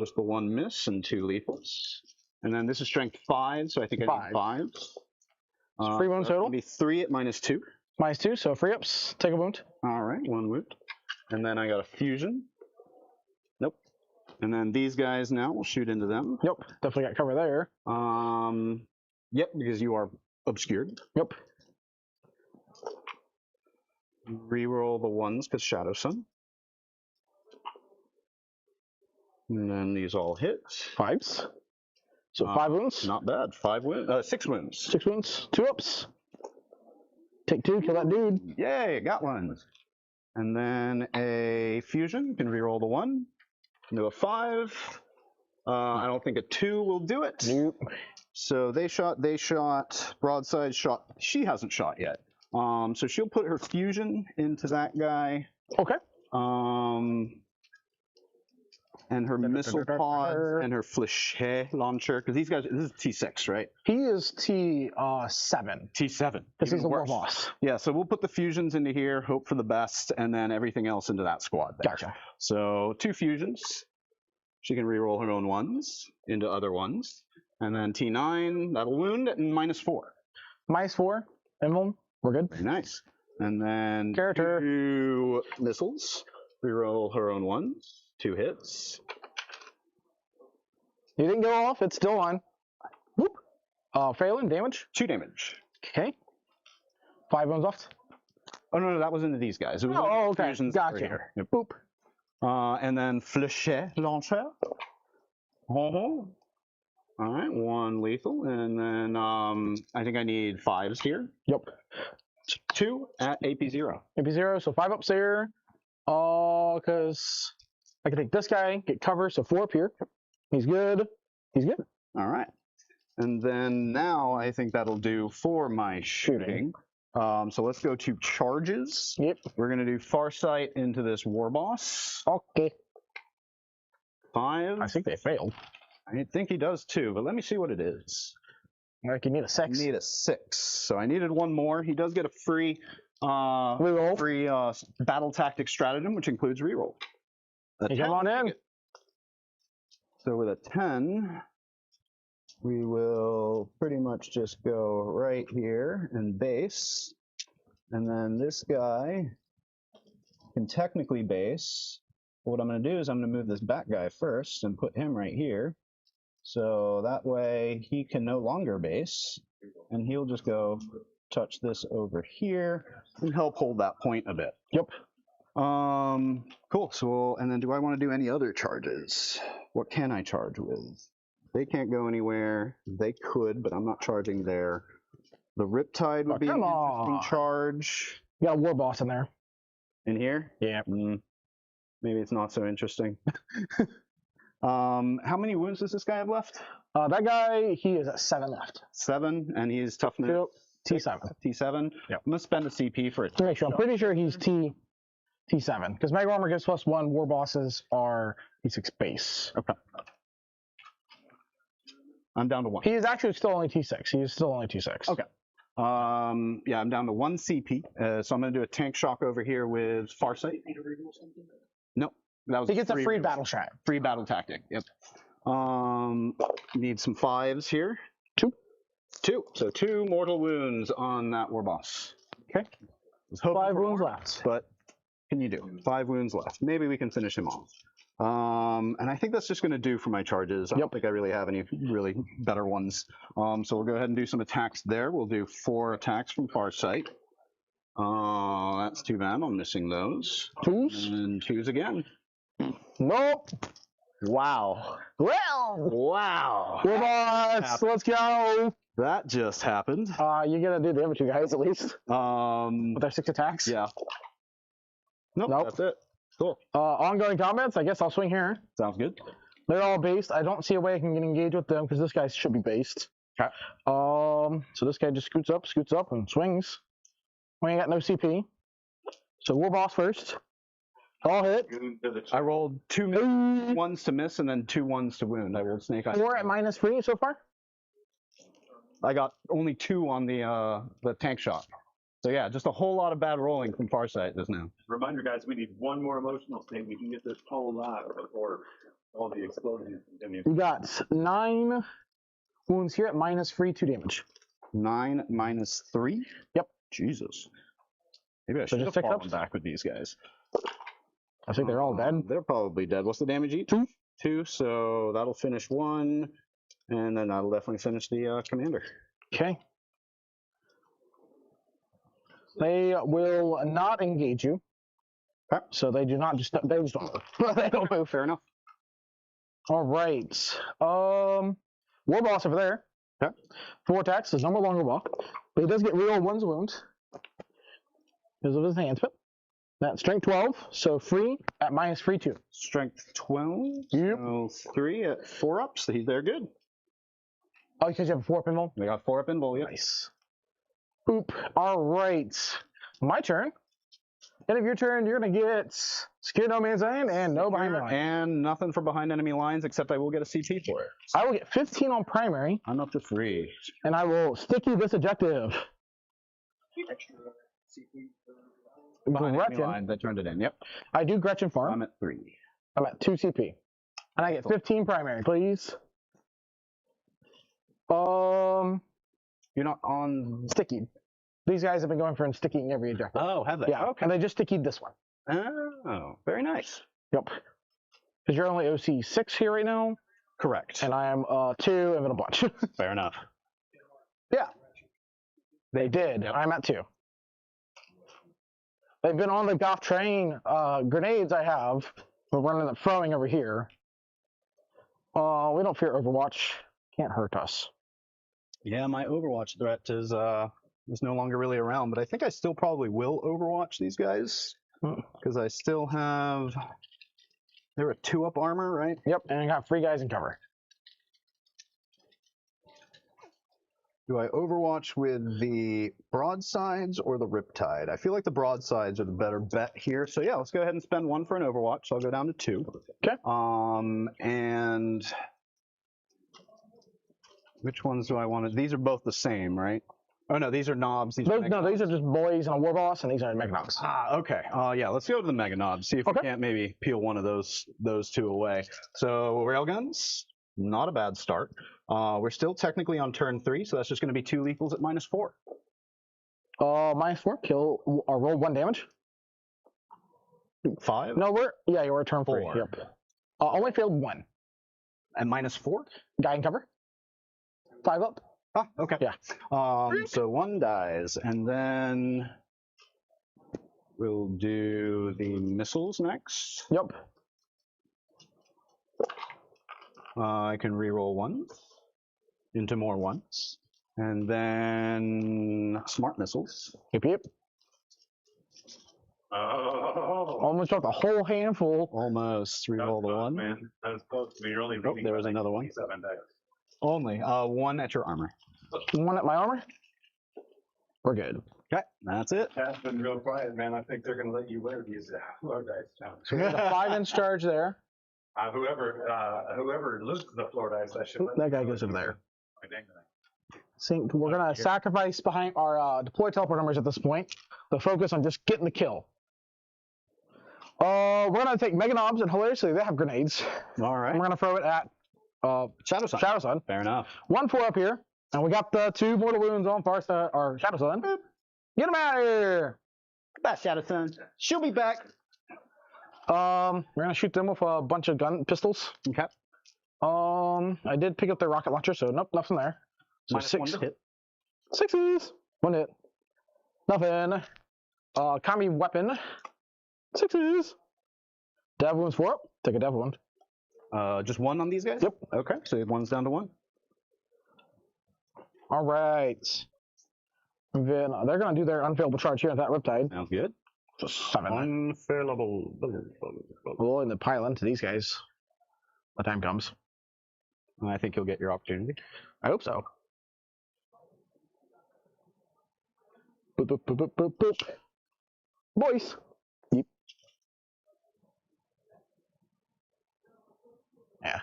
Just the 1 miss and 2 lethals. And then this is strength 5, so I think I need 5s. So 3 wounds total? It'll be 3 at -2. -2, so 3 ups. Take a wound. All right, 1 wound. And then I got a fusion. Nope. And then these guys now, we'll shoot into them. Yep, definitely got cover there. Yep, because you are obscured. Yep. Reroll the 1s because Shadow Sun. And then these all hit. 5s. So 5 wounds. Not bad. 5 wounds. 6 wounds. 6 wounds. 2 ups. Take 2, kill that dude. Yay, got one. And then a fusion. You can reroll the 1. Do a 5. I don't think a 2 will do it. Nope. So they shot, broadside shot. She hasn't shot yet. So she'll put her fusion into that guy. Okay. And her missile pod and her fléché launcher, because these guys, this is T6, right? He is T7. T7. Because he's Even the war worse. boss. Yeah, so we'll put the fusions into here, hope for the best, and then everything else into that squad there. Gotcha. So 2 fusions. She can reroll her own 1s into other ones. And then T9, that'll wound at -4. -4. Emblem. We're good. Very nice. And then Character. 2 missiles. Reroll her own 1s. 2 hits. You didn't go off. It's still on. Whoop. Failing. Damage. 2 damage. Okay. 5 wounds left. Oh, no, that was into these guys. It was Oh, okay. fusions Gotcha. over here. Yep. Boop. And then fléché launcher. All right, 1 lethal, and then I think I need 5s here. Yep. 2 at AP0. AP0, so 5 ups there. Because I can take this guy, get cover, so 4 up here. He's good. He's good. All right. And then now I think that'll do for my shooting. So let's go to charges. Yep. We're going to do Farsight into this war boss. Okay. 5. I think they failed. I think he does too, but let me see what it is. Like you need a 6. I need a 6. So I needed 1 more. He does get a free Reroll. battle tactic stratagem, which includes reroll. Hey, come on in. So with a 10, we will pretty much just go right here and base. And then this guy can technically base. What I'm going to do is I'm going to move this back guy first and put him right here. So that way he can no longer base. And he'll just go touch this over here and help hold that point a bit. Yep. Cool. So, and then do I want to do any other charges? What can I charge with? They can't go anywhere. They could, but I'm not charging there. The Riptide would be an interesting charge. You got a war boss in there. In here? Yeah. Maybe it's not so interesting. How many wounds does this guy have left? That guy, he is at 7 left. 7, and he's toughness. Yep. T7. T7? Yep. I'm going to spend a CP for it. To make sure, I'm pretty sure he's T7. Because Mega Armor gives +1, war bosses are T6 base. Okay. I'm down to 1. He is actually still only T6. He is still only T6. Okay. Yeah, I'm down to 1 CP. So I'm going to do a tank shock over here with Farsight. No. That was He gets a free battle shot. Free battle tactic. Yep. Need some 5s here. 2. 2. So 2 mortal wounds on that war boss. Okay. 5 wounds left. But can you do? 5 wounds left. Maybe we can finish him off. And I think that's just going to do for my charges. I don't think I really have any really better ones. So we'll go ahead and do some attacks there. We'll do 4 attacks from Farsight. That's too bad. I'm missing those. 2s. And 2s again. Nope. Wow. Well. Wow. War boss. Let's go. That just happened. You're going to do the other 2 guys at least. With their 6 attacks? Yeah. Nope. That's it. Cool. Ongoing combats, I guess I'll swing here. Sounds good. They're all based. I don't see a way I can engage with them because this guy should be based. Okay. So this guy just scoots up, and swings. We ain't got no CP. So war boss first. All hit. I rolled 2 ones to miss and then 2 ones to wound. I rolled snake eyes. 4 at -3 so far. I got only 2 on the tank shot. So yeah, just a whole lot of bad rolling from Farsight just now. Reminder, guys, we need 1 more emotional state. We can get this whole lot before all the explosions continue. We got 9 wounds here at -3, 2 damage. 9 minus 3? Yep. Jesus. Maybe I So should just have 6 fallen ups? back with these guys. I think they're all dead. They're probably dead. What's the damage each? 2. 2, so that'll finish 1, and then that'll definitely finish the commander. Okay. They will not engage you. Okay. So they do not just they just don't move. They don't move. Fair enough. All right. War boss over there. Okay. 4 attacks. There's no more longer walk, but he does get reroll 1's wounds because of his enhancement. That's strength 12, so free at minus free 2. Strength 12. Yep. So 3 at 4 up. So they're good. Oh, because you have a 4 pinball? They got 4 up in bowl. Yep. Nice. Boop. All right. My turn. End of your turn, you're going to get Secure No Man's Land and no behind the line. And nothing for behind enemy lines, except I will get a CT for it. I will get 15 on primary, I'm up to 3. and I will sticky this objective. Extra CP. Behind enemy Gretchen. lines, I turned it in. Yep. I do Gretchen farm. I'm at 3. I'm at 2 CP. And I get 15 primary, please. You're not on. Sticky. These guys have been going for sticking every objective. Oh, have they? Yeah, Okay. and they just stickied this one. Oh, very nice. Yep. Because you're only OC 6 here right now, Correct. and I am 2 and then a bunch. Fair enough. Yeah. They did. I'm at 2. They've been on the golf train. Grenades I have. We're running them throwing over here. We don't fear Overwatch. Can't hurt us. Yeah, my Overwatch threat is no longer really around, but I think I still probably will Overwatch these guys because I still have. They're a 2-up armor, right? Yep, and I got 3 guys in cover. Do I Overwatch with the broadsides or the Riptide? I feel like the broadsides are the better bet here. So yeah, let's go ahead and spend 1 for an Overwatch. So I'll go down to 2. Okay. And which ones do I want to? These are both the same, right? Oh no, these are knobs. These are These are just boys and a war boss, and these are mega knobs. Ah, okay. Yeah, let's go to the Mega Knobs. See if we can't maybe peel one of those 2 away. So Railguns, not a bad start. We're still technically on turn 3, so that's just going to be 2 lethals at minus 4. Minus 4, kill or roll 1 damage. 5? No, we're at turn 3. 4. Yep. Only failed 1. And minus 4? Guy in cover. 5 up. Ah, okay. Yeah. So 1 dies, and then we'll do the missiles next. Yep. I can reroll 1 into more 1s, and then smart missiles. Yep. Oh, Almost dropped a whole handful. Almost reroll the 1. man. That was close. I mean, you're only Oh, there was another one. 7 dice. Only 1 at your armor. 1 at my armor. We're good. Okay, that's it. That's been real quiet, man. I think they're going to let you wear these low dice now. So we got a 5-inch charge there. Whoever loses the floor dice, I should. Oop, that guy goes over there. My dang thing. See, we're gonna sacrifice behind our deploy teleport numbers at this point to focus on just getting the kill. We're gonna take Mega Knobs, and hilariously they have grenades. All right. And we're gonna throw it at Shadow Sun. Shadow Sun. Fair enough. 1-4 up here, and we got the 2 mortal wounds on Far or Shadow Sun. Get him out of here! That Shadow Sun. She'll be back. We're gonna shoot them with a bunch of pistols. Okay. I did pick up their rocket launcher, so nope, nothing there. So Minus 1 to hit. 6s. 1 hit. Nothing. Combi weapon. 6s. Dev wounds 4 up. Take a dev wound. Just 1 on these guys? Yep. Okay, so 1's down to 1. All right. And then they're going to do their unfailable charge here at that Riptide. Sounds good. Just 7. Unfailable. We'll in the pile into these guys. The time comes. I think you'll get your opportunity. I hope so. Boop, boop, boop, boop, boop, boop. Boys. Yep. Yeah.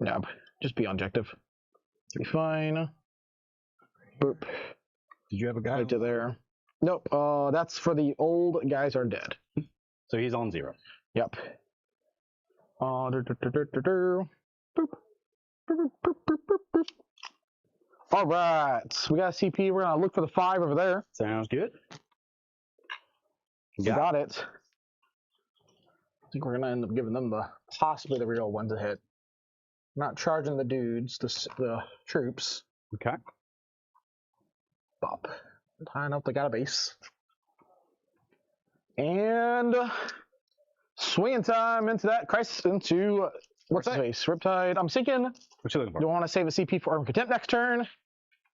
Nope. Just be objective. Be fine. Boop. Did you have a guy? Right to there. Nope. That's for the old guys are dead. So he's on 0. Yep. Boop. Boop, boop, boop, boop, boop, boop. All right. We got a CP. We're going to look for the 5 over there. Sounds good. We got it. I think we're going to end up giving them possibly the real one to hit. Not charging the dudes, the troops. Okay. Bop. Tying up, they got a base. And swinging time into that crisis, into What's his face? Riptide. I'm thinking, What you looking do for? I want to save a CP for Arm Contempt next turn?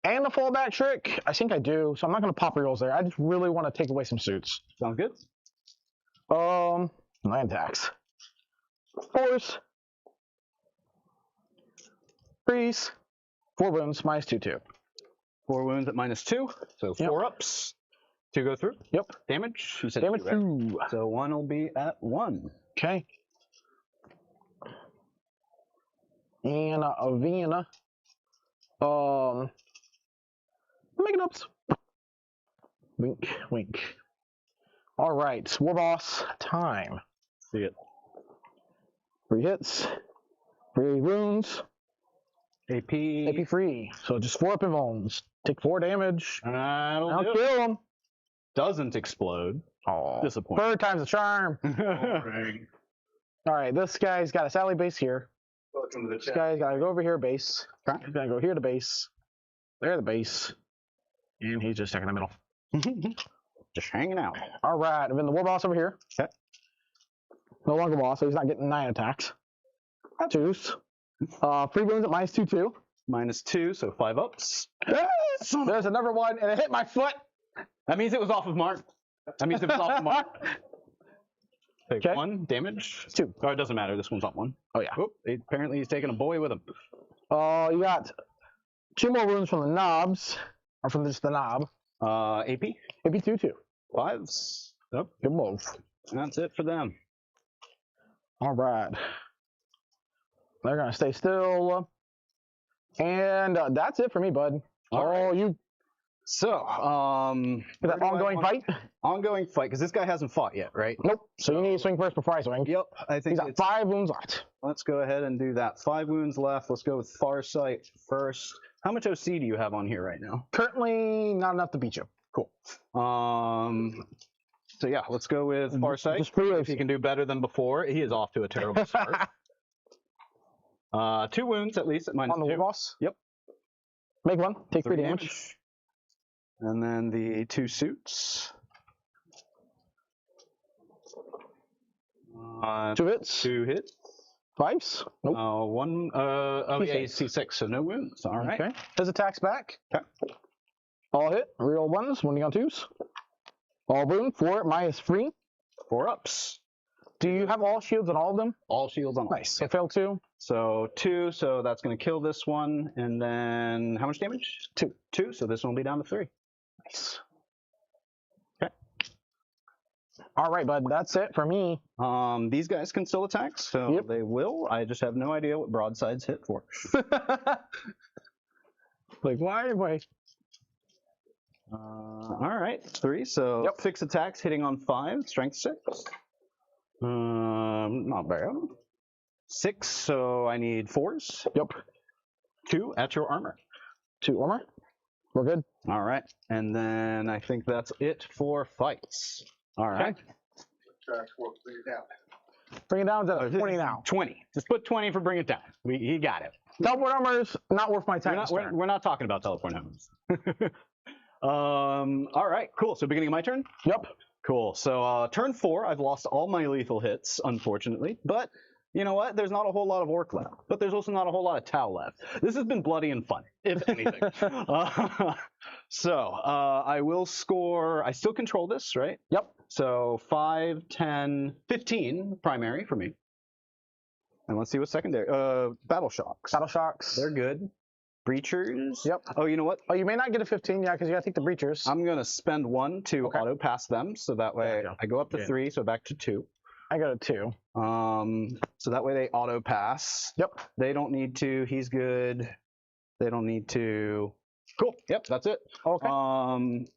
And the fallback trick? I think I do, so I'm not going to pop rerolls there. I just really want to take away some suits. Sounds good. 9 attacks. Force. Freeze. 4 wounds, -2/2. 4 wounds at -2, so 4 ups. 2 go through. Yep. Damage. You said Damage 2, right? 2. So 1 will be at 1. Okay. And Avena. Making ups. Wink, wink. All right, War Boss time. See it. 3 hits, 3 wounds, AP free. So just 4 up in bones. Take 4 damage. That'll I'll do it. kill him. Doesn't explode. Oh, Disappointing. third time's a charm. All right, this guy's got a Sally base here. Welcome to the This chat. guy's got to go over here base. Okay. He's gonna go here to base. There the base. And he's just stuck in the middle. Just hanging out. All right, and then the War Boss over here. Okay. No longer boss, so he's not getting 9 attacks. 2s. 3 wounds at -2/2. -2, so 5 ups. There's another one, and it hit my foot. That means it was off of mark. That means it was off of mark. Take 1 damage. 2. Oh, it doesn't matter. This one's on 1. Oh yeah. Oop, apparently he's taking a boy with him. You got 2 more wounds from the knobs, or from just the knob. AP. Maybe 2/2. 5s. Yep. Good move. That's it for them. All right. They're gonna stay still, and that's it for me, bud. All right. You So, that ongoing fight? Ongoing fight, because this guy hasn't fought yet, right? Nope. So you need to swing first before I swing. Yep, I think He's got it's, 5 wounds left. let's go ahead and do that. 5 wounds left. Let's go with Farsight first. How much OC do you have on here right now? Currently, not enough to beat you. Cool. So yeah, let's go with Farsight. Just 3 If he can do better than before, he is off to a terrible start. 2 wounds at least at on the War -2. Boss. Yep. Make 1. Take 3 3 damage. And then the 2 suits. 2 hits. 2 hits. 5s. Nope. 1. Oh yeah, he's C6. C6, so no wounds. All right. Okay. His attacks back. Okay. All hit. Real 1s. When you on 2s. All wound. 4 -3. 4 ups. Do you have all shields on all of them? All shields on. all. Nice. So fail 2. So 2, so that's going to kill this one. And then how much damage? 2. 2, so this one will be down to 3. Nice. Okay. All right, bud. That's it for me. These guys can still attack, so Yep. they will. I just have no idea what broadsides hit for. Like, why? Wait. All right, 3. So Yep. 6 attacks hitting on 5, strength 6. Not bad. 6, so I need 4s. Yep. 2 at your armor. 2 armor. We're good. All right, and then I think that's it for fights. All right. Bring it down to 20 now. 20. Just put 20 for bring it down. He got it. Teleport armor's not worth my time. We're not talking about teleport numbers. All right, cool. So beginning of my turn? Yep. Cool. So turn 4, I've lost all my lethal hits, unfortunately. But you know what? There's not a whole lot of orc left. But there's also not a whole lot of Tau left. This has been bloody and fun, if anything. I will score. I still control this, right? Yep. So 5, 10, 15 primary for me. And let's see what's secondary. Battle Shocks. Battle shocks. They're good. Breachers. Yep. Oh, you know what? Oh, you may not get a 15, yeah, because you got to take the breachers. I'm going to spend 1 to Okay. auto pass them. So that way Gotcha. I go up to Yeah. 3, so back to 2. I got a 2. So that way they auto pass. Yep. They don't need to. He's good. They don't need to. Cool. Yep, that's it. Okay.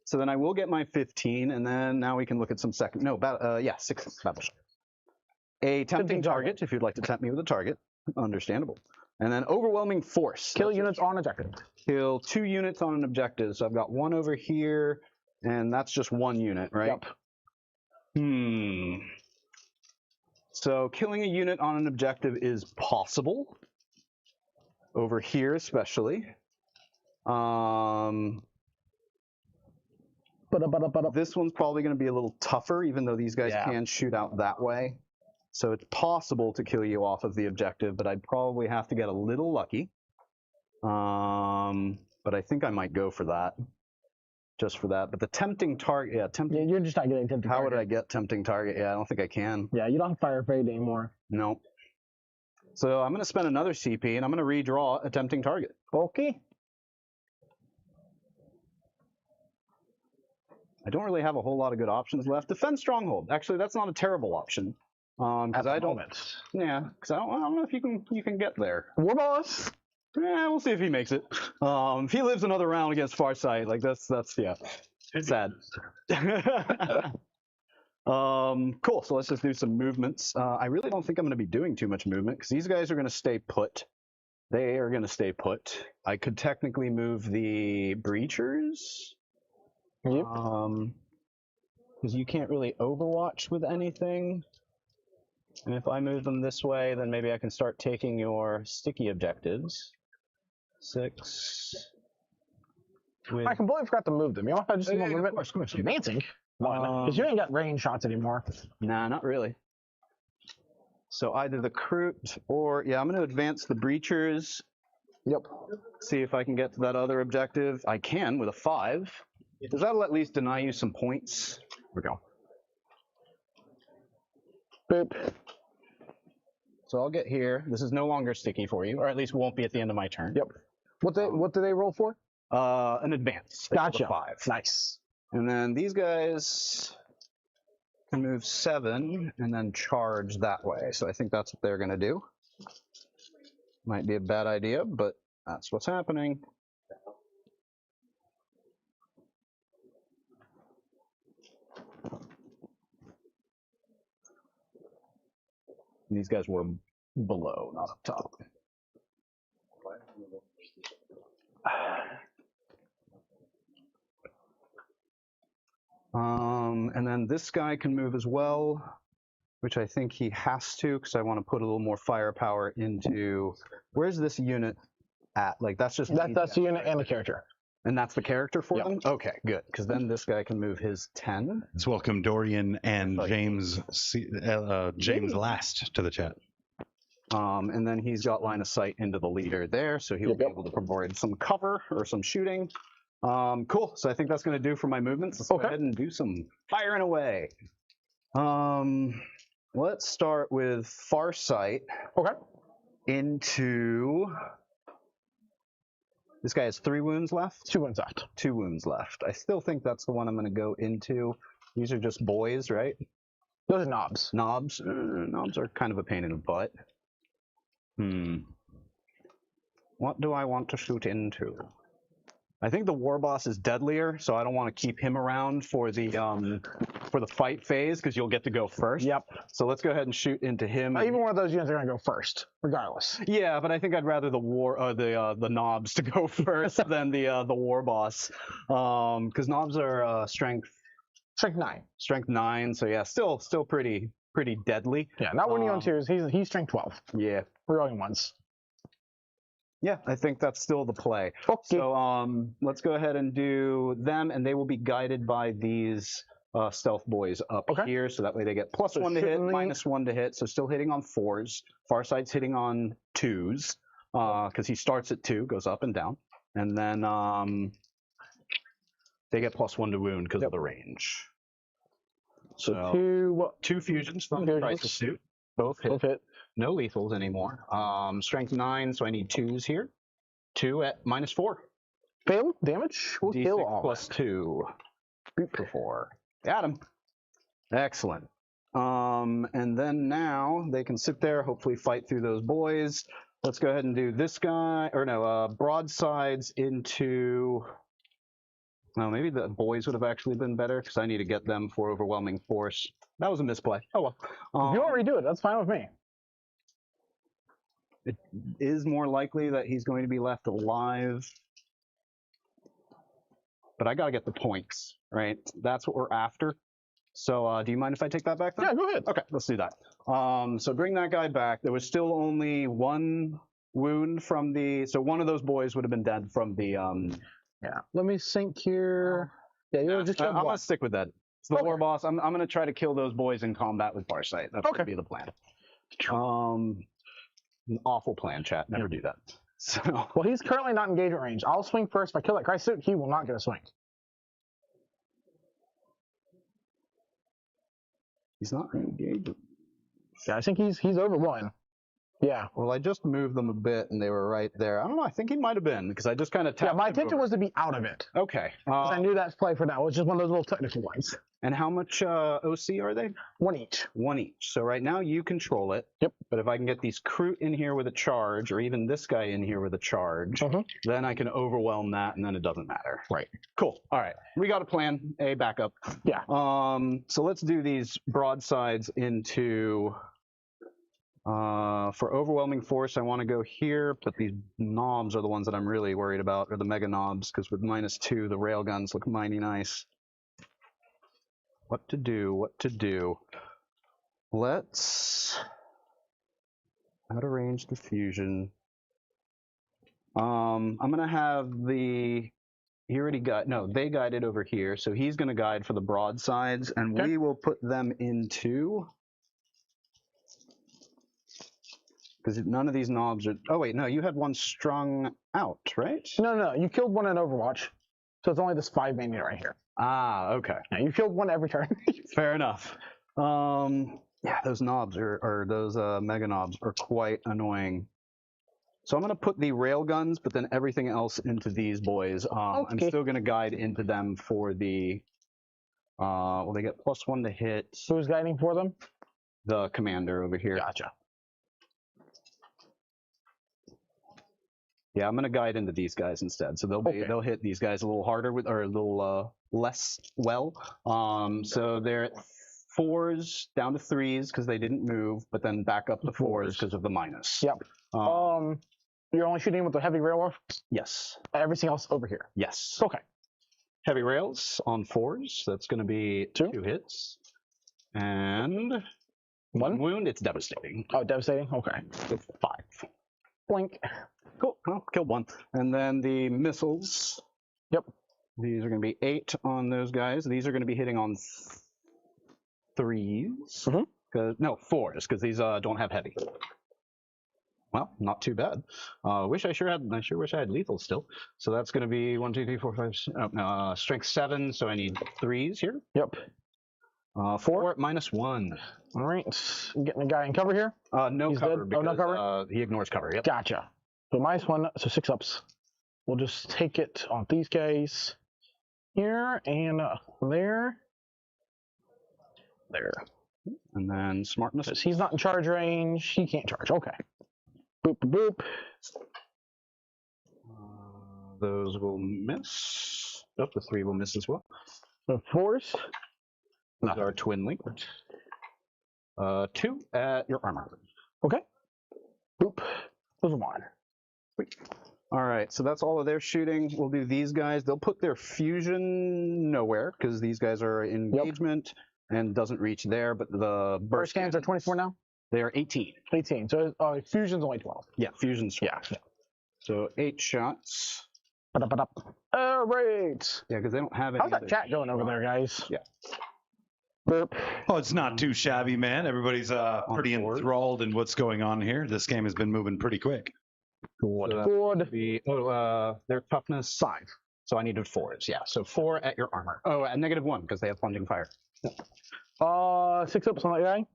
So then I will get my 15, and then now we can look at some second. No, 6 battle shock. A tempting target, if you'd like to tempt me with a target. Understandable. And then overwhelming force. Kill That's it. units on objective. Kill 2 units on an objective. So I've got 1 over here, and that's just 1 unit, right? Yep. So killing a unit on an objective is possible. Over here, especially. This one's probably going to be a little tougher, even though these guys Yeah. can shoot out that way. So it's possible to kill you off of the objective, but I'd probably have to get a little lucky. But I think I might go for that. Just for that. But the tempting target, yeah, tempting. Yeah, you're just not getting tempting How target. would I get tempting target? Yeah, I don't think I can. Yeah, you don't have fire fade anymore. No. So I'm going to spend another CP, and I'm going to redraw a tempting target. Okay. I don't really have a whole lot of good options left. Defend Stronghold. Actually, that's not a terrible option. Because I don't. Yeah, because I don't know if you can get there. War boss. Yeah, we'll see if he makes it. If he lives another round against Farsight, like that's yeah, sad. Cool. So let's just do some movements. I really don't think I'm going to be doing too much movement because these guys are going to stay put. They are going to stay put. I could technically move the breachers. Yep. Because you can't really overwatch with anything. And if I move them this way, then maybe I can start taking your sticky objectives. 6. I completely forgot to move them. You know what? I just movement. Of course. Advancing. Because you ain't got range shots anymore. Nah, not really. So either the Kroot or, yeah, I'm going to advance the breachers. Yep. See if I can get to that other objective. I can with a 5. Does that'll at least deny you some points? Here we go. Boop. So I'll get here. This is no longer sticky for you, or at least won't be at the end of my turn. Yep. What do they roll for? An advance. Gotcha. 5. Nice. And then these guys can move 7 and then charge that way. So I think that's what they're going to do. Might be a bad idea, but that's what's happening. These guys were below, not up top. And then this guy can move as well, which I think he has to, because I want to put a little more firepower into. Where's this unit at? Like that's just that's the unit and the character. And that's the character for them? Okay, good. Because then this guy can move his 10. Let's welcome Dorian and James Last to the chat. And then he's got line of sight into the leader there, so he'll be able to provide some cover or some shooting. Cool. So I think that's going to do for my movements. Let's go ahead and do some firing away. Let's start with Farsight. Okay. Into. This guy has 3 wounds left. 2 wounds left. 2 wounds left. I still think that's the one I'm going to go into. These are just boys, right? Those are knobs. Knobs. Knobs are kind of a pain in the butt. What do I want to shoot into? I think the war boss is deadlier, so I don't want to keep him around for the fight phase because you'll get to go first. Yep. So let's go ahead and shoot into him. Even one of those units are going to go first, regardless. Yeah, but I think I'd rather the knobs to go first than the war boss, because knobs are strength 9. Strength 9. So yeah, still pretty deadly. Yeah, not when you on 2s. He's strength 12. Yeah. We're going 1s. Yeah, I think that's still the play. Okay. So let's go ahead and do them, and they will be guided by these stealth boys up here, so that way they get +1 to hit, -1 to hit, so still hitting on 4s. Farsight's hitting on 2s, because he starts at 2, goes up and down, and then they get +1 to wound because of the range. So 2 fusions from the crisis suit. Both hit. No lethals anymore. Strength 9, so I need 2s here. 2 at -4. Fail damage. We'll D6 kill all. +2. Boot for 4. Got him. Excellent. And then now they can sit there, hopefully fight through those boys. Let's go ahead and do this guy, or no, broadsides into. No, maybe the boys would have actually been better because I need to get them for overwhelming force. That was a misplay. Oh well. If you want to redo it, that's fine with me. It is more likely that he's going to be left alive. But I got to get the points, right? That's what we're after. So do you mind if I take that back then? Yeah, go ahead. Okay, let's do that. So bring that guy back. There was still only 1 wound from the... So one of those boys would have been dead from the... Yeah. Let me sync here. Yeah, you just I'm going to stick with that. It's the war boss. I'm going to try to kill those boys in combat with Farsight. That's going to be the plan. An awful plan, chat. Never do that. So. Well, he's currently not engagement range. I'll swing first. If I kill that Christ suit, he will not get a swing. He's not engaged. Yeah, I think he's over 1. Yeah. Well, I just moved them a bit, and they were right there. I don't know. I think he might have been, because I just kind of tapped. Yeah, my intention was to be out of it. Okay. I knew that's play for now. It was just one of those little technical ones. And how much OC are they? 1 each. 1 each. So right now you control it. Yep. But if I can get these Kroot in here with a charge, or even this guy in here with a charge, then I can overwhelm that, and then it doesn't matter. Right. Cool. All right. We got a plan. A backup. Yeah. So let's do these broadsides into. For overwhelming force, I want to go here, but these knobs are the ones that I'm really worried about, or the mega knobs, because with -2, the railguns look mighty nice. What to do? What to do? Let's out of range diffusion. I'm gonna have the. He already got they guided over here, so he's gonna guide for the broadsides, and we will put them into. Because none of these knobs are. Oh wait, no, you had one strung out, right? No, you killed one in Overwatch, so it's only this 5 main unit right here. Ah, okay. Yeah, you killed one every turn. Fair enough. Yeah, those knobs or those mega knobs are quite annoying. So I'm gonna put the railguns, but then everything else into these boys. I'm still gonna guide into them for the. Well, they get +1 to hit. Who's guiding for them? The commander over here. Gotcha. Yeah, I'm gonna guide into these guys instead, so they'll hit these guys a little harder with or a little less well. So they're at 4s down to 3s because they didn't move, but then back up to 4s because of the minus. Yep. You're only shooting with the heavy rail. Yes. Everything else over here. Yes. Okay. Heavy rails on 4s. That's gonna be 2 hits and 1 wound. It's devastating. Oh, devastating. Okay. 5. Blink. Cool. Well, killed 1. And then the missiles. Yep. These are going to be 8 on those guys. These are going to be hitting on 3s. No, 4s, because these don't have heavy. Well, not too bad. I sure wish I had lethal still. So that's going to be 1, 2, 3, 4, 5. Strength 7. So I need 3s here. Yep. 4 at -1. All right. I'm getting the guy in cover here. No He's cover. dead. Because, no cover. He ignores cover. Yep. Gotcha. So -1, so 6 ups. We'll just take it on these guys here and there. There. And then smartness. Because he's not in charge range, he can't charge. Okay. Boop, boop, boop. Those will miss. Oh, the 3 will miss as well. The 4s. Those are twin linked. 2 at your armor. Okay. Boop. Those are 1. Sweet. All right, so that's all of their shooting. We'll do these guys. They'll put their fusion nowhere because these guys are engagement and doesn't reach there. But the burst scans are 24 now? They are 18. 18. So fusion's only 12. Yeah, fusion's 12. Yeah. So 8 shots. All right. Yeah, because they don't have any. How's that chat going over there, guys? Yeah. Burp. Oh, it's not too shabby, man. Everybody's pretty enthralled in what's going on here. This game has been moving pretty quick. Good. So their toughness 5. So I needed 4s. Yeah. So 4 at your armor. Oh, at -1 because they have plunging fire. 6 ups on that guy.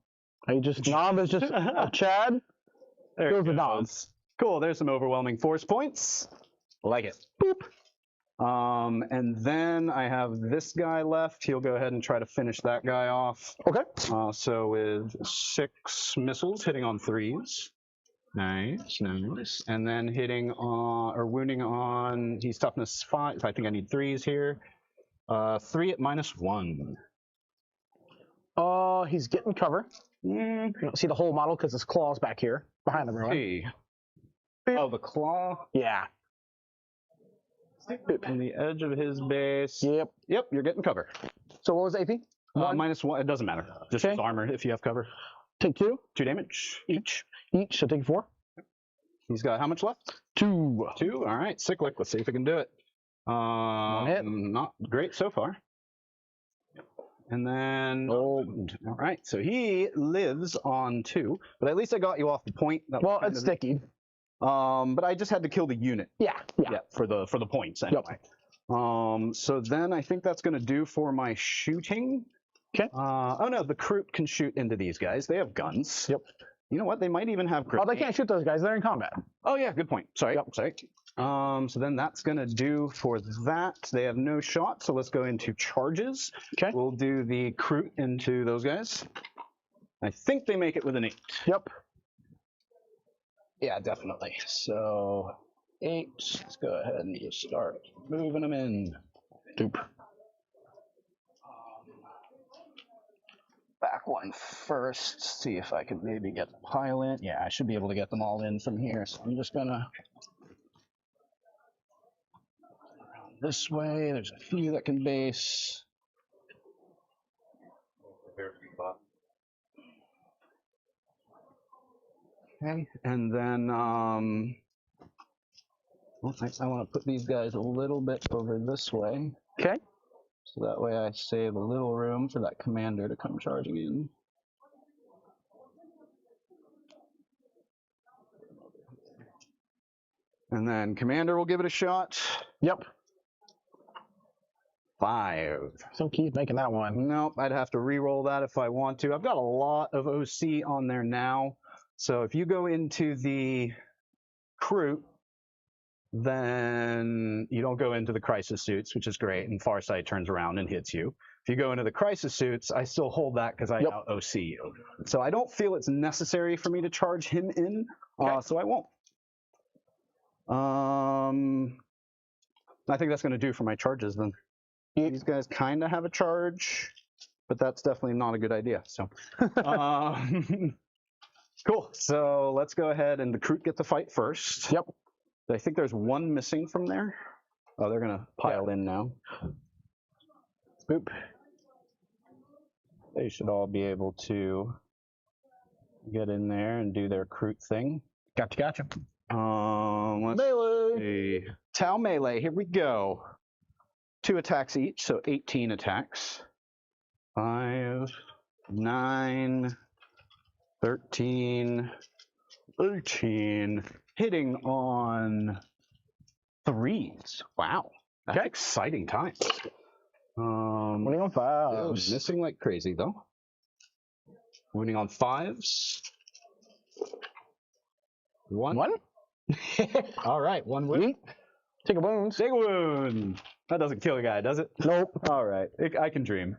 I just knob is just Chad. There goes the knob. Cool. There's some overwhelming force points. Like it. Boop. And then I have this guy left. He'll go ahead and try to finish that guy off. Okay. So with 6 missiles hitting on 3s. Nice. And then hitting on, or wounding on, he's toughness 5. I think I need 3s here. 3 at -1. He's getting cover. You don't see the whole model because his claw's back here, behind the ruin. Oh, the claw? Yeah. On the edge of his base. Yep. Yep, you're getting cover. So what was AP? -1. It doesn't matter. Just his armor if you have cover. Take 2. 2 damage each. So take 4. He's got how much left? 2. 2. All right, cyclic. Let's see if we can do it. 1 hit. Not great so far. And then, all right, so he lives on 2, but at least I got you off the point. Well, it's sticky. But I just had to kill the unit. Yeah. For the points anyway. Yep. So then I think that's going to do for my shooting. Okay. Oh no, the Kroot can shoot into these guys. They have guns. Yep. You know what? They might even have grenades. Oh, they can't shoot those guys. They're in combat. Oh yeah, good point. Sorry. Sorry. So then that's gonna do for that. They have no shot, so let's go into charges. Okay. We'll do the Kroot into those guys. I think they make it with an 8. Yep. Yeah, definitely. So 8. Let's go ahead and just start moving them in. Doop. Back one first. See if I can maybe get the pile in. Yeah, I should be able to get them all in from here. So I'm just gonna around this way. There's a few that can base. Okay, and then well, I want to put these guys a little bit over this way. Okay. So that way I save a little room for that commander to come charging in. And then commander will give it a shot. Yep. 5. Some keys making that one. Nope, I'd have to re-roll that if I want to. I've got a lot of OC on there now. So if you go into the Kroot, then you don't go into the crisis suits, which is great, and Farsight turns around and hits you. If you go into the crisis suits, I still hold that because I out OC you. So I don't feel it's necessary for me to charge him in, so I won't. I think that's going to do for my charges then. These guys kind of have a charge, but that's definitely not a good idea. So, cool. So let's go ahead and the Kroot get to fight first. Yep. I think there's one missing from there. Oh, they're going to pile in now. Boop. They should all be able to get in there and do their Kroot thing. Gotcha. Let's Melee. see. Tau melee, here we go. 2 attacks each, so 18 attacks. 5, 9, 13, 18. Hitting on 3s. Wow. That's exciting times. Winning on 5s. Missing like crazy though. Winning on 5s. 1. All right, 1 win. Take a wound. Take a wound. That doesn't kill a guy, does it? Nope. All right, I can dream.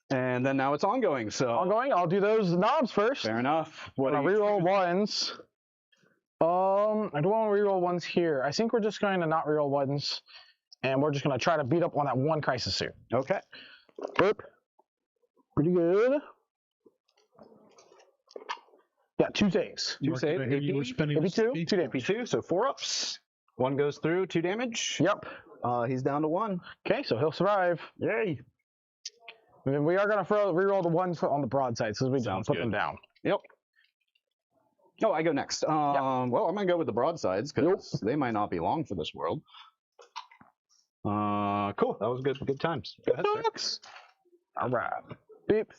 And then now it's ongoing. So ongoing. I'll do those knobs first. Fair enough. What I'll reroll ones. I don't want to reroll ones here. I think we're just going to not reroll ones, and we're just going to try to beat up on that one crisis suit. Okay. Boop. Pretty good. Yeah, 2 saves. 2 saves. You were spending AP 2. 2 damage. AP2. So 4 ups. 1 goes through. 2 damage. Yep. He's down to 1. Okay, so he'll survive. Yay. And then we are going to reroll the ones on the broadside, so we don't put them down. Yep. Oh, I go next. Well, I'm going to go with the broadsides because they might not be long for this world. Cool. That was good times. Go ahead, sir. All right. Beep.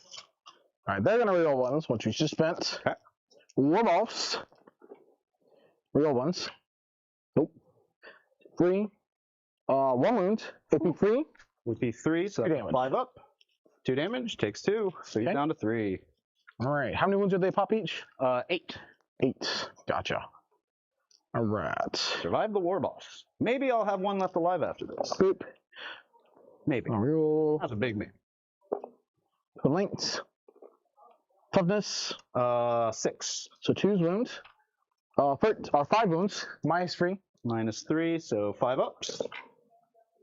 All right, they're going to reroll ones, which we just spent. Okay. Warm-offs. Reroll ones. Nope. 3. 1 wound. AP 3. Would be 3, so 2 damage. 5 up. 2 damage, takes 2, so you're down to 3. All right, how many wounds did they pop each? 8. 8. Gotcha. All right. Survive the war boss. Maybe I'll have 1 left alive after this. Boop. Maybe. Reroll. That's a big maybe. The length. Toughness. 6. So 2's wound. 5 wounds. Minus 3. Minus 3, so 5 ups.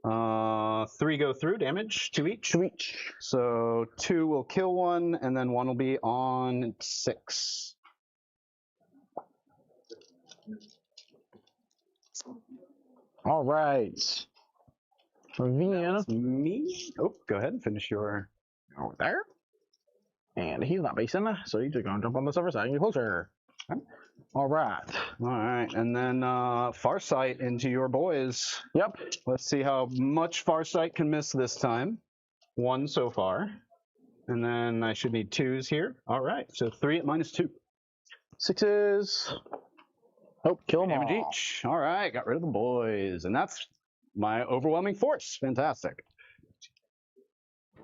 3 go through damage, 2 each. 2 each. So 2 will kill 1, and then 1 will be on 6. All right. Then Me? Oh, go ahead and finish your. over there. And he's not basing, so he's just going to jump on this other side and get closer. Okay. All right. All right, and then Farsight into your boys. Yep. Let's see how much Farsight can miss this time. 1 so far. And then I should need 2s here. All right, so 3 at -2. 6s. Oh, kill them Damage all. each. All right, got rid of the boys. And that's my overwhelming force. Fantastic.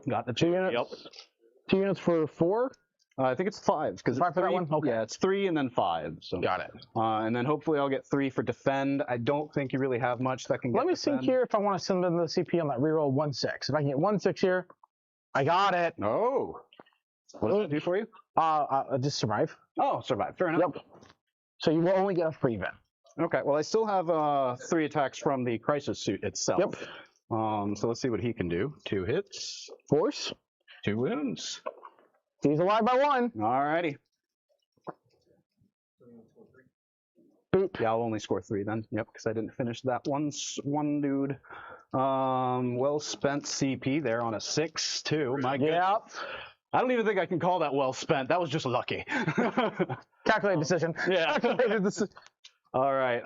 Got the 2 units. Yep. 2 units for 4. I think it's 5 because 5 for that one? Okay. Yeah, it's 3 and then 5. So. Got it. And then hopefully I'll get 3 for defend. I don't think you really have much that can get Let me defend. think here if I want to send them the CP on that reroll 1/6. If I can get 1/6 here, I got it. Oh. What does that do for you? Just survive. Oh, survive. Fair enough. Yep. So you will only get a free event. Okay, well, I still have 3 attacks from the crisis suit itself. Yep. So let's see what he can do. 2 hits, Force. 2 wounds. He's alive by 1. Alrighty. Boop. Yeah, I'll only score 3 then. Yep, because I didn't finish that one dude. Well spent CP there on a 6 too. My goodness. Yep. I don't even think I can call that well spent. That was just lucky. Calculated decision. Yeah. Calculated decision. All right.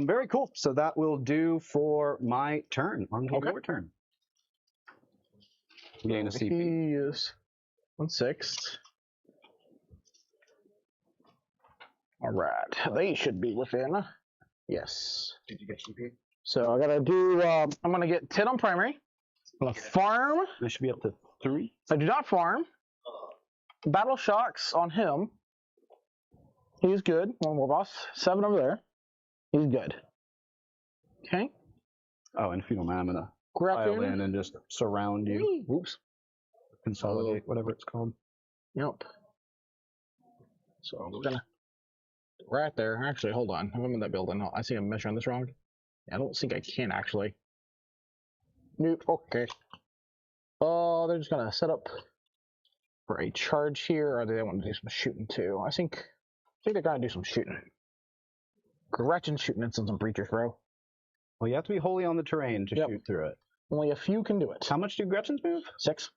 Very cool. So that will do for my turn. On to your turn. Gain a CP. He is 1/6. All right. They should be within. Yes. Did you get CP? So I gotta do. I'm gonna get 10 on primary. I'm gonna farm. I should be up to 3. I do not farm. Battle shocks on him. He's good. 1 more boss. 7 over there. He's good. Okay. Oh, and if you don't mind, I'm gonna Grab pile in. in and just surround you. Whee! Oops. Consolidate, whatever it's called. Yep. So we're gonna right there. Actually, hold on. I'm in that building. I think I'm measuring this wrong. I don't think I can actually. Nope. Okay. They're just gonna set up for a charge here, or do they want to do some shooting too? I think they're gonna do some shooting. Gretchen shooting into some breachers, bro. Well, you have to be wholly on the terrain to shoot through it. Only a few can do it. How much do Gretchens move? 6.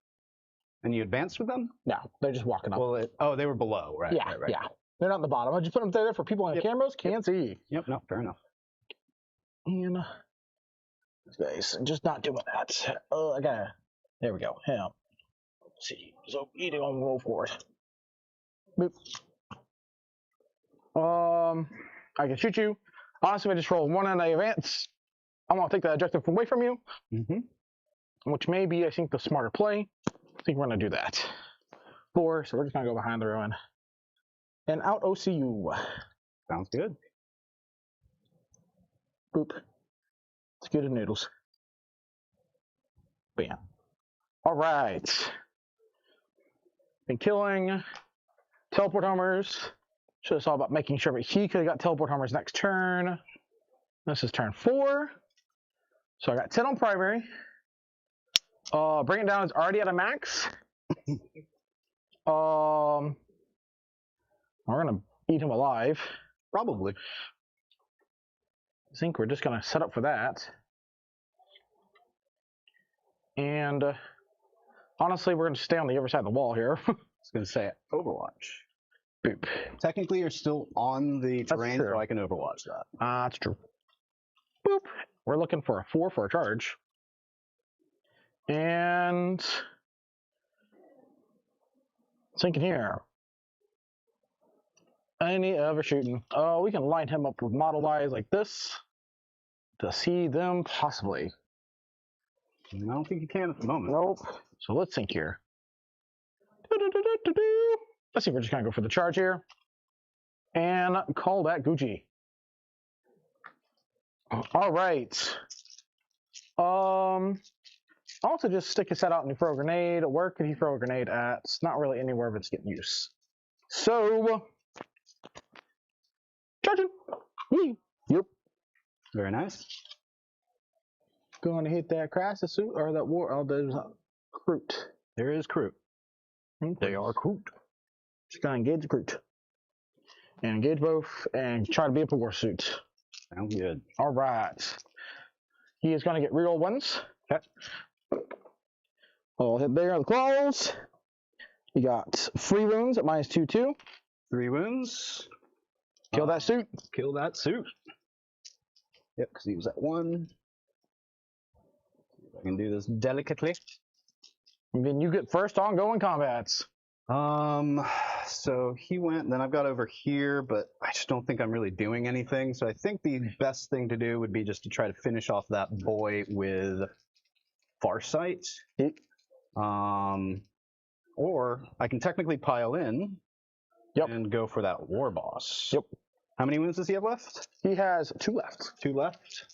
And you advanced with them? No, they're just walking up. Well, they were below, right? yeah, right. yeah. They're not in the bottom. I just put them there for people on cameras can't see. Yep, no, fair enough. And these guys just not doing that. I gotta. There we go. Him. Let's see. So eating on roll for it. Boop. I can shoot you. Honestly, if I just roll 1 and I advance, I'm gonna take that objective away from you. Which may be, I think, the smarter play. I think we're gonna do that. 4, so we're just gonna go behind the ruin. And out OCU. Sounds good. Boop. It's good as noodles. Bam. All right. Been killing teleport homers. Should have saw about making sure, but he could have got teleport homers next turn. This is turn 4. So I got 10 on primary. Bring it down is already at a max. We're gonna eat him alive. Probably. I think we're just gonna set up for that. And honestly, we're gonna stay on the other side of the wall here. I was gonna say Overwatch. Boop. Technically, you're still on the terrain, true. so I can Overwatch that. That's true. Boop. We're looking for a 4 for a charge. And thinking here. Any other shooting? We can line him up with model eyes like this to see them possibly. I don't think you can at the moment. Nope. So let's think here. Let's see, we're just gonna go for the charge here. And call that Gucci. All right. Also just stick his head out and you throw a grenade. Where could he throw a grenade at? It's not really anywhere if it's getting use. So charging. Yee. Yep. Very nice. Going to hit that crisis suit or that war. Oh, there's Groot. There is Groot. They are Groot. Just gonna engage Groot. And engage both and try to be up a war suit. Sounds good. All right. He is gonna get reroll 1s. Okay. I'll hit there on the claws. You got 3 wounds at -2/2. 3 wounds. Kill that suit. Kill that suit. Yep, because he was at 1. I can do this delicately. And then you get first ongoing combats. So he went, then I've got over here, but I just don't think I'm really doing anything. So I think the best thing to do would be just to try to finish off that boy with Farsight. Or I can technically pile in and go for that war boss. Yep. How many wounds does he have left? He has 2 left. 2 left.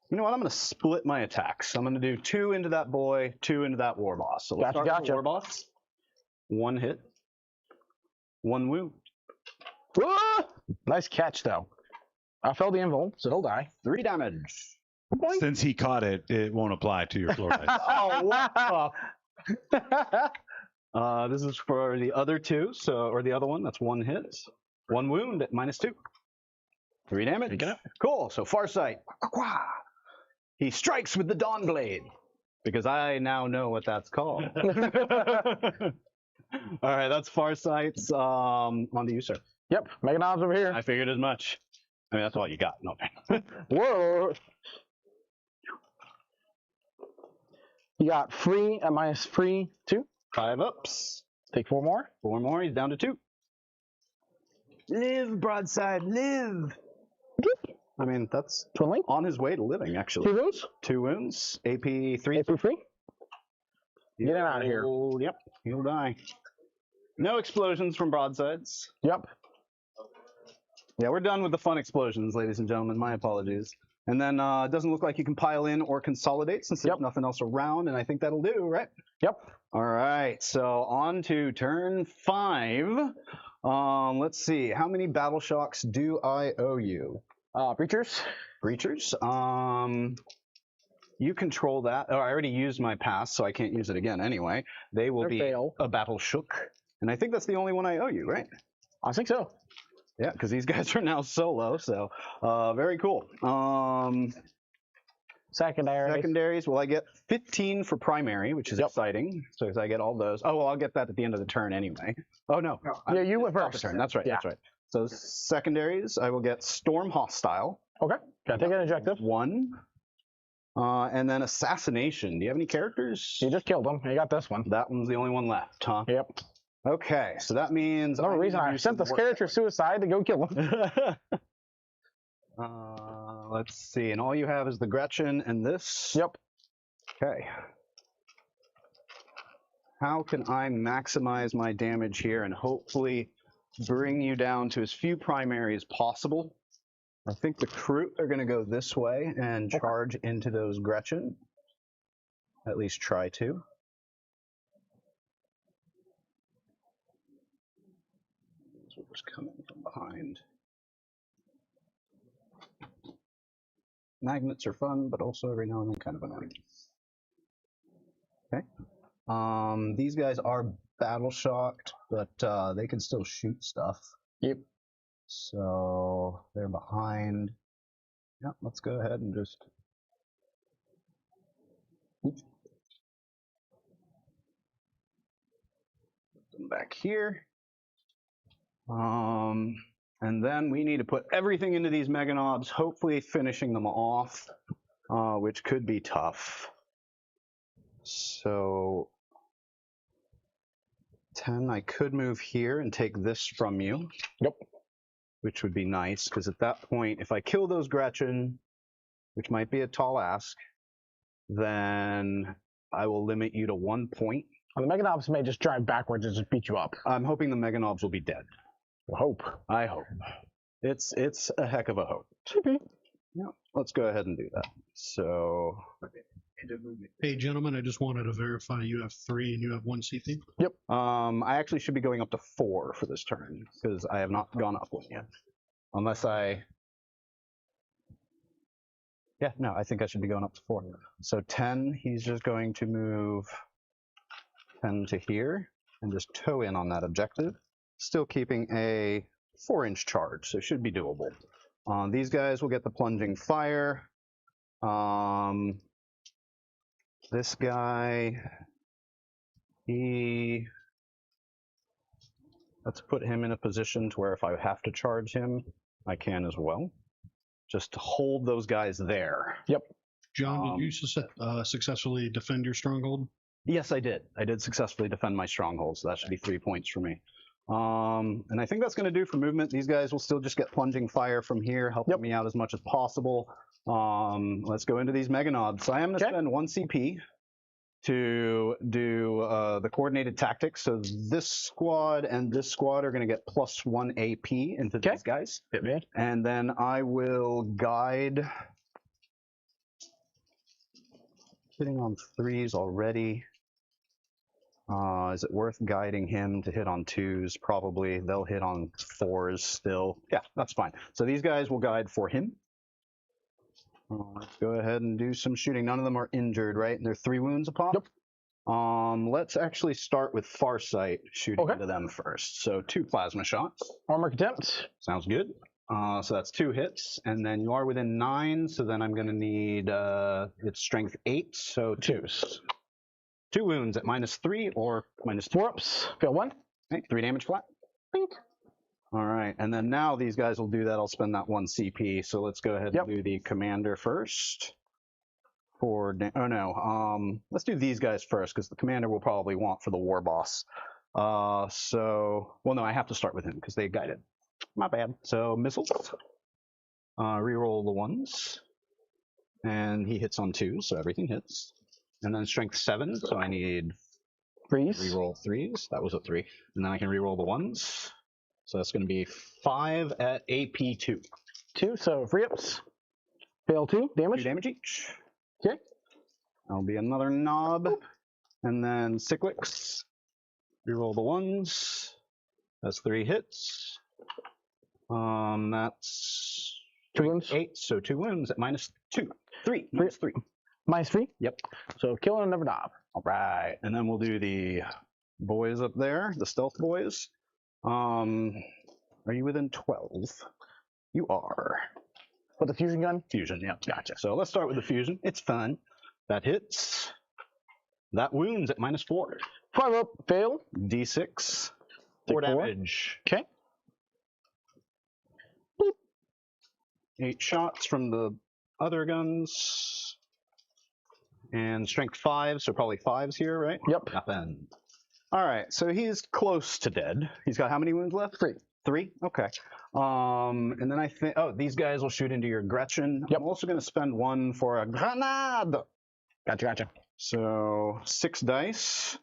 You know what? I'm going to split my attacks. I'm going to do 2 into that boy, 2 into that war boss. So let's start with the war boss. 1 hit, 1 wound. Ah! Nice catch, though. I fell the invul, so he'll die. 3 damage. Since he caught it, it won't apply to your floor dice. Oh, wow. This is for the other 2, or the other one. That's 1 hit, 1 wound at -2. 3 damage. Cool. So Farsight. He strikes with the Dawn Blade. Because I now know what that's called. All right, that's Farsight's. On to you, sir. Yep, Meganob's over here. I figured as much. I mean, that's all you got. No. Whoa. You got free at -3, 2. 5 ups. Take 4 more. 4 more. He's down to 2. Live, Broadside, live. I mean, that's Twin on his way to living, actually. 2 wounds. 2 wounds. AP 3. AP 3. Get him out of here. Yep, he'll die. No explosions from broadsides. Yep. Yeah, we're done with the fun explosions, ladies and gentlemen. My apologies. And then it doesn't look like you can pile in or consolidate since there's nothing else around, and I think that'll do, right? Yep. All right, so on to turn 5. Let's see, how many battle shocks do I owe you? Breachers. Breachers. You control that. Oh, I already used my pass, so I can't use it again anyway. They will be a battle shook. And I think that's the only one I owe you, right? I think so. Yeah, because these guys are now solo, so very cool. Secondaries. Well, I get 15 for primary, which is exciting. So as I get all those. Oh, well, I'll get that at the end of the turn anyway. Oh, no. Yeah, you went first. Turn. That's right. Yeah. That's right. So secondaries, I will get Storm Hostile. Okay. Gotta take an objective. 1. And then Assassination. Do you have any characters? You just killed him. You got this one. That one's the only one left, huh? Yep. Okay, so that means... Another reason I sent this character suicide to go kill him. Let's see, and all you have is the Gretchen and this? Yep. Okay. How can I maximize my damage here and hopefully bring you down to as few primary as possible? I think the crew are going to go this way and charge into those Gretchen. At least try to. That's what was coming from behind. Magnets are fun, but also every now and then kind of annoying. Okay. These guys are battle shocked, but they can still shoot stuff. Yep. So they're behind. Yeah, let's go ahead and just. Oops. Put them back here. And then we need to put everything into these Meganobs, hopefully finishing them off, which could be tough. So 10, I could move here and take this from you. Yep. Which would be nice, because at that point, if I kill those Gretchen, which might be a tall ask, then I will limit you to 1 point. Well, the Meganobs may just drive backwards and just beat you up. I'm hoping the Meganobs will be dead. Hope. I hope. It's a heck of a hope. Should be. Yeah. Let's go ahead and do that. So. Hey, gentlemen, I just wanted to verify you have 3 and you have 1 CP. Yep. I actually should be going up to 4 for this turn because I have not gone up 1 yet. Unless I. Yeah, no, I think I should be going up to 4. So 10, he's just going to move 10 to here and just toe in on that objective. Still keeping a 4-inch charge, so it should be doable. These guys will get the plunging fire. This guy, let's put him in a position to where if I have to charge him, I can as well. Just to hold those guys there. Yep. John, did you successfully defend your stronghold? Yes, I did. I did successfully defend my stronghold, so that should be 3 points for me. And I think that's going to do for movement. These guys will still just get plunging fire from here, helping me out as much as possible. Let's go into these Mega Knobs. So I am going to spend 1 CP to do the coordinated tactics. So this squad and this squad are going to get +1 AP into these guys. Hit me. And then I will guide. Hitting on 3s already. Is it worth guiding him to hit on 2s? Probably. They'll hit on 4s still. Yeah, that's fine. So these guys will guide for him. Let's go ahead and do some shooting. None of them are injured, right? And they're 3 wounds a pop? Yep. Let's actually start with Farsight shooting into them first. So 2 plasma shots. Armor attempt. Sounds good. So that's 2 hits. And then you are within 9, so then I'm going to need it's strength 8, so 2s. 2 wounds at -3 or -2. 4 ups. Fail 1. Okay, 3 damage flat. Bink. All right, and then now these guys will do that. I'll spend that 1 CP. So let's go ahead and do the commander first. Let's do these guys first because the commander will probably want for the war boss. Well, no, I have to start with him because they guided. My bad. So missiles. Reroll the 1s, and he hits on 2s, so everything hits. And then strength 7, so I need 3s. Reroll 3s. That was a 3. And then I can reroll the 1s. So that's going to be 5 at AP 2. 2, so 3 ups. Fail 2 damage. 2 damage each. Okay. That'll be another knob. And then Cyclics. Reroll the 1s. That's 3 hits. That's 2 wounds. 8, so 2 wounds at -2. 3. -3. -3? Yep. So kill another knob. All right. And then we'll do the boys up there, the stealth boys. Are you within 12? You are. With the fusion gun? Fusion, yeah. Gotcha. So let's start with the fusion. It's fun. That hits. That wounds at -4. 5 up. Fail. D6. 4 damage. Okay. 8 shots from the other guns. And strength 5, so probably 5s here, right? Yep. Nothing. All right, so he's close to dead. He's got how many wounds left? 3. 3? Okay. And then I think, these guys will shoot into your Gretchen. Yep. I'm also going to spend 1 for a grenade. Gotcha. So 6 dice.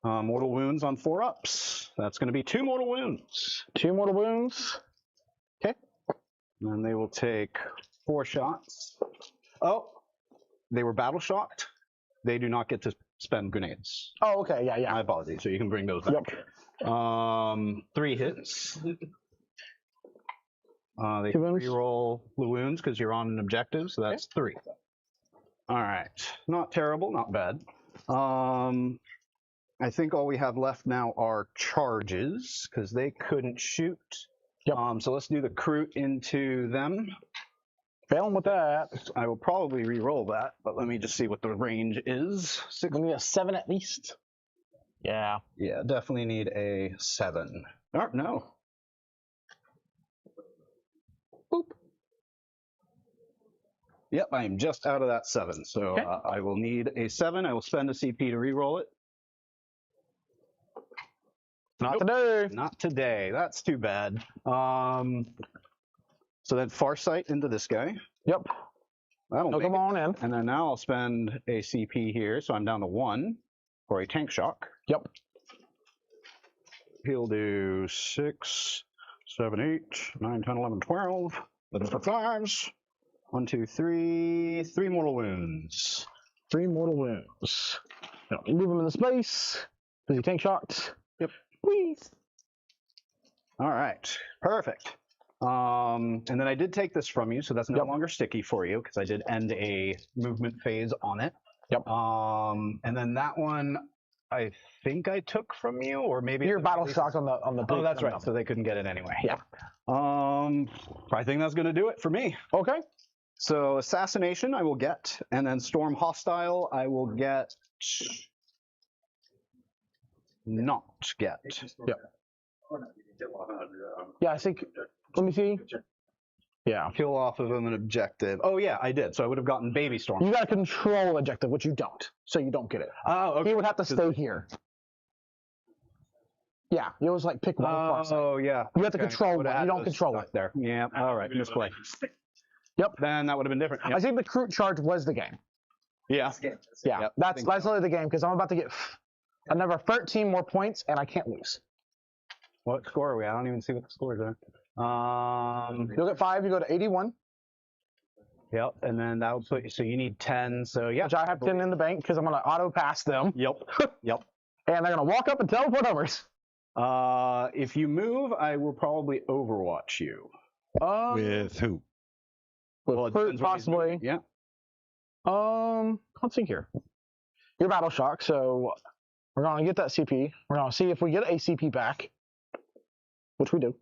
Mortal wounds on 4 ups. That's going to be 2 mortal wounds. 2 mortal wounds. Okay. And then they will take 4 shots. Oh, they were battle shocked. They do not get to spend grenades. Oh, okay. Yeah. My apologies. So you can bring those back. Yep. 3 hits. They 2 wounds. reroll the wounds because you're on an objective, so that's 3. All right. Not terrible, not bad. I think all we have left now are charges because they couldn't shoot. Yep. So let's do the Kroot into them. Failing with that. I will probably re-roll that, but let me just see what the range is. 6. We need a 7 at least. Yeah. Yeah, definitely need a 7. Oh, no. Boop. Yep, I am just out of that 7. So I will need a 7. I will spend a CP to re-roll it. Not today. Not today. That's too bad. So then Farsight into this guy. Yep. That'll come on in. And then now I'll spend a CP here, so I'm down to 1 for a tank shock. Yep. He'll do 6, 7, 8, 9, 10, 11, 12. 11 for 5s. 1, 2, 3. 3 mortal wounds. 3 mortal wounds. Move him into space. Is he tank shocked? Yep. Please. All right. Perfect. And then I did take this from you, so that's no longer sticky for you because I did end a movement phase on it. Yep. And then that one, I think I took from you, or maybe your battle shock on the. Oh, that's right. So they couldn't get it anyway. Yeah. I think that's gonna do it for me. Okay. So assassination, I will get, and then storm hostile, I will get. Not get. Yeah. Yeah, I think. Let me see. Yeah. Kill off of him an objective. Oh yeah, I did. So I would have gotten Baby Storm. You got to control objective, which you don't. So you don't get it. Oh, okay. He would have to stay here. Yeah, you always like pick one. Oh yeah. You have to control one. You don't control it. There. Yeah. All right. Misplay. Yep. Then that would have been different. Yep. I think the Kroot charge was the game. Yeah. Yeah. Yep. That's literally the game because I'm about to get another 13 more points and I can't lose. What score are we? I don't even see what the scores are. You'll get 5. You go to 81. Yep. And then that'll put you. So you need 10. So yeah. Which I have 10 in the bank because I'm gonna auto pass them. Yep. Yep. And they're gonna walk up and teleport overs. If you move, I will probably Overwatch you. With who? With Kroot, possibly. Yeah. Let's see here. Your battle shock. So we're gonna get that CP. We're gonna see if we get a CP back, which we do.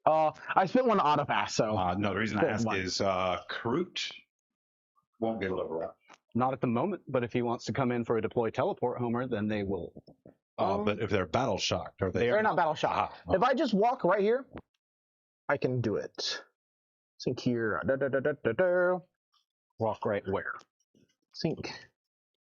I spent one auto pass, so. No, the reason I ask is Kroot won't get Overwatch. Not at the moment, but if he wants to come in for a deploy teleport homer, then they will. But if they're battle shocked, are they? They're not battle shocked. If I just walk right here, I can do it. Sync here. Walk right where? Sync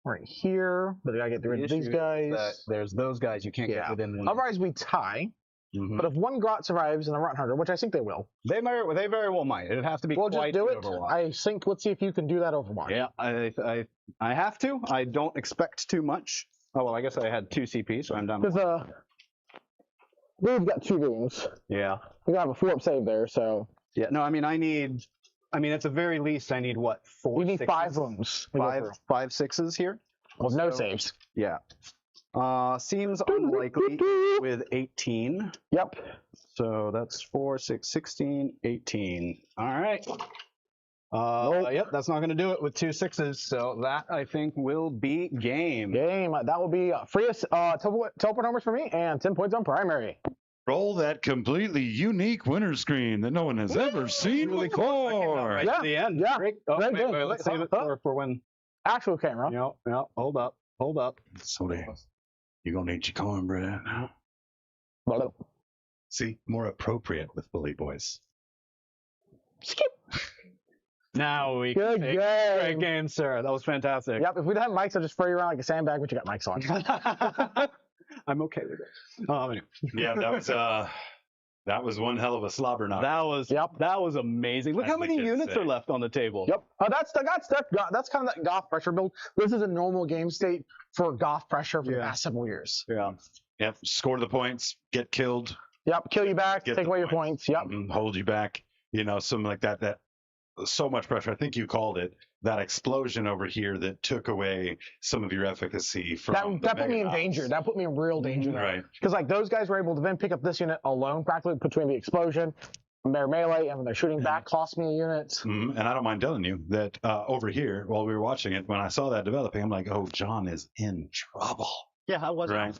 right here. But I gotta get rid of these guys. There's those guys you can't get within one. Otherwise, we tie. But if one Grot survives and the Runt Hunter, which I think they will. They very well might. It'd have to be We'll quite just do it. Overwatch. I think, let's see if you can do that Overwatch. Yeah, I have to. I don't expect too much. Oh, well, I guess I had 2 CP, so I'm done. Because we've got 2 rooms. Yeah. We have a 4-up save there, so. Yeah, no, I mean, at the very least, I need what? 4 We need sixes? 5 rooms. 5 6s here? With no saves. Yeah. Seems unlikely with 18. Yep. So that's 4, 6, 16, 18. All right. Yep, that's not going to do it with 2 6s. So that, I think, will be game. That will be free teleport homers for me and 10 points on primary. Roll that completely unique winner screen that no one has ever seen before. Right at the end. Yeah. Wait, let's save it for when. Actual camera. No, hold up. So you're going to eat your cornbread now. Hello. See, more appropriate with Bully Boys. Skip. Now we Good can game. Great game, sir. That was fantastic. Yep, if we didn't have mics, I'd just throw you around like a sandbag, but you got mics on. I'm okay with it. Anyway. Yeah, that was one hell of a slobber knocker. That was amazing. Look how many units are left on the table. Yep. That's kind of that Goth pressure build. This is a normal game state for Goth pressure for the past several years. Yeah. Yep. Score the points, get killed. Yep. Kill you back, take away your points. Yep. Hold you back. Something like that. That so much pressure. I think you called it that explosion over here that took away some of your efficacy from that put me in danger. That put me in real danger. Right. Because like those guys were able to then pick up this unit alone, practically between the explosion, their melee, and when they're shooting back, cost me a unit. And I don't mind telling you that over here, while we were watching it, when I saw that developing, I'm like, oh, John is in trouble. Yeah, I was. Right.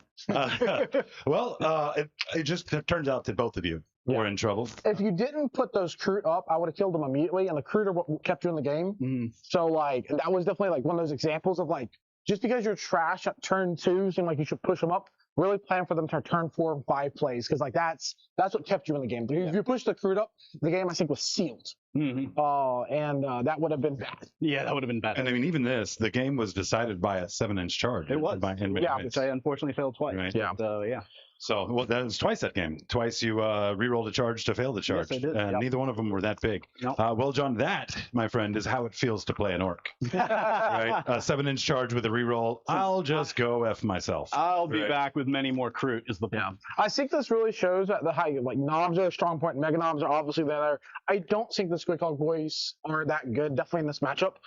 It just turns out that both of you were in trouble. If you didn't put those Kroot up, I would have killed them immediately, and the Kroot are what kept you in the game. So like that was definitely like one of those examples of like just because you're trash at turn 2 seem like you should push them up. Really plan for them to turn 4 and 5 plays because like that's what kept you in the game. If you pushed the Kroot up, the game I think was sealed. And that would have been bad. Yeah, that would have been bad. And I mean, even the game was decided by a 7-inch charge. It was. Which I unfortunately failed twice. Right. Yeah. Yeah. So, that was twice that game. Twice you re-rolled a charge to fail the charge. Yes, I did. And neither one of them were that big. Nope. Well, John, that, my friend, is how it feels to play an orc. Right? A 7-inch charge with a re-roll. I'll just go F myself. I'll be back with many more Kroot is the point. Yeah. I think this really shows that the high, like knobs are a strong point. Mega knobs are obviously there. I don't think the Squidcog boys are that good, definitely in this matchup.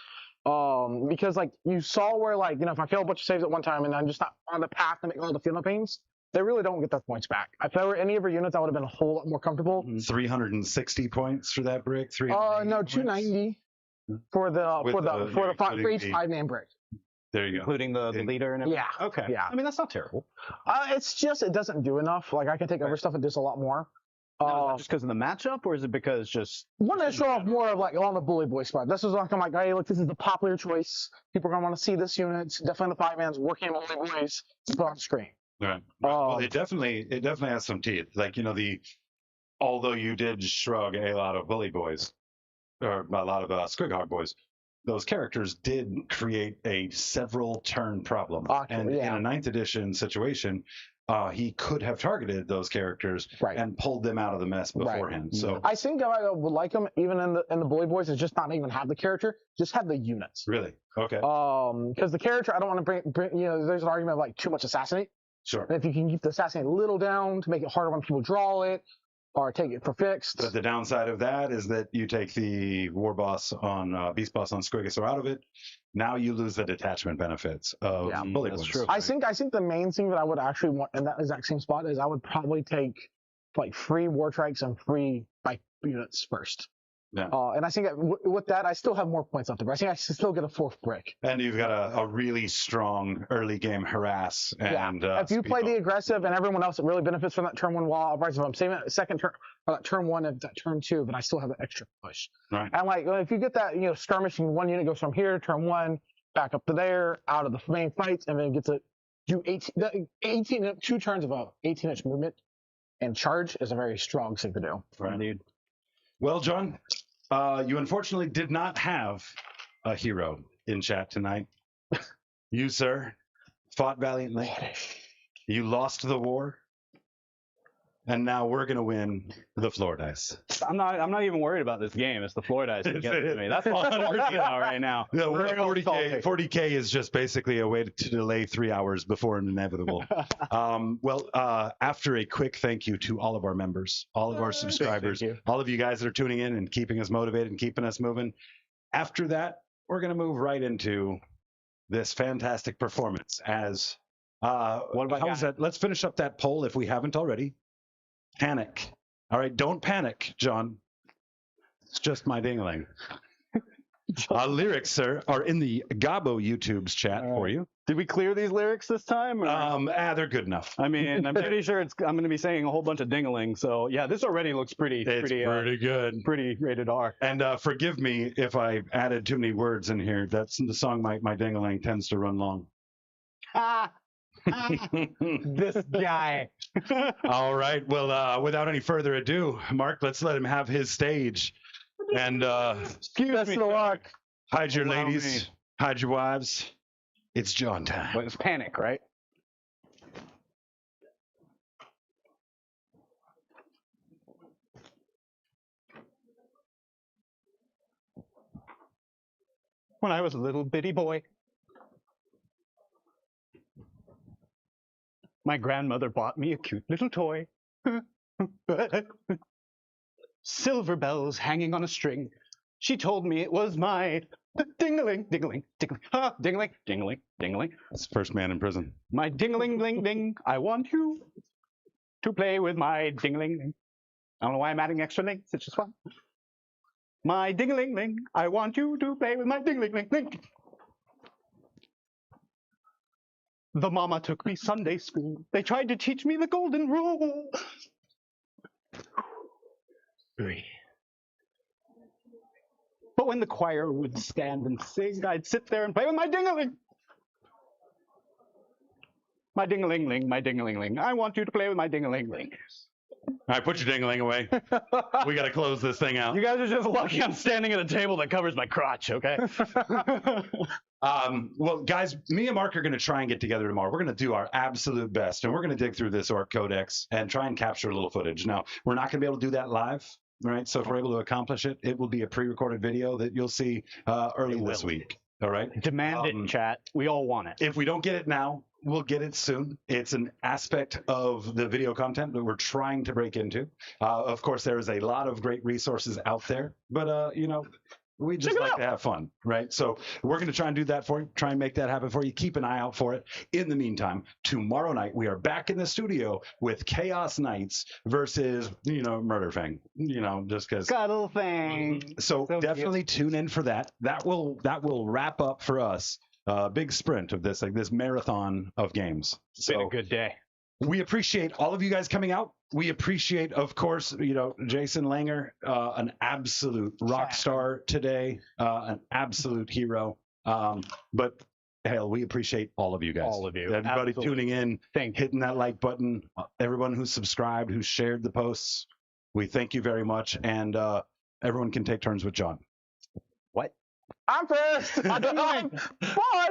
Because like you saw where like, if I fail a bunch of saves at one time and I'm just not on the path to make all the Philippines, they really don't get their points back. If there were any of our units, I would have been a whole lot more comfortable. 360 points for that brick. No, 290 for each 5-man brick. There you go. Including the leader and everything. Yeah. Okay. Yeah. I mean, that's not terrible. It's just it doesn't do enough. Like I can take over stuff and do a lot more. Is that just because of the matchup, or is it because just want to show off more of like on the bully boy spot? This is like I'm like, hey, look, this is the popular choice. People are gonna want to see this unit. Definitely the 5-man's working bully boys to put on the screen. Right. Well, it definitely has some teeth. Like the although you did shrug a lot of bully boys, or a lot of Squighog boys, those characters did create a several turn problem. And in a 9th edition situation, he could have targeted those characters and pulled them out of the mess beforehand. So I think I would like him even in the bully boys is just not even have the character, just have the units. Really? Okay. Because the character I don't want to bring there's an argument of like too much assassinate. Sure. And if you can keep the assassinate a little down to make it harder when people draw it or take it for fixed. But the downside of that is that you take the war boss on beast boss on Squigosaur out of it. Now you lose the detachment benefits of bully boys. True. I think the main thing that I would actually want in that exact same spot is I would probably take like free war trikes and free bike units first. Yeah. And I think with that, I still have more points left over. I think I should still get a 4th brick. And you've got a really strong early game harass. And if you play the aggressive and everyone else, it really benefits from that turn 1 wall. If I'm saving that second turn, turn 1 and that turn 2, then I still have an extra push. Right. And like if you get that, skirmishing, 1 unit goes from here, turn 1, back up to there, out of the main fights, and then gets to do 18 2 turns of a 18-inch movement and charge is a very strong thing to do. Right. Indeed. Well, John, you unfortunately did not have a hero in chat tonight. You, sir, fought valiantly. You lost the war. And now we're going to win the floor dice. I'm not even worried about this game. It's the floor dice that gets to me. That's all I'm working on right now. Yeah, 40K is just basically a way to delay 3 hours before an inevitable. After a quick thank you to all of our members, all of our subscribers, all of you guys that are tuning in and keeping us motivated and keeping us moving. After that, we're going to move right into this fantastic performance as let's finish up that poll if we haven't already. Panic. All right, don't panic, John. It's just my dingling. Lyrics, sir, are in the Gabo YouTube's chat for you. Did we clear these lyrics this time? They're good enough. I mean, I'm pretty sure I'm going to be saying a whole bunch of dingling. So yeah, this already looks pretty good. Pretty rated R. And forgive me if I added too many words in here. That's the song. My dingling tends to run long. This guy. All right. Well, without any further ado, Mark, let's let him have his stage. And excuse me. Hide your ladies. Hide your wives. It's John time. But it's panic, right? When I was a little bitty boy, my grandmother bought me a cute little toy. Silver bells hanging on a string. She told me it was my dingling, dingling, dingling, dingling, dingling, dingling. That's the first man in prison. My dingling, ding, ding. I want you to play with my dingling. I don't know why I'm adding extra links. It's just fun. My dingling, ding. I want you to play with my dingling, ding, ding. The mama took me Sunday school. They tried to teach me the golden rule. But when the choir would stand and sing, I'd sit there and play with my ding-a-ling. My ding-a-ling-ling, my ding-a-ling-ling. I want you to play with my ding-a-ling-ling. All right, put your ding-a-ling away. We got to close this thing out. You guys are just lucky I'm standing at a table that covers my crotch, okay? Well, guys, me and Mark are going to try and get together tomorrow. We're going to do our absolute best, and we're going to dig through this Orc Codex and try and capture a little footage. Now, we're not going to be able to do that live, right? So if we're able to accomplish it, it will be a pre-recorded video that you'll see early this week. All right? Demand it in chat. We all want it. If we don't get it now, we'll get it soon. It's an aspect of the video content that we're trying to break into. Of course, there is a lot of great resources out there, but, you know, we just like to have fun, right? So we're going to try and do that for you, try and make that happen for you. Keep an eye out for it. In the meantime, tomorrow night, we are back in the studio with Chaos Knights versus, you know, Murder Fang, you know, just because. Cuddle Fang. So definitely tune in for that. That will wrap up for us a big sprint of this, like this marathon of games. It's been a good day. We appreciate all of you guys coming out. We appreciate, of course, you know, Jason Langer, an absolute rock star today, an absolute hero. But hell, we appreciate all of you guys. All of you. Everybody Absolutely. tuning in, hitting that like button, everyone who's subscribed, who's shared the posts. We thank you very much, and everyone can take turns with John. What? I'm first. Bye.